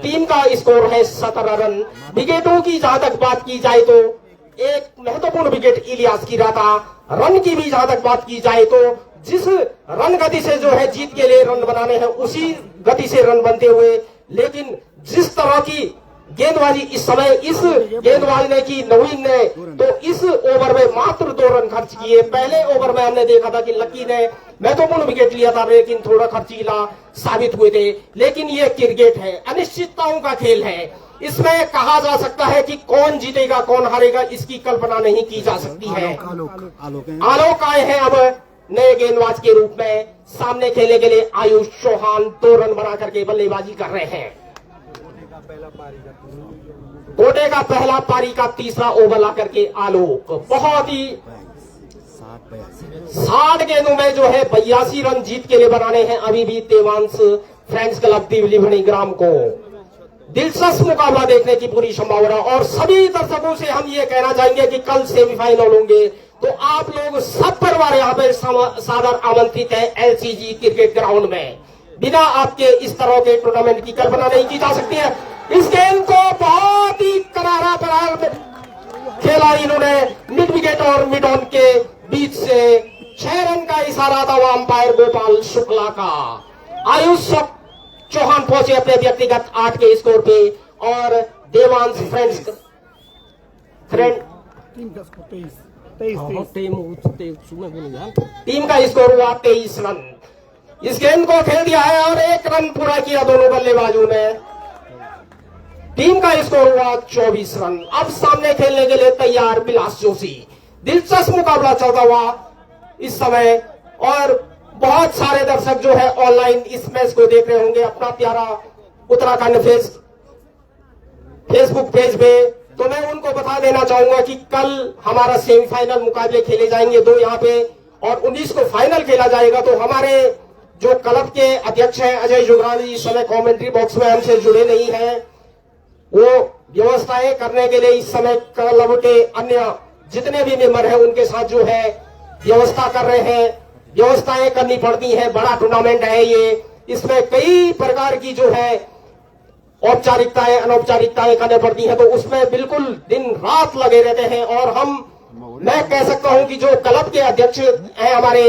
टीम का स्कोर है 17 रन। विकेटों की जहां तक बात की जाए तो एक महत्वपूर्ण विकेट इलियास की रहा था। रन की भी जहां तक बात की जाए तो जिस रन गति से जो है जीत के लिए रन बनाने हैं उसी गति से रन बनते हुए, लेकिन जिस तरह की गेंदबाजी इस समय इस गेंदबाज ने की नवीन ने, तो इस ओवर में मात्र 2 रन खर्च किए। पहले ओवर में हमने देखा था कि लकी ने महत्वपूर्ण विकेट लिया था, लेकिन थोड़ा खर्चीला साबित हुए थे। लेकिन ये क्रिकेट है, अनिश्चितताओं का खेल है, इसमें कहा जा सकता है कि कौन जीतेगा कौन हारेगा इसकी कल्पना नहीं की जा सकती है। आलोक आए हैं अब नए गेंदबाज के रूप में, सामने खेलने के लिए आयुष चौहान 2 रन बना करके बल्लेबाजी कर रहे हैं। कोटे का पहला, पारी का तीसरा ओवर ला करके आलोक बहुत ही 60 गेंदों में जो है 82 रन जीत के लिए बनाने हैं अभी भी देवांश फ्रेंड्स क्लब तिवली ग्राम को। दिलचस्प मुकाबला देखने की पूरी संभावना, और सभी दर्शकों से हम ये कहना चाहेंगे कि कल सेमीफाइनल होंगे, तो आप लोग सब परिवार यहाँ पे सादर आमंत्रित है एलसीजी क्रिकेट ग्राउंड में। बिना आपके इस तरह के टूर्नामेंट की कल्पना नहीं की जा सकती है। इस गेंद को बहुत ही करारा परार खेला इन्होंने मिड विकेट और मिड ऑन के बीच से। 6 रन का इशारा था वह अंपायर गोपाल शुक्ला का। आयुष चौहान पहुंचे अपने व्यक्तिगत 8 के स्कोर पे, और देवांश फ्रेंड्स टीम का स्कोर हुआ 23 रन। इस गेंद को खेल दिया है और 1 रन पूरा किया दोनों बल्लेबाजों ने। टीम का स्कोर हुआ 24 रन। अब सामने खेलने के लिए तैयार बिलास जोशी। दिलचस्प मुकाबला चलता हुआ इस समय, और बहुत सारे दर्शक जो है ऑनलाइन इस मैच को देख रहे होंगे अपना प्यारा उत्तराखंड फेसबुक पेज पे। तो मैं उनको बता देना चाहूंगा कि कल हमारा सेमीफाइनल मुकाबले खेले जाएंगे 2 यहाँ पे, और 19 को फाइनल खेला जाएगा। तो हमारे जो क्लब के अध्यक्ष हैं अजय जुगरानी, इस समय कमेंट्री बॉक्स में हमसे जुड़े नहीं हैं, वो व्यवस्थाएं करने के लिए इस समय क्लब के अन्य जितने भी मेंबर हैं उनके साथ जो है व्यवस्था कर रहे हैं। व्यवस्थाएं करनी पड़ती हैं, बड़ा टूर्नामेंट है ये, इसमें कई प्रकार की जो है औपचारिकताएं अनौपचारिकताएं करनी पड़ती हैं, तो उसमें बिल्कुल दिन रात लगे रहते हैं। और मैं कह सकता हूं कि जो क्लब के अध्यक्ष हैं हमारे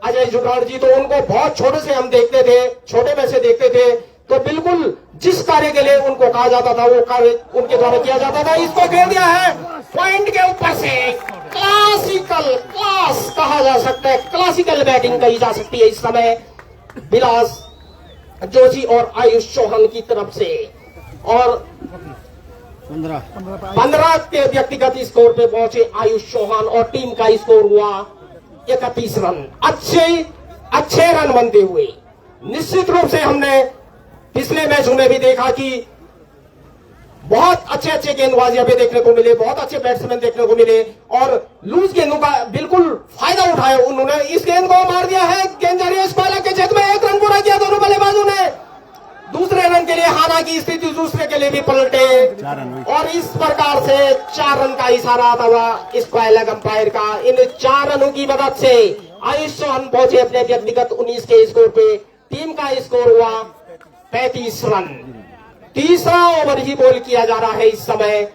अजय जुगराड़ जी, तो उनको बहुत छोटे से हम देखते थे, छोटे में से देखते थे, तो बिल्कुल जिस कार्य के लिए उनको कहा जाता था वो कार्य उनके द्वारा किया जाता था। इसको खेल दिया है पॉइंट के ऊपर से, क्लास कहा जा सकता है, क्लासिकल बैटिंग कही जा सकती है इस समय बिलास जोशी और आयुष चौहान की तरफ से। और 15 के व्यक्तिगत स्कोर पे पहुंचे आयुष चौहान, और टीम का स्कोर हुआ 31 रन। अच्छे रन बनते हुए निश्चित रूप से हमने पिछले मैचों में भी देखा कि बहुत अच्छे गेंदबाज यहाँ पे देखने को मिले, बहुत अच्छे बैट्समैन देखने को मिले, और लूज गेंदों का बिल्कुल फायदा उठाया उन्होंने। इस गेंद को मार दिया है, गेंद जा रही है स्क्वायर के छेद में, 1 रन पूरा किया दोनों बल्लेबाजों ने। दूसरे रन के लिए हालांकि स्थिति दूसरे के लिए भी पलटे, और इस प्रकार से 4 रन का इशारा आता हुआ स्क्वायर लेग अंपायर का। इन 4 रनों की मदद से आयुष चौहान पहुंचे अपने व्यक्तिगत 19 के स्कोर पे। टीम का स्कोर हुआ 35 रन। तीसरा ओवर ही बॉल किया जा रहा है इस समय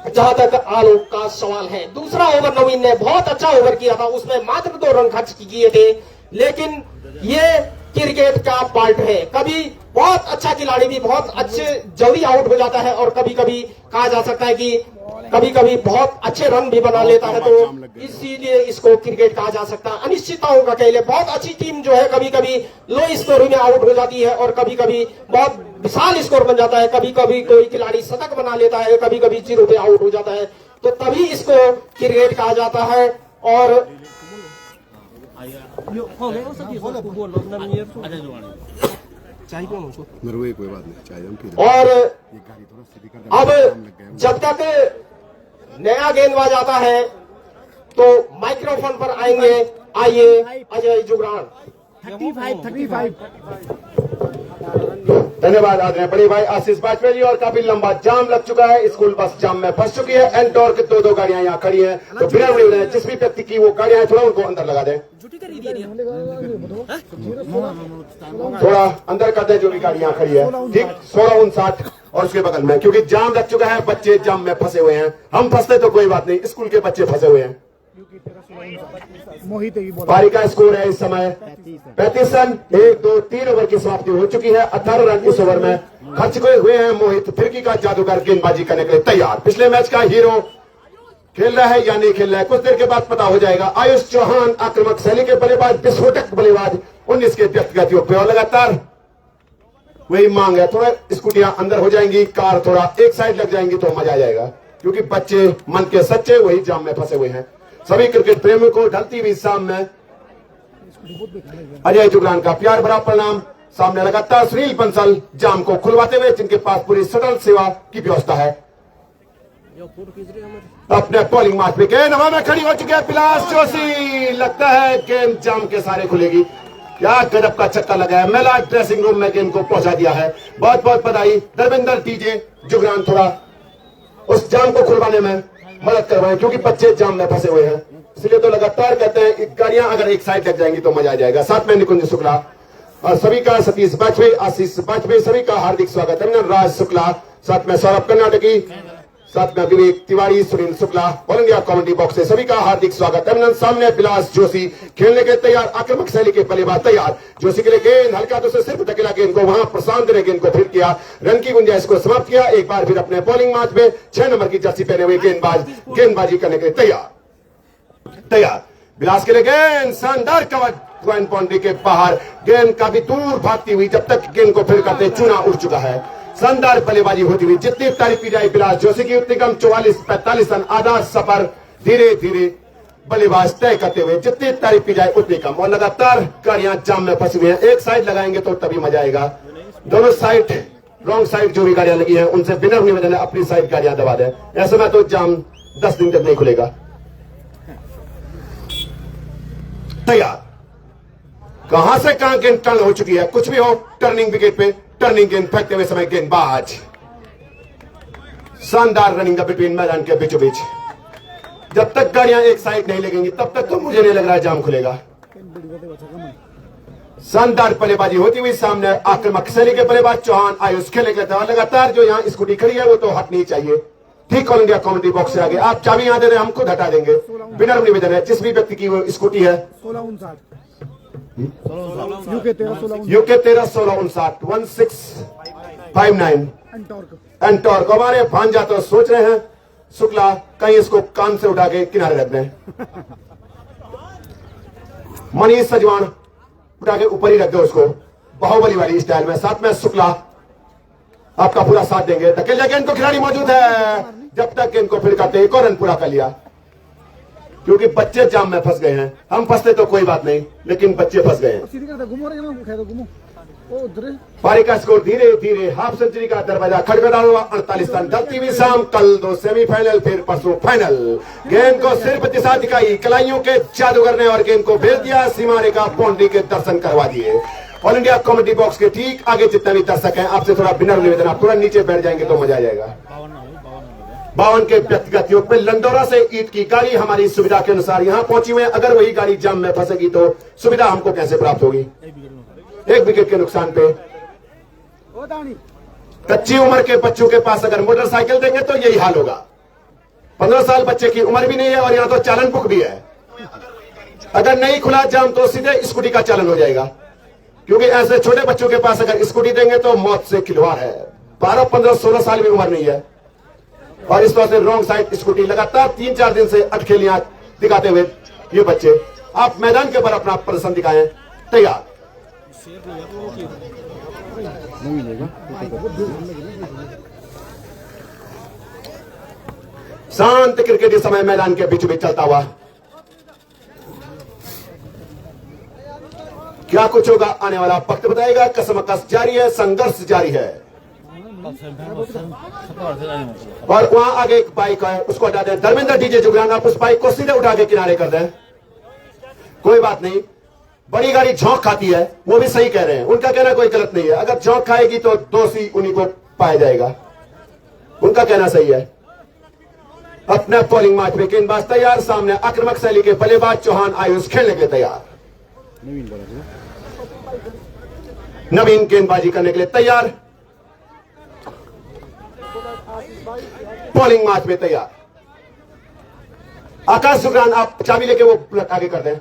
जहां तक आलोक का सवाल है। दूसरा ओवर नवीन ने बहुत अच्छा ओवर किया था, उसमें मात्र 2 रन खर्च किए थे, लेकिन ये क्रिकेट का पार्ट है। कभी बहुत अच्छा खिलाड़ी भी बहुत अच्छे जल्दी आउट हो जाता है, और कभी कभी कहा जा सकता है कि कभी कभी बहुत अच्छे रन भी बना लेता है, तो इसीलिए इसको क्रिकेट कहा जा सकता है। अनिश्चितताओं का खेल है। बहुत अच्छी टीम जो है कभी कभी लो स्कोर में आउट हो जाती है और कभी कभी बहुत विशाल स्कोर बन जाता है। कभी कभी कोई खिलाड़ी शतक बना लेता है, कभी कभी 0 पे आउट हो जाता है, तो तभी इसको क्रिकेट कहा जाता है। और कोई बात नहीं, चाहिए और अब जब तक नया गेंदबाज आता है तो माइक्रोफोन पर आएंगे, आइए अजय जुगरान। 35 धन्यवाद आदरणीय बड़े भाई आशीष वाजपेयी जी। और काफी लंबा जाम लग चुका है, स्कूल बस जाम में फंस चुकी है। एंटोर की 2 गाड़ियां यहाँ खड़ी हैं, तो बिना उड़े जिस भी व्यक्ति की वो गाड़ियां थोड़ा उनको अंदर लगा दें, थोड़ा अंदर कर दें जो भी गाड़ियां खड़ी है। ठीक 1659 और उसके बगल में, क्योंकि जाम लग चुका है, बच्चे जाम में फंसे हुए हैं। हम फंसते तो कोई बात नहीं, स्कूल के बच्चे फंसे हुए हैं। मोहित की पारी का स्कोर है इस समय 35 रन। 1, 2, 3 ओवर की समाप्ति हो चुकी है। 18 रन इस ओवर में खर्च हुए हैं। मोहित फिरकी का जादूगर गेंदबाजी करने के लिए तैयार। पिछले मैच का हीरो खेल रहा है या नहीं खेल रहा है, कुछ देर के बाद पता हो जाएगा। आयुष चौहान आक्रामक शैली के बल्लेबाज, विस्फोटक बल्लेबाज, 19 के व्यक्तिगत योग पे और लगातार वही मांग है। थोड़ा स्कूटियां अंदर हो जाएंगी, कार थोड़ा एक साइड लग जाएंगी तो मजा आ जाएगा, क्योंकि बच्चे मन के सच्चे वही जाम में फंसे हुए हैं। सभी क्रिकेट प्रेमियों को ढलती हुई शाम में अजय जुगरान का प्यार भरा प्रणाम। सामने लगातार सुनील बंसल जाम को खुलवाते हुए, जिनके पास पूरी शटल सेवा की व्यवस्था है। अपने बॉलिंग मार्च पे गेंद हवा में खड़ी हो चुकी है पिलास जोशी। लगता है गेंद जाम के सारे खुलेगी। क्या गजब का छक्का लगा है, मेला ड्रेसिंग रूम में गेंद को पहुंचा दिया है। बहुत बहुत बधाई धर्मेंद्र डीजे जुगरान, थोड़ा उस जाम को खुलवाने में मदद करवाएं, क्योंकि बच्चे जाम में फंसे हुए हैं। इसलिए तो लगातार कहते हैं गाड़ियां अगर एक साइड लग जाएंगी तो मजा आ जाएगा। साथ में निकुंज शुक्ला और सभी का सतीश वाजपेयी, आशीष वाजपेयी, सभी का हार्दिक स्वागत है। राज शुक्ला, साथ में सौरभ कर्नाटकी, साथ में Vivek Tiwari, Sunil Shukla, all India commentary box से सभी का हार्दिक स्वागत है। सामने विलास जोशी खेलने के तैयार, आक्रामक शैली के बल्लेबाज तैयार। जोशी के लिए गेंद हल्का तो से सिर्फ धकेला गेंद को, वहां प्रशांत ने गेंद को फिर किया, रन की गुंजाइश को समाप्त किया। एक बार फिर अपने बॉलिंग मैच में 6 नंबर की जर्सी पहने हुए गेंदबाज गेंदबाजी करने के लिए तैयार। विलास के लिए गेंद शानदार कवर, पॉइंट बाउंड्री के बाहर, गेंद काफी दूर भागती हुई, जब तक गेंद को फिर करते चूना उड़ चुका है। शानदार बल्लेबाजी होती हुई, जितनी तारीफ की जाए बिलास जोशी की उतनी कम। 44-45 रन, आधा सफर धीरे धीरे बल्लेबाज तय करते हुए, जितनी तारीफ की जाए उतनी कम। और लगातार गाड़ियां जाम में फंसी हुई हैं। एक साइड लगाएंगे तो तभी मजा आएगा। दोनों साइड, रॉन्ग साइड जो भी गाड़ियां लगी हैं उनसे बिना निवेदन है अपनी साइड गाड़ियां दबा दें, ऐसे में तो जाम 10 दिन तक नहीं खुलेगा। तैयार, कहां से कहां गेंद टर्न हो चुकी है, कुछ भी हो, टर्निंग विकेट पे टर्निंग गेंद फेंकते हुए समय गेंदबाज शानदार रनिंग का बिटवीन मैदान के बीचों बीच। जब तक गाड़ियां एक साइड नहीं लगेंगी तब तक तो मुझे नहीं लग रहा है जाम खुलेगा। शानदार बल्लेबाजी होती हुई, सामने आक्रामक शैली के बल्लेबाज चौहान आयुष खेलने के लिए लगातार। जो यहाँ स्कूटी खड़ी है वो तो हटनी चाहिए। ठीक, ऑल इंडिया कमेंट्री बॉक्स से आगे आप चाबी यहाँ दे रहे हैं, हम खुद हटा देंगे। विनर निवेदन है, जिस भी व्यक्ति की वो स्कूटी है 1659 यूके 13 यूके 13-1659 1659 एंटोर्क। हमारे भांजा तो सोच रहे हैं शुक्ला कहीं इसको कान से उठा के किनारे रख दें। मनीष सजवान उठा के ऊपर ही रख दो उसको, बाहुबली वाली स्टाइल में। साथ में शुक्ला आपका पूरा साथ देंगे। धकेलिया गेंद को खिलाड़ी मौजूद है, जब तक गेंद को फिर करते एक और रन पूरा कर लिया, क्योंकि बच्चे जाम में फंस गए हैं। हम फंसते तो कोई बात नहीं, लेकिन बच्चे फंस गए हैं। पारी का स्कोर धीरे धीरे हाफ सेंचुरी का दरवाजा खटखटा हुआ। 48 रन, ढलती हुई शाम, कल 2 सेमीफाइनल, फिर परसों फाइनल। गेंद को सिर्फ दिशा दिखाई कलाइयों के जादूगर ने और गेंद को भेज दिया सीमा रेखा बाउंड्री के दर्शन करवा दिए। ऑल इंडिया कमेटी बॉक्स के ठीक आगे जितने भी दर्शक हैं, आपसे थोड़ा विनर निवेदन, आप थोड़ा नीचे बैठ जाएंगे तो मजा आ जाएगा। 52 के व्यक्तिगत योग में लंडोरा से ईट की गाड़ी हमारी सुविधा के अनुसार यहां पहुंची हुई है। अगर वही गाड़ी जाम में फंसेगी तो सुविधा हमको कैसे प्राप्त होगी? एक विकेट के नुकसान पे। कच्ची उम्र के बच्चों के पास अगर मोटरसाइकिल देंगे तो यही हाल होगा। 15 साल बच्चे की उम्र भी नहीं है और यहां तो चालन बुक भी है। अगर नहीं खुला जाम तो सीधे स्कूटी का चालन हो जाएगा, क्योंकि ऐसे छोटे बच्चों के पास अगर स्कूटी देंगे तो मौत से खिलवाड़ है। 12, 15, 16 साल भी उम्र नहीं है। और इस तरह से रॉन्ग साइड स्कूटी लगातार 3-4 दिन से अटखेलियां दिखाते हुए ये बच्चे आप मैदान के ऊपर अपना प्रदर्शन दिखाएं। तैयार। शांत क्रिकेट इस समय मैदान के बीच बीच चलता हुआ। क्या कुछ होगा आने वाला वक्त बताएगा। कसमकस जारी है, संघर्ष जारी है। और वहां आगे एक बाइक है, उसको हटा दें। धर्मेंद्र डीजे जुगरान, आप उस बाइक को सीधे उठा के किनारे कर दें। कोई बात नहीं, बड़ी गाड़ी झोंक खाती है, वो भी सही कह रहे हैं। उनका कहना कोई गलत नहीं है। अगर झोंक खाएगी तो दोषी उन्हीं को पाया जाएगा। उनका कहना सही है। अपने बॉलिंग मैच में गेंदबाज तैयार। सामने आक्रामक शैली के बल्लेबाज चौहान आयुष खेलने के लिए तैयार। नवीन गेंदबाजी करने के लिए तैयार। बॉलिंग मैच में तैयार। आकाश जुगरान, आप चाबी लेके वो आगे कर दें।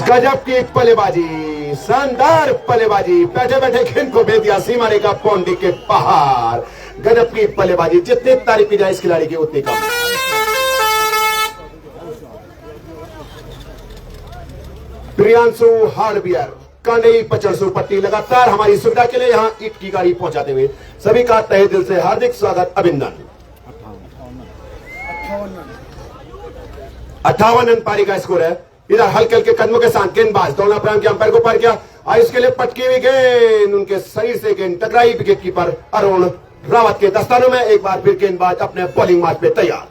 गजब की बल्लेबाजी, शानदार बल्लेबाजी। बैठे बैठे गेंद को भेज दिया सीमा रेखा बाउंड्री के बाहर। गजब की बल्लेबाजी, जितनी तारीफ की जाए इस खिलाड़ी की उतनी कम। प्रियांशु हार्डवेयर, कांडेई पचड़सू पट्टी, लगातार हमारी सुविधा के लिए यहां ईट की गाड़ी पहुंचाते हुए सभी का तहे दिल से हार्दिक स्वागत, अभिनंदन। 58 रन पारी का स्कोर है। इधर हल्के हल्के कदमों के साथ गेंदबाज दौड़ना प्रारंभ किया, अंपायर को पार किया। आयुष के लिए पटकी हुई गेंद, उनके शरीर से गेंद टकराई। विकेट कीपर अरुण रावत के दस्तानों में। एक बार फिर गेंदबाज अपने बॉलिंग मैच पे तैयार।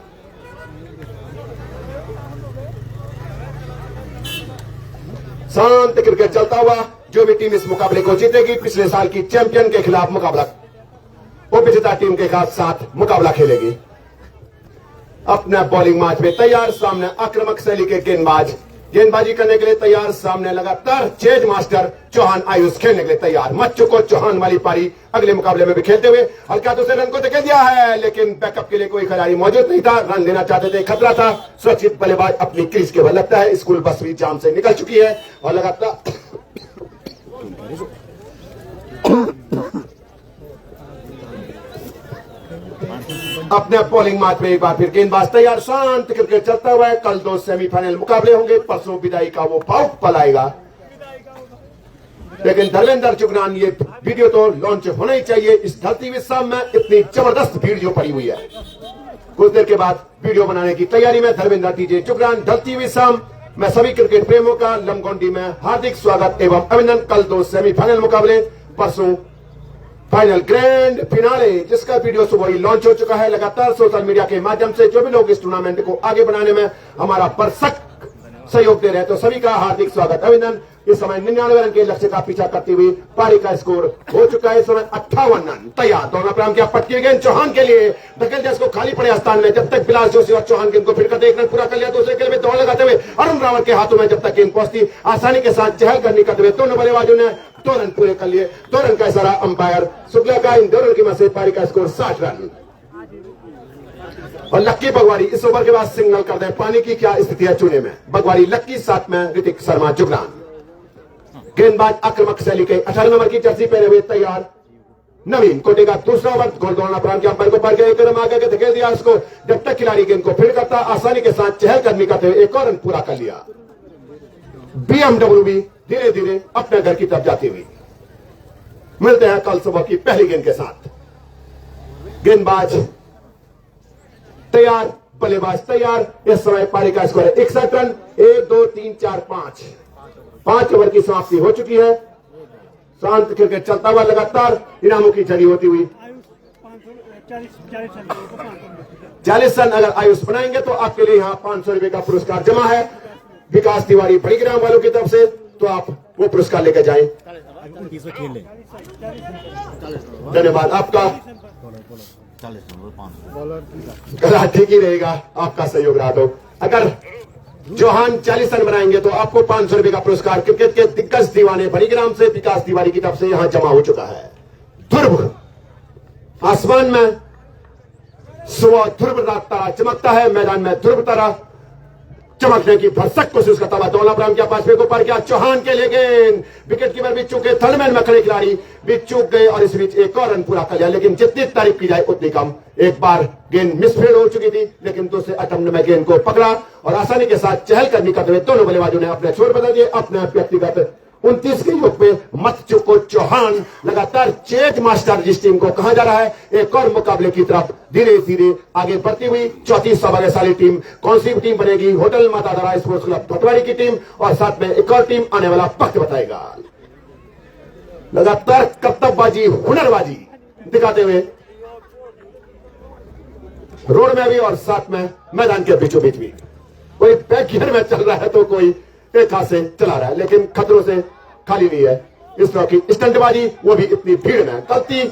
शांत क्रिकेट चलता हुआ। जो भी टीम इस मुकाबले को जीतेगी पिछले साल की चैंपियन के खिलाफ मुकाबला, वो विजेता टीम के साथ मुकाबला खेलेगी। अपना बॉलिंग मैच में तैयार। सामने आक्रामक शैली के गेंदबाज गेंदबाजी करने के लिए तैयार। सामने लगातार चेज मास्टर चौहान आयुष खेलने के लिए तैयार। मच चुको चौहान वाली पारी अगले मुकाबले में भी खेलते हुए। हल्का तो से रन को धकेल दिया है, लेकिन बैकअप के लिए कोई खिलाड़ी मौजूद नहीं था। रन देना चाहते थे, खतरा था। सुरक्षित बल्लेबाज अपनी क्रीज के बल लगता है। स्कूल बस भी जाम से निकल चुकी है और लगातार अपने बॉलिंग मैच में एक बार फिर गेंदबाज तैयार। शांत क्रिकेट चलता हुआ है। कल 2 सेमीफाइनल मुकाबले होंगे। परसों विदाई का वो भावुक पल आएगा। लेकिन धर्मेंद्र जुगरान, ये वीडियो तो लॉन्च होना ही चाहिए। इस ढलती हुई शाम में इतनी जबरदस्त भीड़ जो पड़ी हुई है। कुछ देर के बाद वीडियो बनाने की तैयारी में धर्मेंद्र डीजे जुगरान। ढलती हुई शाम में सभी क्रिकेट प्रेमियों का लमगोंडी में हार्दिक स्वागत एवं अभिनंदन। कल 2 सेमीफाइनल मुकाबले, परसों फाइनल ग्रैंड फिनाले, जिसका वीडियो सुबह ही लॉन्च हो चुका है। लगातार सोशल मीडिया के माध्यम से जो भी लोग इस टूर्नामेंट को आगे बढ़ाने में हमारा भरसक सहयोग दे रहे हैं, तो सभी का हार्दिक स्वागत, अभिनंदन। इस समय 99 रन के लक्ष्य का पीछा करती हुई पारी का स्कोर हो चुका है इस समय 58 रन। तैयार। दौड़ना प्रारंभ किया, पटकी गेंद चौहान के लिए, धकेल दिया इसको खाली पड़े स्थान में। जब तक बिलास जोशी और चौहान गेंद को फिर करते 1 रन पूरा कर लिया। दूसरे खेल में दौड़ लगाते हुए अरुण रावत के हाथों में जब तक गेंद पहुंचती, आसानी के साथ चहलकदमी करते हुए दोनों बल्लेबाजों ने 2 रन पूरे कर लिए। 2 रन का इशारा अंपायर शुक्ला का। इन 2 रन की मदद से पारी का स्कोर 60 रन। और लक्की बगवाड़ी इस ओवर के बाद सिग्नल कर दे पानी की क्या स्थिति है चूने में। बगवाड़ी लक्की, साथ में ऋतिक शर्मा जुगरान। गेंदबाज आक्रामक शैली के 18 नंबर की जर्सी पहने हुए तैयार। नवीन कोटे का दूसरा ओवर, गोल दौड़ना प्रारंभ किया, अंपायर को पार किया। 1 कदम आगे के धकेल दिया उसको। जब तक खिलाड़ी गेंद को फील्ड करता, आसानी के साथ चहलकदमी करते हुए 1 और रन पूरा कर लिया। बीएमडब्ल्यू भी धीरे धीरे अपने घर की तरफ जाती हुई। मिलते हैं कल सुबह की पहली गेंद के साथ। गेंदबाज तैयार, बल्लेबाज तैयार। इस समय पारी का स्कोर है 61 रन। 1 2 3 4 5 ओवर की समाप्ति हो चुकी है। शांत क्रिकेट चलता हुआ, लगातार इनामों की झड़ी होती हुई। 40 रन अगर आयुष बनाएंगे तो आपके लिए यहाँ 500 रुपए का पुरस्कार जमा है विकास तिवारी बड़ी ग्राम वालों की तरफ से, तो आप वो पुरस्कार लेकर जाएं। धन्यवाद आपका। गला ठीक ही रहेगा, आपका सहयोग रहा तो। अगर चौहान 40 रन बनाएंगे तो आपको 500 रुपए का पुरस्कार क्रिकेट के दिग्गज दीवाने बड़ीग्राम से विकास तिवारी की तरफ से यहां जमा हो चुका है। ध्रुव, आसमान में सुबह ध्रुव तारा चमकता है, मैदान में ध्रुव तारा। चमकने की भरसक कोशिश करता हुआ दौला ब्राह्म के पास को पर गया, चौहान के लिए गेंद विकेट कीपर भी चूक गए, थर्डमैन में खड़े खिलाड़ी भी चूक गए और इस बीच एक और रन पूरा कर लिया, लेकिन जितनी तारीफ की जाए उतनी कम। एक बार गेंद मिसफील्ड हो चुकी थी, लेकिन दूसरे अटेम्प्ट में गेंद को पकड़ा और आसानी के साथ चहलकदमी करते हुए दोनों बल्लेबाजों ने अपने छोर बदल दिए। अपने व्यक्तिगत 29 के युग पे मत चुको चौहान लगातार चेज मास्टर जिस टीम को कहा जा रहा है, एक और मुकाबले की तरफ धीरे धीरे आगे बढ़ती हुई चौथी सौभाग्यशाली टीम कौन सी टीम बनेगी? होटल माता दारा स्पोर्ट्स क्लब भटवाड़ी की टीम और साथ में एक और टीम आने वाला वक्त बताएगा। लगातार कर्तव्यबाजी, हुनरबाजी दिखाते हुए रोड में भी और साथ में मैदान के बीचों बीच भी कोई बैक गियर में चल रहा है तो कोई एक हाथ से चला रहा है, लेकिन खतरों से खाली नहीं है इस तरह की स्टंटबाजी, वो भी इतनी भीड़ में। गलती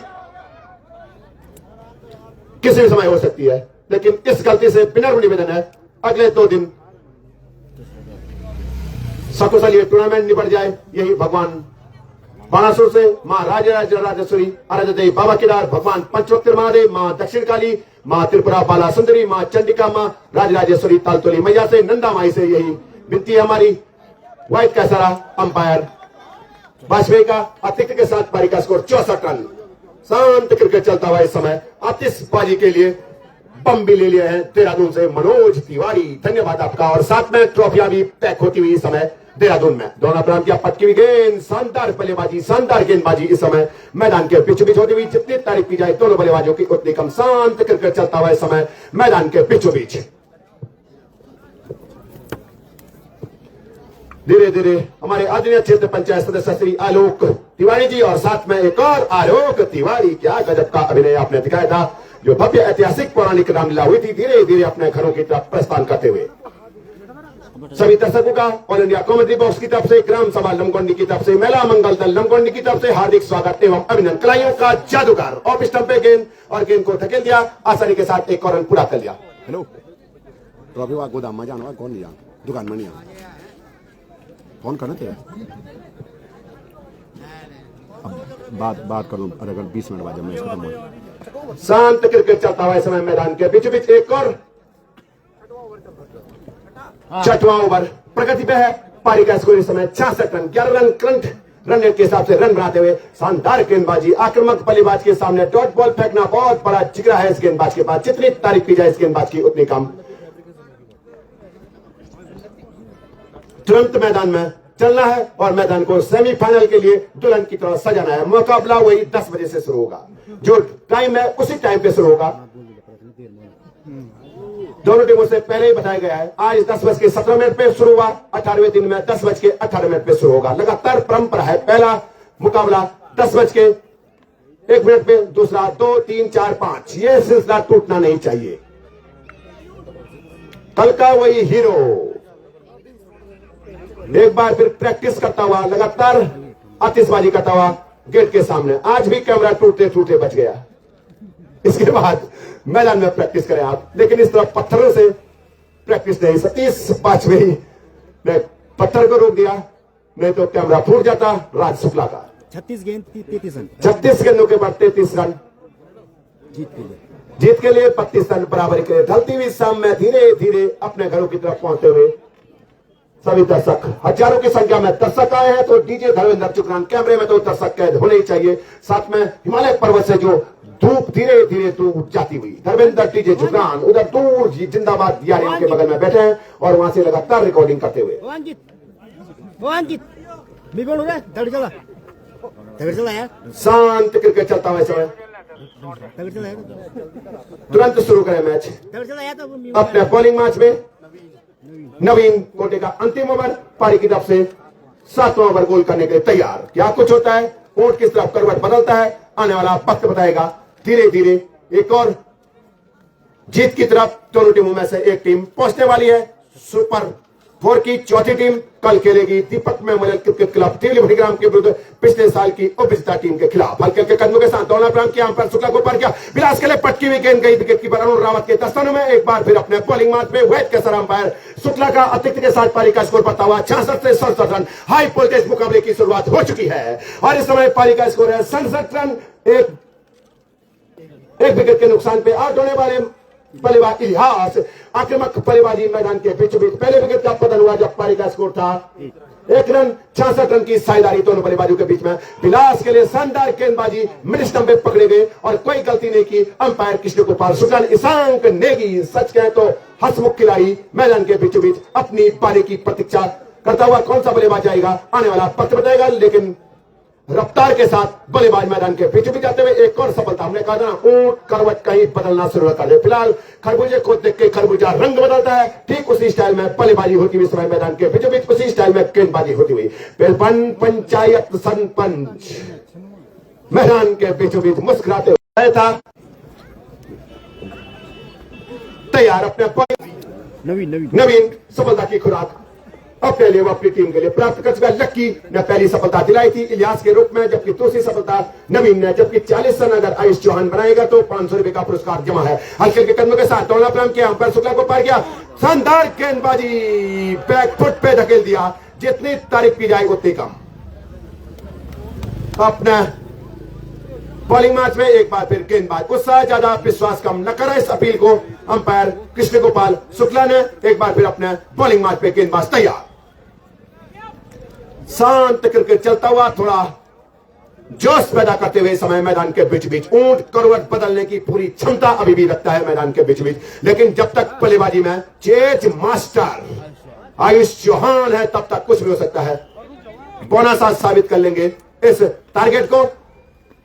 किसी भी समय हो सकती है, लेकिन इस गलती से विनर निवेदन है अगले 2 दिन सकुशल ये टूर्नामेंट निपट जाए, यही भगवान बाणासुर से, मां राजेश्वरी आराध्य देवी बाबा केदार, भगवान पंचवक्त्र महादेव, मां दक्षिण काली, मां त्रिपुरा बाला सुंदरी, मां चंडिका, मां राजराजेश्वरी तालतोली मैया से, नंदा माई से यही विनती है हमारी। व्हाइट कैसरा अंपायर वाजपेयी का अतिरिक्त के साथ पारी का स्कोर 64 रन। शांत क्रिकेट चलता हुआ इस समय आतिशबाजी के लिए बम भी ले लिए हैं देहरादून से मनोज तिवारी, धन्यवाद आपका। और साथ में ट्रॉफियां भी पैक होती हुई इस समय देहरादून में दोनों प्रांत की पटकी हुई गेंद, शानदार बल्लेबाजी, शानदार गेंदबाजी इस समय मैदान के बीचों बीच होती हुई। जितनी तारीफ की जाए दोनों बल्लेबाजों की उतनी कम। शांत क्रिकेट चलता हुआ इस समय मैदान के बीचों बीच धीरे धीरे हमारे आदरणीय क्षेत्र पंचायत सदस्य श्री आलोक तिवारी जी और साथ में एक और आलोक तिवारी, क्या गजब का अभिनय आपने दिखाया था, जो भव्य ऐतिहासिक पौराणिक रामलीला हुई थी, धीरे धीरे अपने घरों की तरफ प्रस्थान करते हुए। सभी दर्शकों का ऑल इंडिया कॉमेडी बॉक्स की तरफ से, ग्राम सभा लमगोंडी की तरफ से, महिला मंगल दल लमगोंडी की तरफ से हार्दिक स्वागत एवं अभिनंदन। कलाइयों का जादूगर ऑफ स्टंप पे गेंद और गेंद को धकेल दिया, आसानी के साथ एक और रन पूरा कर लिया। हेलो ट्रॉफी वा गोदाम में जाना, कौन नहीं जाना, दुकान में नहीं आना, फोन करना तेरा बात करूं, अगर 20 मिनट बाद मैं खत्म हो। शांत क्रिकेट चलता हुआ समय मैदान के बीचों बीच एक और 6वां ओवर प्रगति पे है। पारी का स्कोर इस समय 66 run, 11 run current run rate के हिसाब से रन बनाते हुए शानदार गेंदबाजी, आक्रामक बल्लेबाज के सामने डॉट बॉल फेंकना बहुत बड़ा जिगरा है इस गेंदबाज के पास। जितनी तारीफ की जाए इस गेंदबाज की उतनी कम। तुरंत मैदान में चलना है और मैदान को सेमीफाइनल के लिए दुल्हन की तरह सजाना है। मुकाबला वही 10 बजे से शुरू होगा, जो टाइम है उसी टाइम पे शुरू होगा। दोनों टीमों से पहले ही बताया गया है, आज 10:17 पे शुरू हुआ, 18वें दिन में 10:18 पे शुरू होगा। लगातार परंपरा है, पहला मुकाबला 10:01 पे, दूसरा 2, 3, 4, 5, ये सिलसिला टूटना नहीं चाहिए। कल का वही हीरो एक बार फिर प्रैक्टिस करता हुआ, लगातार आतिशबाजी करता हुआ गेट के सामने। आज भी कैमरा टूटते टूटते बच गया। इसके बाद मैदान में प्रैक्टिस करें आप, लेकिन इस तरह पत्थरों से प्रैक्टिस नहीं। सतीश वाजपेयी ने पत्थर को रोक दिया, नहीं तो कैमरा फूट जाता। राज शुक्ला का 36 गेंद 33 रन, 36 गेंदों के बाद 33 रन जीत के लिए 32 रन बराबरी के लिए। ढलती हुई शाम में धीरे धीरे अपने घरों की तरफ पहुंचते हुए सभी दर्शक, हजारों की संख्या में दर्शक आए हैं, तो डीजे धर्मेंद्र चुकरान कैमरे में तो दर्शक कैद होने ही चाहिए। साथ में हिमालय पर्वत से जो धूप धीरे धीरे दूर जाती हुई, धर्मेंद्र डीजे चुकरान उधर दूर जिंदाबाद यारी के बगल में बैठे हैं और वहां से लगातार रिकॉर्डिंग करते हुए। शांत क्रिकेट चलता हुआ समय तुरंत शुरू करें मैच। अपने बॉलिंग मैच में नवीन कोटे का अंतिम ओवर, पारी की तरफ से 7वां ओवर गोल करने के लिए तैयार। क्या कुछ होता है, कोर्ट किस तरफ करवट बदलता है, आने वाला वक्त बताएगा। धीरे धीरे एक और जीत की तरफ दोनों टीमों में से एक टीम पहुंचने वाली है। सुपर 4 की चौथी टीम कल खेलेगी दीपक मेमोरियल क्रिकेट क्लब तिलवटीग्राम के विरुद्ध पिछले साल की उपविजेता टीम के खिलाफ। हल्के के कदमों के साथ दौलत राम की अंपायर शुक्ला को पर किया, विलास के लिए पटकी हुई गेंद गई विकेट कीपर अरुण रावत के दस्तानों में। एक बार फिर अपने बॉलिंग मैच में वैद के सर अंपायर शुक्ला का अतिरिक्त के साथ पारी का स्कोर बढ़ता हुआ 66 से 67 रन। हाई वोल्टेज मुकाबले की शुरुआत हो चुकी है और इस समय पारी का स्कोर है 67 रन। एक विकेट के नुकसान पे आउट होने वाले बल्लेबाज इलियास आक्रामक बल्लेबाजी मैदान के बीचों बीच। पहले विकेट का पतन हुआ जब पारी का स्कोर था 1 रन। 66 रन की साझेदारी दोनों बल्लेबाजों के बीच में। विलास के लिए शानदार गेंदबाजी मिड स्टंप पे पकड़े गए और कोई गलती नहीं की अंपायर कृष्ण गोपाल शुक्ला ने। ईशांक नेगी सच कहें तो हंसमुख खिलाड़ी मैदान के बीचों बीच अपनी पारी की प्रतीक्षा करता हुआ। कौन सा बल्लेबाज आएगा आने वाला वक्त बताएगा, लेकिन रफ्तार के साथ बल्लेबाज मैदान के बीच भी जाते हुए एक और सफलता। हमने कहा था ऊंट करवट कहीं बदलना शुरू कर दे। फिलहाल खरबूजे को देख के खरबूजा रंग बदलता है। ठीक उसी स्टाइल में बल्लेबाजी होती हुई समय मैदान के बीचों बीच, उसी स्टाइल में गेंदबाजी होती हुई। पंचायत सरपंच मैदान के बीचों बीच मुस्कुराते हुए था तैयार अपने नवीन सफलता की खुराक अपने लिए अपनी टीम के लिए प्राप्त कर चुका। लक्की ने पहली सफलता दिलाई थी इलियास के रूप में, जबकि दूसरी सफलता नवीन ने। जबकि 40 रन अगर आयुष चौहान बनाएगा तो 500 रुपए का पुरस्कार जमा है। हल्के के कदमों के साथ दौड़ना प्रारंभ किया, अंपायर शुक्ला को पार किया। शानदार गेंदबाजी बैकफुट पे धकेल दिया। जितनी तारीफ की जाए उतनी कम। अपने बॉलिंग मैच में एक बार फिर गेंदबाज उत्साह ज्यादा विश्वास कम न करा। इस अपील को अंपायर कृष्ण गोपाल शुक्ला ने एक बार फिर अपने बॉलिंग मैच पे गेंदबाज तैयार। शांत क्रिकेट चलता हुआ, थोड़ा जोश पैदा करते हुए समय मैदान के बीच बीच। ऊंट करवट बदलने की पूरी क्षमता अभी भी रखता है मैदान के बीच बीच, लेकिन जब तक बल्लेबाजी में चेज मास्टर आयुष चौहान है तब तक कुछ भी हो सकता है। बोनस आज साबित कर लेंगे इस टारगेट को।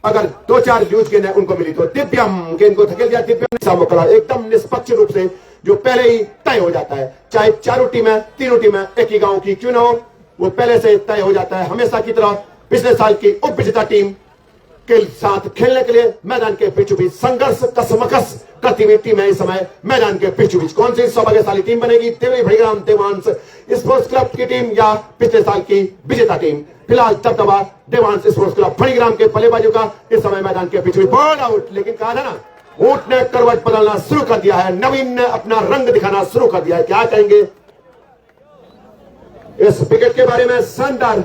अगर 2-4 यूज गेंद उनको मिली तो दिव्यम गेंद को धकेल दिया। दिव्यम एकदम निष्पक्ष रूप से जो पहले ही तय हो जाता है, चाहे चारों टीमें तीनों टीमें एक ही गांव की क्यों ना हो, वो पहले से तय हो जाता है। हमेशा की तरह पिछले साल की उप विजेता टीम के साथ खेलने के लिए मैदान के बीचों बीच संघर्ष कसमकस करती हुई टीम है इस समय मैदान के बीचों बीच। कौन सी सौभाग्यशाली टीम बनेगी, देवी भड़ीग्राम देवांश स्पोर्ट्स क्लब की टीम या पिछले साल की विजेता टीम? फिलहाल दबदबा देवांश स्पोर्ट्स क्लब फणीग्राम के बल्लेबाजों का इस समय मैदान के बीच में। बॉल आउट, लेकिन कहा था ना ऊंट ने करवट बदलना शुरू कर दिया है। नवीन ने अपना रंग दिखाना शुरू कर दिया है। क्या कहेंगे इस विकेट के बारे में? शानदार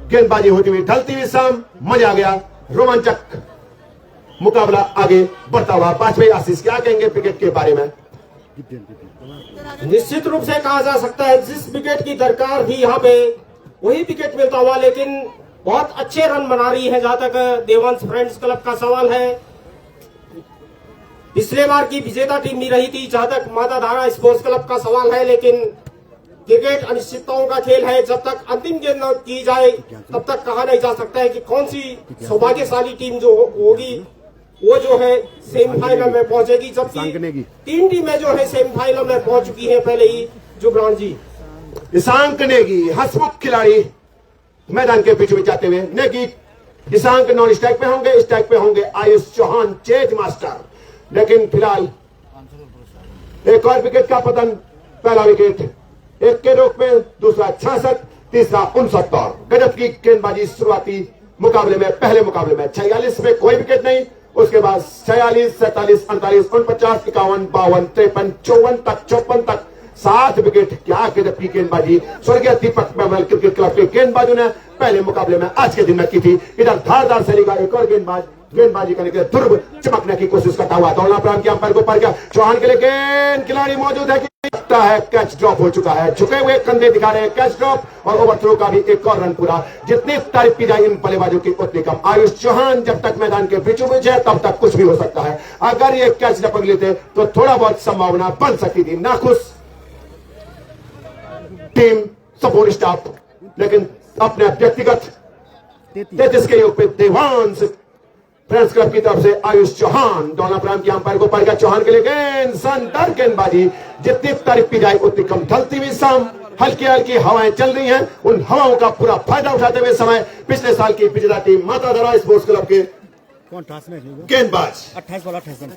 गेंदबाजी होती हुई ढलती हुई शाम, मजा आ गया। रोमांचक मुकाबला आगे बढ़ता हुआ। पांचवें आशीष क्या कहेंगे विकेट के बारे में? निश्चित रूप से कहा जा सकता है जिस विकेट की दरकार थी यहाँ पे वही विकेट मिलता हुआ, लेकिन बहुत अच्छे रन बना रही है। जहां तक देवांश फ्रेंड्स क्लब का सवाल है, पिछले बार की विजेता टीम भी रही थी। जहां तक माता धारा स्पोर्ट्स क्लब का सवाल है, लेकिन क्रिकेट अनिश्चितताओं का खेल है। जब तक अंतिम गेंद न की जाए तब तक कहा नहीं जा सकता है कि कौन सी सौभाग्यशाली टीम जो होगी वो जो है सेमीफाइनल में पहुंचेगी। जबकि 3 टीमें जो है सेमीफाइनल में पहुंच चुकी है पहले ही। जुगरान जी, ईशांक नेगी हंसमुख खिलाड़ी मैदान के बीच में जाते हुए। नेगी ईशांक नॉन स्ट्राइक पे होंगे, स्ट्राइक पे होंगे आयुष चौहान चेज मास्टर। लेकिन फिलहाल एक और विकेट का पतन। पहला विकेट 1 के रूप में, दूसरा 66, तीसरा 69। गजब की गेंदबाजी शुरुआती मुकाबले में। पहले मुकाबले में 46 में कोई विकेट नहीं, उसके बाद 46, 47, 48, 49, 51, 52, 53, 54 तक 54 तक 7 विकेट। क्या गजब की गेंदबाजी स्वर्गीय दीपक मेमोरियल क्रिकेट क्लब के गेंदबाजों ने पहले मुकाबले में आज के दिन में की थी। इधर धारदार शैली का एक और गेंदबाजी करने के लिए ध्रुव चमकने की कोशिश करता हुआ दौड़ना प्रारंभ किया। अंपायर को पार किया। चौहान के लिए गेंद खिलाड़ी मौजूद है, लगता है कैच ड्रॉप हो चुका है। झुके हुए कंधे दिखा रहे हैं, कैच ड्रॉप और ओवरथ्रो का भी एक और रन पूरा। जितनी तारीफ की जाए इन बल्लेबाजों की उतनी कम। आयुष चौहान जब तक मैदान के बीचों बीच है तब तक कुछ भी हो सकता है। अगर ये कैच न पकड़ लेते तो थोड़ा बहुत संभावना बन सकती थी। नाखुश टीम सपोर्ट स्टाफ, लेकिन अपने व्यक्तिगत 33 के योग पे देवांश फ्रेंड्स क्लब की तरफ से आयुष चौहान दौड़ना प्रारंभ किया। अंपायर को पार किया। चौहान के लिए गेंद, शानदार गेंदबाजी। जितनी तारीफ की जाए उतनी कम। ढलती हुई शाम, हल्की हल्की हवाएं चल रही हैं। उन हवाओं का पूरा फायदा उठाते हुए समय पिछले साल की विजेता टीम माता धारा स्पोर्ट्स क्लब के गेंदबाज 28 बॉल 28 रन।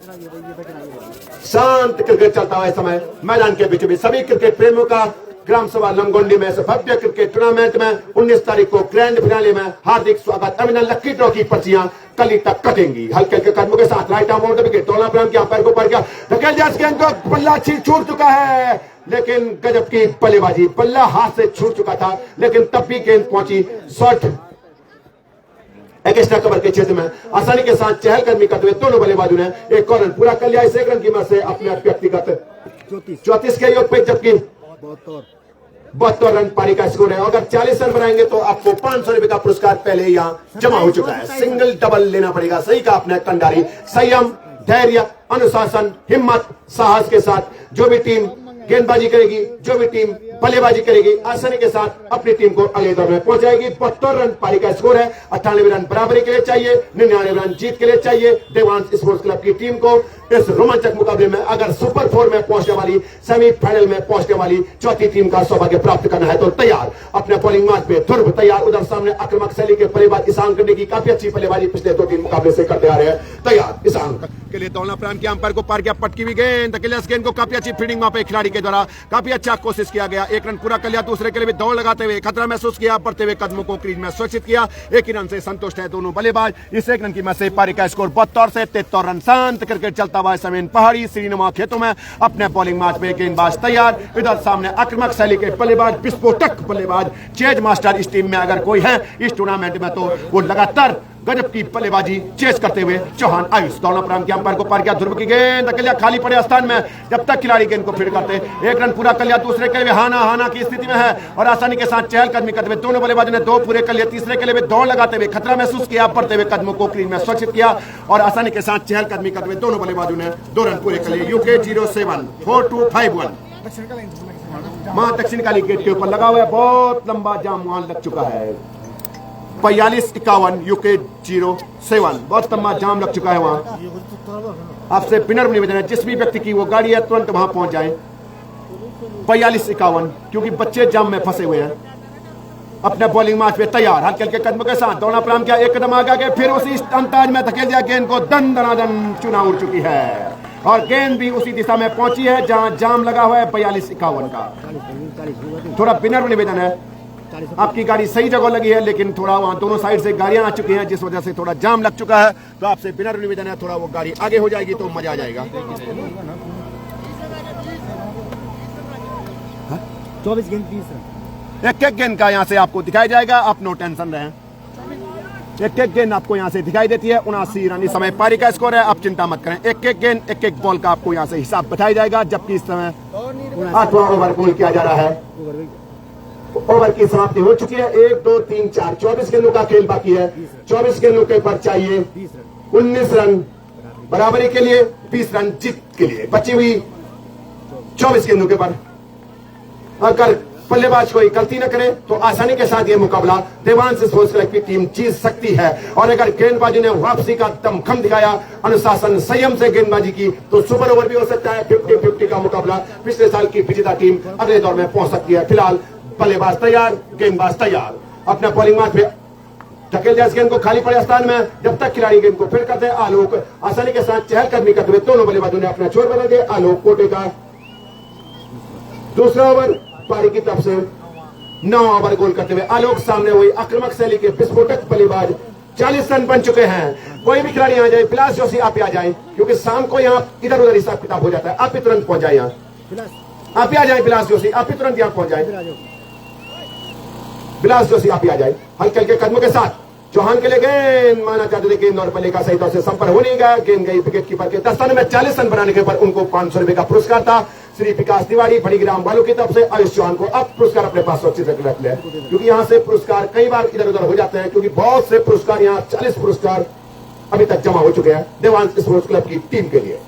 शांत क्रिकेट चलता हुआ समय मैदान के बीच में। सभी क्रिकेट प्रेमियों का ग्राम सभा लमगोंडी में से भव्य क्रिकेट टूर्नामेंट में 19 तारीख को ग्रैंड फिनाले में हार्दिक स्वागत। अभिनंदन। लक्की ड्रॉ की पर्चियां कल तक कटेंगी। हल्के हल्के कदमों के साथ राइट आर्म आउट विकेट दौड़ना प्रारंभ किया। अंपायर को पड़ गया, धकेल दिया। गेंद को बल्ला छूट चुका है, लेकिन गजब की बल्लेबाजी। बल्ला हाथ से छूट चुका था, लेकिन तब भी गेंद पहुंची शॉर्ट एक्स्ट्रा कवर के क्षेत्र में। आसानी के साथ चहलकदमी करते हुए दोनों बल्लेबाजों ने एक और रन पूरा कर लिया। इस 1 रन की मदद से अपने व्यक्तिगत 34 के योग पे, जबकि 72 रन पारी का स्कोर है। अगर 40 रन बनाएंगे तो आपको 500 रुपए का पुरस्कार पहले ही यहाँ जमा हो चुका है। सिंगल डबल लेना पड़ेगा। सही कहा आपने कंडारी। संयम, धैर्य, अनुशासन, हिम्मत, साहस के साथ जो भी टीम गेंदबाजी करेगी, जो भी टीम बल्लेबाजी करेगी, आसानी के साथ अपनी टीम को अगले दौर में पहुंचाएगी। 72 रन पारी का स्कोर है। 98 रन बराबरी के लिए चाहिए, 99 रन जीत के लिए चाहिए देवांश स्पोर्ट्स क्लब की टीम को। इस रोमांचक मुकाबले में अगर सुपर 4 में पहुंचने वाली, सेमीफाइनल में पहुंचने वाली चौथी टीम का सौभाग्य प्राप्त करना है तो तैयार। अपने बॉलिंग मार्च पे ध्रुव तैयार। उधर सामने आक्रामक शैली के बल्लेबाज ईशान करने की काफी अच्छी बल्लेबाजी पिछले 2-3 मुकाबले से करते आ रहे हैं। तैयार ईशान के लिए दौड़ना प्रारंभ किया। अंपायर को पार किया, पटकी भी गेंद, अकेले गेंद को काफी अच्छी फील्डिंग वहां पे खिलाड़ी के द्वारा काफी अच्छा कोशिश किया गया। 1 रन पूरा कर लिया। दूसरे के लिए भी दौड़ लगाते हुए खतरा महसूस किया, बढ़ते हुए कदमों को क्रीज में सुरक्षित किया। 1 ही रन से संतुष्ट है दोनों बल्लेबाज। इस 1 रन की मदद से पारी का स्कोर 72 से 73 रन। शांत क्रिकेट चलता हुआ समेन पहाड़ी श्रीनुमा खेतों में अपने बॉलिंग मार्च में गेंदबाज तैयार। इधर सामने आक्रामक शैली के बल्लेबाज, विस्फोटक बल्लेबाज, चेज मास्टर इस टीम में अगर कोई है इस टूर्नामेंट में तो वो लगातार गजब की बल्लेबाजी चेज करते हुए चौहान आयुष। दौड़ना प्रारंभ किया। अंपायर को पार किया। ध्रुव की गेंद, अकेले खाली पड़े स्थान में जब तक खिलाड़ी गेंद को फील्ड करते। 1 रन पूरा कर लिया। दूसरे के लिए हाना की स्थिति में है और आसानी के साथ चहलकदमी करते हुए दोनों बल्लेबाजों ने 2 पूरे कर लिए। तीसरे के लिए भी दौड़ लगाते हुए खतरा महसूस किया, बढ़ते हुए कदमों को क्रीज में सुरक्षित किया और आसानी के साथ चहलकदमी करते हुए दोनों बल्लेबाजों ने 2 रन पूरे कर लिए। यूके 07 4251 वहां दक्षिण काली गेट के ऊपर लगा हुआ है। बहुत लंबा जाम वहां लग चुका है। 4551 यूके 07 बहुत लंबा जाम लग चुका है वहां। आपसे विनम्र निवेदन है जिस भी व्यक्ति की वो गाड़ी है तुरंत वहां पहुंच जाए। 4551 क्योंकि बच्चे जाम में फंसे हुए हैं। अपने बॉलिंग मार्च पे तैयार। हल्के हल्के कदमों के साथ दौड़ना प्रारंभ किया। 1 कदम आगे गए, फिर उसी अंदाज में धकेल दिया गेंद को। दन दनादन चुना उड़ चुकी है और गेंद भी उसी दिशा में पहुंची है जहां जाम लगा हुआ है 4251 का। थोड़ा विनम्र निवेदन है, आपकी गाड़ी सही जगह लगी है लेकिन थोड़ा वहां दोनों साइड से गाड़ियां आ चुकी हैं जिस वजह से थोड़ा जाम लग चुका है। तो आपसे विनम्र निवेदन है थोड़ा वो गाड़ी आगे हो जाएगी तो मजा आ जाएगा। 24 गेंद 30 रन। एक गेंद का यहाँ से आपको दिखाई जाएगा। आप नो टेंशन रहें। एक गेंद आपको यहाँ से दिखाई देती है। 79 रन इस समय पारी का स्कोर है। आप चिंता मत करें। एक गेंद एक बॉल का आपको यहाँ से हिसाब बताया जाएगा। जबकि इस समय 8वां ओवर गोल किया जा रहा है। ओवर की समाप्ति हो चुकी है। 1 2 3 4 24 गेंदों का खेल बाकी है। 24 गेंदों के पर चाहिए 19 रन बराबरी के लिए, 20 रन जीत के लिए। बची हुई 24 गेंदों के पर अगर बल्लेबाज कोई गलती न करे तो आसानी के साथ ये मुकाबला देवांश स्पोर्ट्स क्लब की टीम जीत सकती है। और अगर गेंदबाजी ने वापसी का दमखम दिखाया, अनुशासन संयम से गेंदबाजी की तो सुपर ओवर भी हो सकता है। 50-50 का मुकाबला। पिछले साल की विजेता टीम अगले दौर में पहुंच सकती है। फिलहाल बल्लेबाज तैयार, गेंदबाज तैयार। अपना बॉलिंग मार्च पे धकेल दिया गेंद को खाली पड़े स्थान में जब तक खिलाड़ी गेंद को फिर करते हैं। आलोक आसानी के साथ चहलकदमी करते हुए दोनों बल्लेबाजों ने अपना छोर बदल दिया। आलोक कोटे का दूसरा ओवर पारी की तरफ से 9 ओवर गोल करते हुए आलोक सामने हुई आक्रामक शैली के विस्फोटक बल्लेबाज। 40 रन बन चुके हैं। कोई भी खिलाड़ी आ जाए, विलास जोशी आप आ जाए क्योंकि शाम को यहाँ इधर उधर हिसाब किताब हो जाता है। आप भी तुरंत पहुंच जाए। यहाँ आप ही आ जाए। विलास जोशी आप भी तुरंत यहाँ पहुंच जाए। विलास जोशी आप ही आ जाए। हल्के हल्के कदमों के साथ चौहान के लिए गेंद माना चाहते थे। गेंद और बल्ले का सही तौर से संपर्क हो नहीं गया। गेंद गई विकेट कीपर के दस्ताने में। 40 रन बनाने के पर उनको 500 रुपए का पुरस्कार था। श्री विकास तिवारी बड़ी ग्राम वालों की तरफ से आयुष चौहान को अब पुरस्कार अपने पास सुरक्षित रख ले क्योंकि यहाँ से पुरस्कार कई बार इधर उधर हो जाते हैं क्योंकि बहुत से पुरस्कार यहाँ 40 पुरस्कार अभी तक जमा हो चुके हैं देवांश स्पोर्ट्स क्लब की टीम के लिए।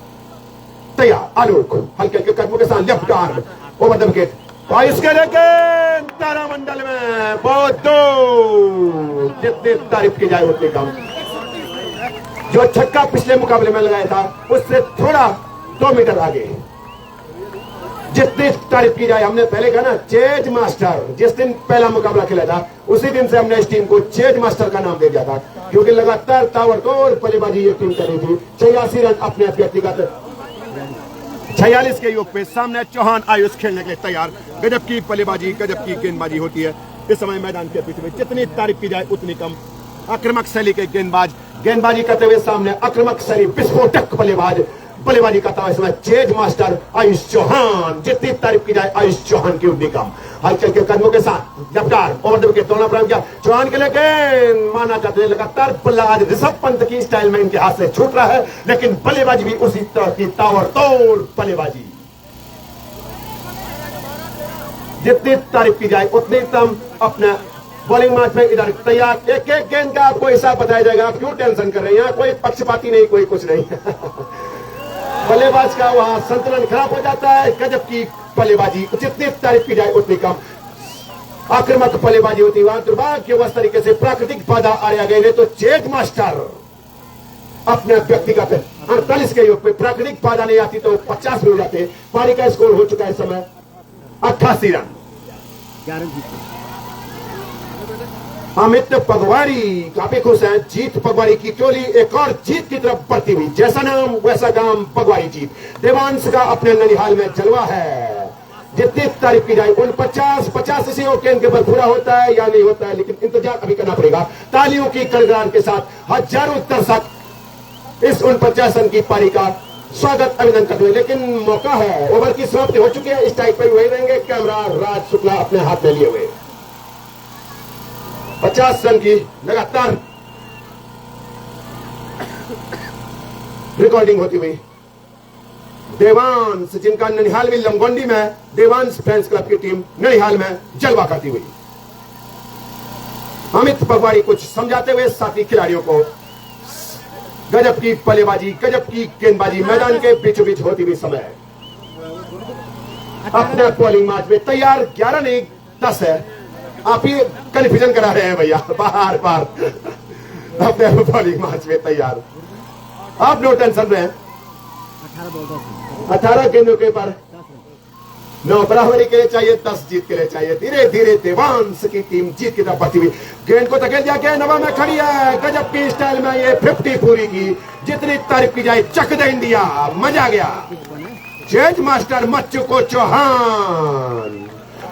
तैयार आलोक हल्के हल्के कदमों के साथ left arm over the wicket. Ayush के लेकिन तारामंडल में बहुत दूर, जितनी तारीफ की जाए उतनी कम। जो छक्का पिछले मुकाबले में लगाया था उससे थोड़ा 2 मीटर आगे। जितनी तारीफ की जाए, हमने पहले कहा ना चेज मास्टर, जिस दिन पहला मुकाबला खेला था उसी दिन से हमने इस टीम को चेज मास्टर का नाम दे दिया था क्योंकि लगातार ताबड़तोड़ बल्लेबाजी ये टीम कर रही थी। 86 रन अपने व्यक्तिगत 46 के योग पे सामने चौहान आयुष खेलने के लिए तैयार। गजब की बल्लेबाजी, गजब की गेंदबाजी होती है इस समय मैदान के पीछे में। जितनी तारीफ की जाए उतनी कम। आक्रामक शैली के गेंदबाज गेंदबाजी करते हुए सामने आक्रामक शैली विस्फोटक बल्लेबाज बल्लेबाजी करता हुआ इसमें चेज मास्टर आयुष चौहान। जितनी तारीफ की जाए आयुष चौहान की उतनी कम। हल्के हल्के कदमों के साथ जबकार ओवर द विकेट तोड़ना प्रारंभ किया। चौहान के लिए माना जाते लगातार बल्ला आज ऋषभ पंत की स्टाइल में इनके हाथ से छूट रहा है लेकिन बल्लेबाजी भी उसी तरह की ताबड़तोड़ बल्लेबाजी। जितनी तारीफ की जाए उतनी कम। अपना बॉलिंग मैच में इधर तैयार, एक एक गेंद का आपको हिसाब बताया जाएगा। आप क्यों टेंशन कर रहे हैं? यहाँ कोई पक्षपाती नहीं, कोई कुछ नहीं। बल्लेबाज का वहां संतुलन खराब हो जाता है। गजब की बल्लेबाजी, जितनी तारीफ की जाए उतनी कम। आक्रामक बल्लेबाजी होती है दुर्भाग्यवश तरीके से प्राकृतिक बाधा आ गए। तो चेज मास्टर अपने व्यक्तिगत 48 के योग पे प्राकृतिक बाधा नहीं आती तो 50 भी हो जाते। पारी का स्कोर हो चुका है इस समय 88 रन। अमित पगवाड़ी काफी खुश हैं। जीत पगवाड़ी की टोली एक और जीत की तरफ बढ़ती हुई। जैसा नाम वैसा काम, पगवाड़ी जीत। देवांश का अपने ननिहाल में जलवा है। जितनी तारीफ की जाए 49 इसी ओकेन के ऊपर पूरा होता है या नहीं होता है, लेकिन इंतजार अभी करना पड़ेगा। तालियों की कड़गड़ाहट के साथ हजारों दर्शक इस 49 रन की पारी का स्वागत अभिनंदन करते हुए। लेकिन मौका है, ओवर की समाप्ति हो चुकी है। इस टाइप पर वही रहेंगे कैमरा राज शुक्ला अपने हाथ में लिए हुए। 50 रन की लगातार रिकॉर्डिंग होती हुई। देवांश, जिनका ननिहाल में लमगोंडी में देवांश फैंस क्लब की टीम ननिहाल में जलवा करती हुई। अमित पगवाड़ी कुछ समझाते हुए साथी खिलाड़ियों को। गजब की बल्लेबाजी, गजब की गेंदबाजी मैदान के बीचों बीच होती हुई समय अपने बॉलिंग मैच में तैयार। 11 नहीं 10 है। आप ही कन्फ्यूजन करा रहे हैं भैया बार बार। अपने बॉलिंग मैच में तैयार, आप नो टेंशन में 18 गेंदों के पर 9 बराबरी के लिए चाहिए, 10 जीत के लिए चाहिए। धीरे धीरे देवांश की टीम जीत की तरफ बढ़ती हुई। गेंद को धकेल दिया गया, नवा में खड़ी है। गजब की स्टाइल में ये 50 पूरी की। जितनी तारीफ की जाए चक दे इंडिया, मजा आ गया। चेज मास्टर मच्चू को चौहान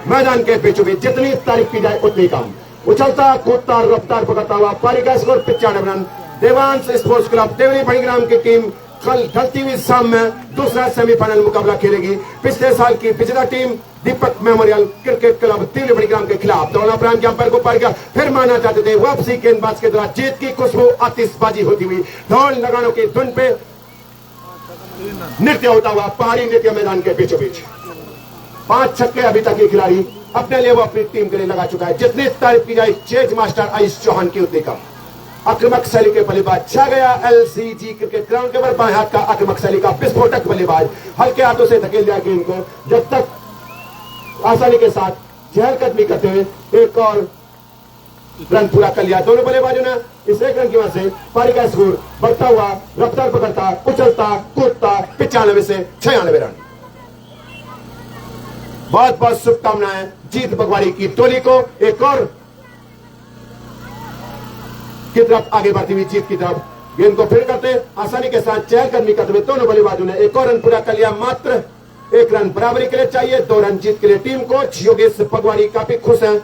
मैदान के बीचों बीच। जितनी तारीफ की जाए उतनी कम। उछलता कूदता रफ्तार पकड़ता हुआ। पारी का स्कोर 95 रन। देवांश स्पोर्ट्स क्लब देवरी बड़ीग्राम की टीम कल ढलती हुई शाम में दूसरा सेमीफाइनल मुकाबला खेलेगी। पिछले साल की विजेता टीम दीपक मेमोरियल क्रिकेट क्लब देवरी बड़ीग्राम के खिलाफ। दौड़ा प्राइम के अंपायर को पार किया, फिर माना चाहते थे वापसी गेंदबाज के द्वारा। जीत की खुशबू आतिशबाजी होती हुई। ढोल लगानों की धुन पे नृत्य होता हुआ पहाड़ी नृत्य मैदान के बीचों बीच। 5 छक्के अभी तक ये खिलाड़ी अपने लिए वो अपनी टीम के लिए लगा चुका है। जितनी तारीफ की जाए चेज मास्टर आयुष चौहान की उतनी कम। आक्रामक शैली के बल्लेबाज छा गया एलसीजी क्रिकेट ग्राउंड के ऊपर। बाएं हाथ का आक्रामक शैली का विस्फोटक बल्लेबाज हल्के हाथों से धकेल दिया गेंद को, जब तक आसानी के साथ चहलकदमी करते हुए एक और रन पूरा कर लिया। दोनों बल्लेबाजों ने इस एक रन की वजह से पारी का स्कोर बढ़ता हुआ, रफ्तार पकड़ता, उछलता कूदता 95 से 96 रन। बहुत बहुत शुभकामनाएं जीत पगवाड़ी की टोली को। एक और की तरफ आगे बढ़ती हुई जीत की तरफ। गेंद को फिर करते आसानी के साथ चहलकदमी करते हुए दोनों बल्लेबाजों ने एक और रन पूरा कर लिया। मात्र 1 रन बराबरी के लिए चाहिए, 2 रन जीत के लिए। टीम कोच योगेश पगवाड़ी काफी खुश हैं।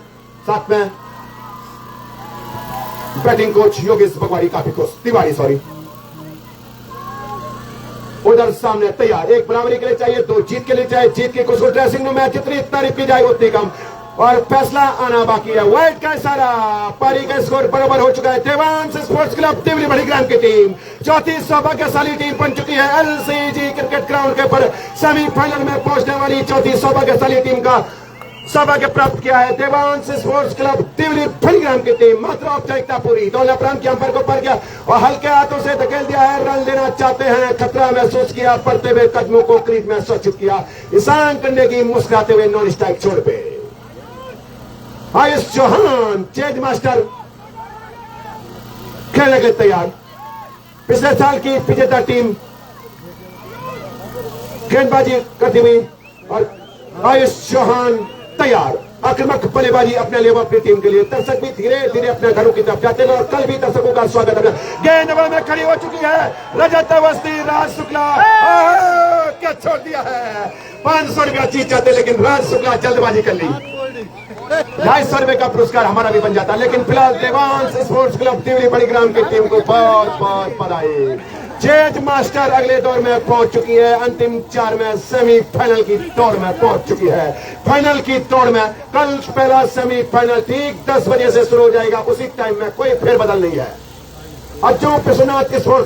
साथ में बैटिंग कोच योगेश पगवाड़ी काफी खुश, तिवारी सॉरी। उधर सामने तैयार, 1 बराबरी के लिए चाहिए, 2 जीत के लिए चाहिए। जीत की खुशबू ड्रेसिंग रूम में जितनी तारीफ की जाए उतनी कम और फैसला आना बाकी है। वाइड का इशारा। पारी का स्कोर बराबर हो चुका है। देवांश स्पोर्ट्स क्लब देवरी बड़ीग्राम की टीम चौथी सौभाग्यशाली टीम बन चुकी है। एलसीजी क्रिकेट ग्राउंड के पर सेमीफाइनल में पहुंचने वाली चौथी सौभाग्यशाली टीम का सौभाग्य प्राप्त किया है। देवांश स्पोर्ट्स क्लब देवरी बड़ीग्राम की टीम। मात्र औपचारिकता पूरी। दौला प्रांत के अंपायर को पर गया और हल्के हाथों से धकेल दिया है। रन लेना चाहते हैं, खतरा महसूस किया, पड़ते हुए कदमों को क्रीज में सुरक्षित किया। ईशान करने की मुस्कुराते हुए नॉन स्ट्राइक छोड़ पे आयुष चौहान चेज मास्टर खेलने के लिए तैयार। पिछले साल की विजेता टीम गेंदबाजी करती हुई और आयुष चौहान तैयार। आक्रामक बल्लेबाजी अपने लिए अपनी टीम के लिए। दर्शक भी धीरे धीरे अपने घरों की तरफ जाते हैं और कल भी दर्शकों का स्वागत है। गेंद में खड़ी हो चुकी है रजत अवस्थी। राज शुक्ला क्या छोड़ दिया है। 500 रुपया जीत जाते, लेकिन राज शुक्ला जल्दबाजी कर ली। 250 रुपए का पुरस्कार हमारा भी बन जाता, लेकिन फिलहाल देवांश स्पोर्ट्स क्लब देवरी बड़ीग्राम की टीम को बहुत बहुत बधाई। चेज मास्टर अगले दौर में पहुंच चुकी है। अंतिम 4 में सेमीफाइनल की दौड़ में पहुंच चुकी है। फाइनल की दौड़ में कल पहला सेमीफाइनल ठीक 10 बजे से शुरू हो जाएगा। उसी टाइम में कोई फेरबदल नहीं है। अज्जू विश्वनाथ स्पोर्ट्स